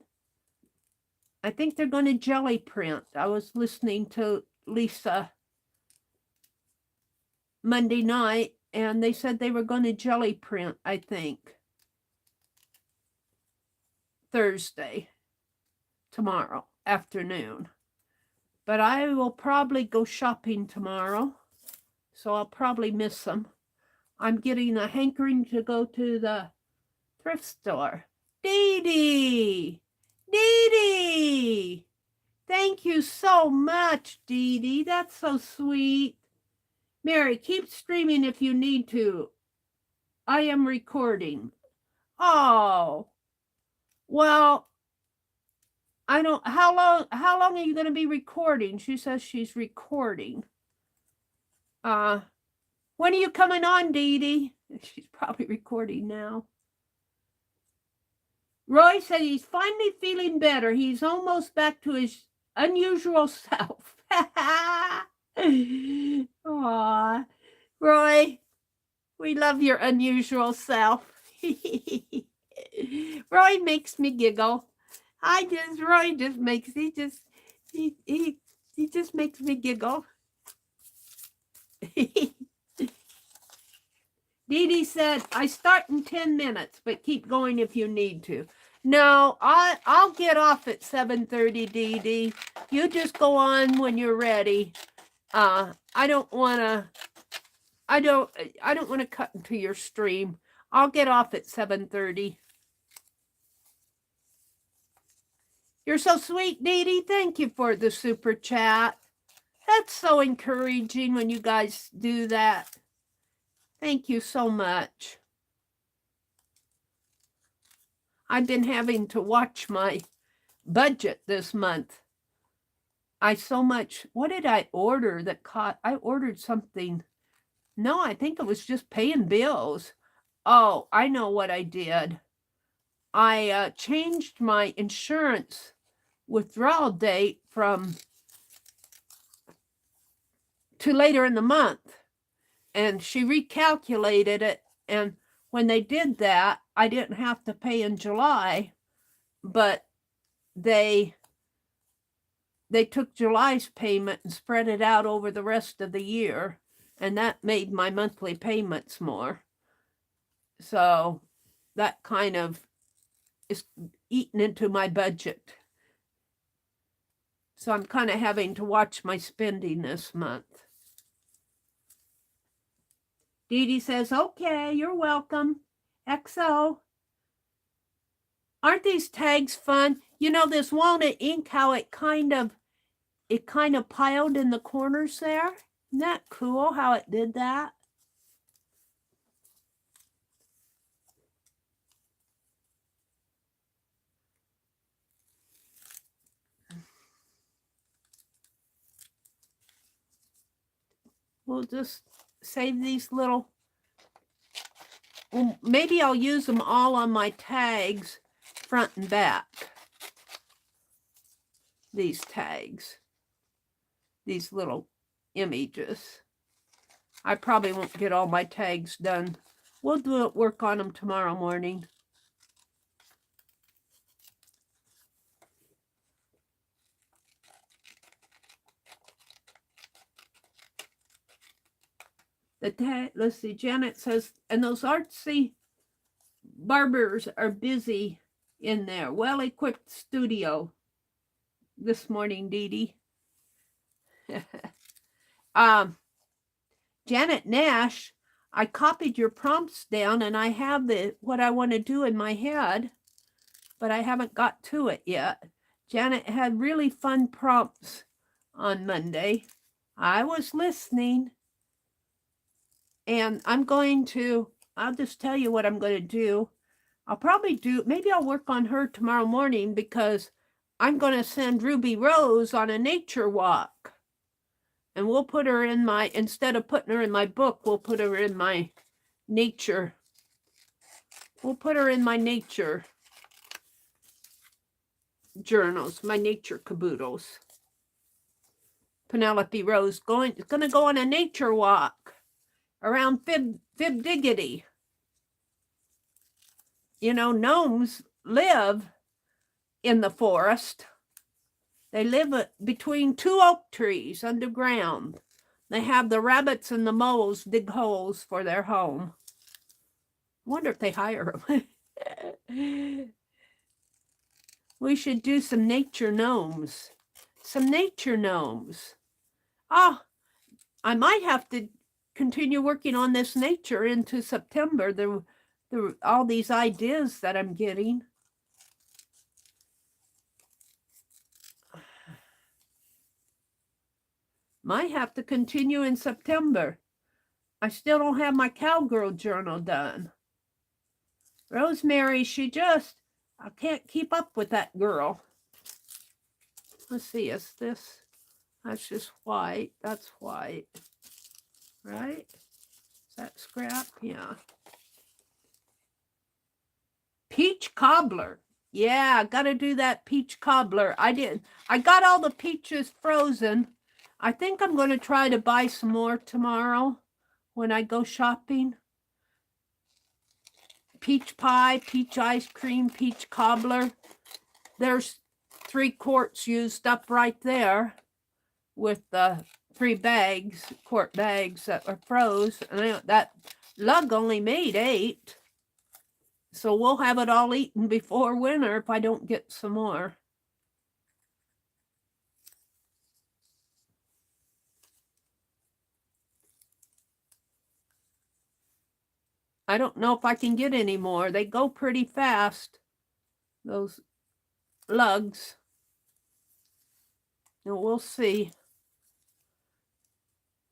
I think they're going to jelly print. I was listening to Lisa Monday night, and they said they were going to jelly print, I think, Thursday, tomorrow afternoon. But I will probably go shopping tomorrow, so I'll probably miss them. I'm getting a hankering to go to the thrift store. Dee Dee! Dee Dee! Thank you so much, Dee Dee. That's so sweet. Meri, keep streaming if you need to. I am recording. Oh, well, I don't, how long are you going to be recording? She says she's recording. When are you coming on, Dee Dee? She's probably recording now. Roy said he's finally feeling better. He's almost back to his unusual self. Aw, Roy, we love your unusual self. Roy makes me giggle. Roy just makes, he just makes me giggle. Dee Dee said, I start in 10 minutes, but keep going if you need to. No, I'll get off at 7:30, Dee Dee. You just go on when you're ready. I don't want to cut into your stream. I'll get off at 7:30. You're so sweet, Dee Dee. Thank you for the super chat. That's so encouraging when you guys do that. Thank you so much. I've been having to watch my budget this month. What did I order that I ordered something. No, I think it was just paying bills. Oh, I know what I did. I changed my insurance withdrawal date to later in the month. And she recalculated it, and when they did that, I didn't have to pay in July, but they took July's payment and spread it out over the rest of the year, and that made my monthly payments more. So that kind of is eaten into my budget. So I'm kind of having to watch my spending this month. Dee Dee says, okay, you're welcome. XO. Aren't these tags fun? You know, this walnut ink, how it kind of piled in the corners there. Isn't that cool how it did that? We'll just save these little, well, maybe I'll use them all on my tags, front and back. These tags, these little images. I probably won't get all my tags done. We'll work on them tomorrow morning. Let's see, Janet says, and those artsy barbers are busy in their well-equipped studio this morning, Dee Dee. Janet Nash, I copied your prompts down and I have what I want to do in my head, but I haven't got to it yet. Janet had really fun prompts on Monday. I was listening. And I'll just tell you what I'm going to do. Maybe I'll work on her tomorrow morning because I'm going to send Ruby Rose on a nature walk. And we'll put her in instead of putting her in my book, we'll put her in my nature. We'll put her in my nature journals, my nature caboodles. Penelope Rose going to go on a nature walk around Fib Diggity. You know, gnomes live in the forest. They live between two oak trees underground. They have the rabbits and the moles dig holes for their home. I wonder if they hire them. We should do some nature gnomes. Some nature gnomes. Oh, I might have to continue working on this nature into September. All these ideas that I'm getting. Might have to continue in September. I still don't have my cowgirl journal done. Rosemary, I can't keep up with that girl. Let's see, that's just white. That's white. Right? Is that scrap? Yeah. Peach cobbler. Yeah, I got to do that peach cobbler. I got all the peaches frozen. I think I'm going to try to buy some more tomorrow when I go shopping. Peach pie, peach ice cream, peach cobbler. There's 3 quarts used up right there with the 3 quart bags that are froze. And that lug only made 8. So we'll have it all eaten before winter if I don't get some more. I don't know if I can get any more. They go pretty fast, those lugs. And we'll see.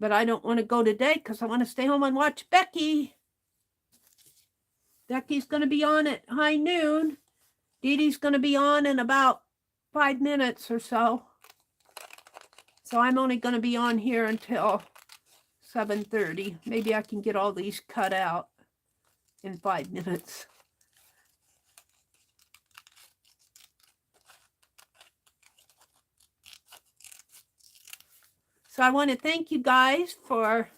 But I don't want to go today because I want to stay home and watch Becky. Becky's going to be on at high noon. Dee Dee's going to be on in about 5 minutes or so. So I'm only going to be on here until 7:30. Maybe I can get all these cut out in 5 minutes. So I want to thank you guys for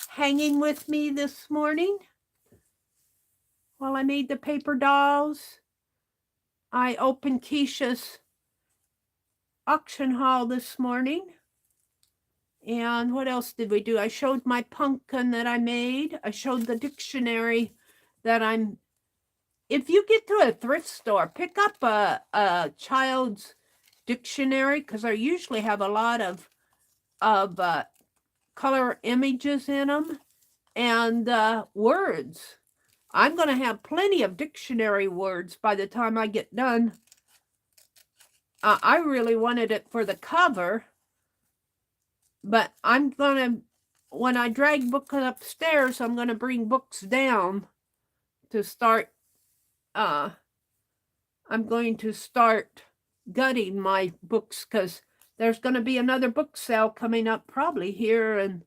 hanging with me this morning while I made the paper dolls. I opened Keisha's auction haul this morning. And what else did we do? I showed my pumpkin that I made. I showed the dictionary that if you get to a thrift store, pick up a child's dictionary, because I usually have a lot of color images in them and words. I'm going to have plenty of dictionary words by the time I get done. I really wanted it for the cover, but I'm going to, when I drag books upstairs, I'm going to bring books down to start, I'm going to start gutting my books, because there's going to be another book sale coming up probably here in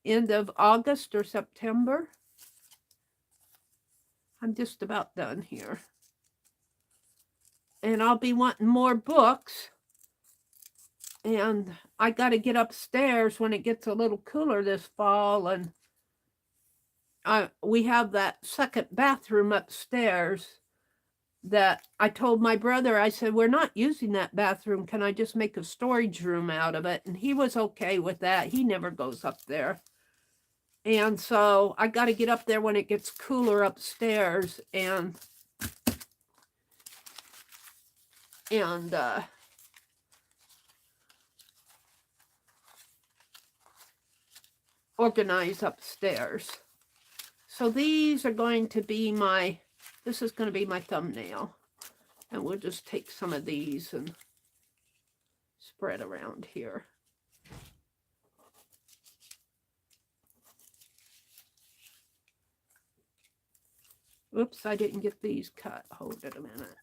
end of August or September. I'm just about done here. And I'll be wanting more books. And I got to get upstairs when it gets a little cooler this fall. And we have that second bathroom upstairs that I told my brother, I said, we're not using that bathroom. Can I just make a storage room out of it? And he was okay with that. He never goes up there. And so I got to get up there when it gets cooler upstairs and organize upstairs. So these are going to be this is going to be my thumbnail. And we'll just take some of these and spread around here. Oops, I didn't get these cut. Hold it a minute.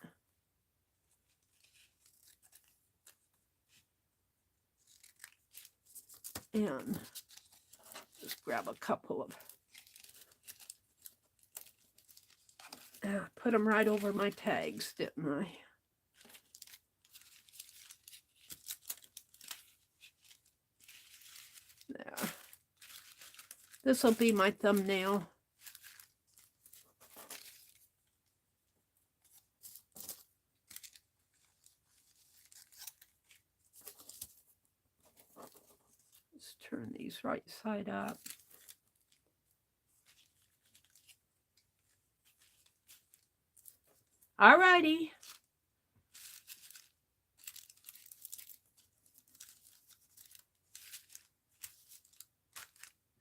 And just grab a couple of, put them right over my tags, didn't I? There. This will be my thumbnail. Let's turn these right side up. Alrighty.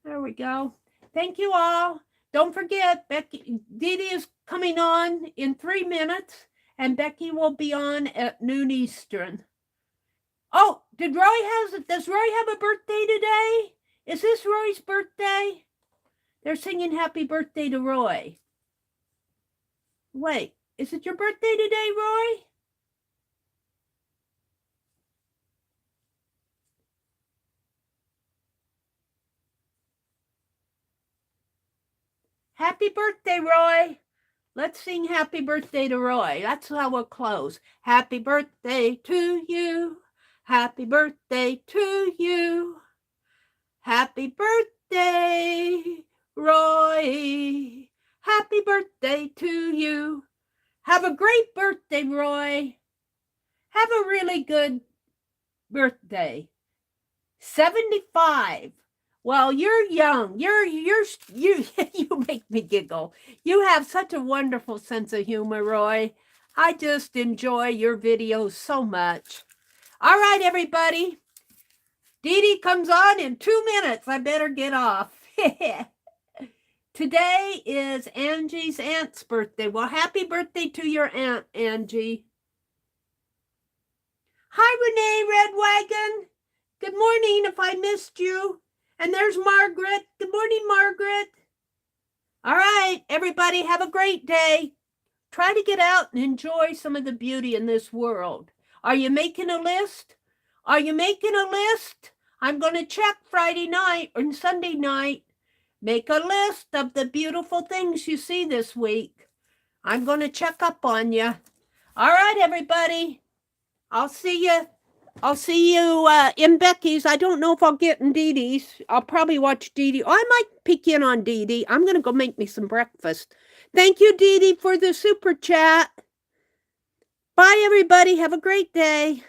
There we go. Thank you all. Don't forget, Dee Dee is coming on in 3 minutes, and Becky will be on at noon Eastern. Oh, does Roy have a birthday today? Is this Roy's birthday? They're singing happy birthday to Roy. Wait, is it your birthday today, Roy? Happy birthday, Roy. Let's sing happy birthday to Roy. That's how we'll close. Happy birthday to you. Happy birthday to you. Happy birthday, Roy. Happy birthday to you. Have a great birthday, Roy. Have a really good birthday. 75. Well, you're young. You make me giggle. You have such a wonderful sense of humor, Roy. I just enjoy your videos so much. All right, everybody. Dee Dee comes on in 2 minutes. I better get off. Today is Angie's aunt's birthday. Well, happy birthday to your aunt, Angie. Hi, Renee Red Wagon. Good morning if I missed you. And there's Margaret. Good morning, Margaret. All right, everybody, have a great day. Try to get out and enjoy some of the beauty in this world. Are you making a list? Are you making a list? I'm going to check Friday night or Sunday night. Make a list of the beautiful things you see this week. I'm going to check up on you. All right, everybody. I'll see you in Becky's. I don't know if I'll get in Dee Dee's. I'll probably watch Dee Dee. Oh, I might peek in on Dee Dee. I'm going to go make me some breakfast. Thank you, Dee Dee, for the super chat. Bye, everybody. Have a great day.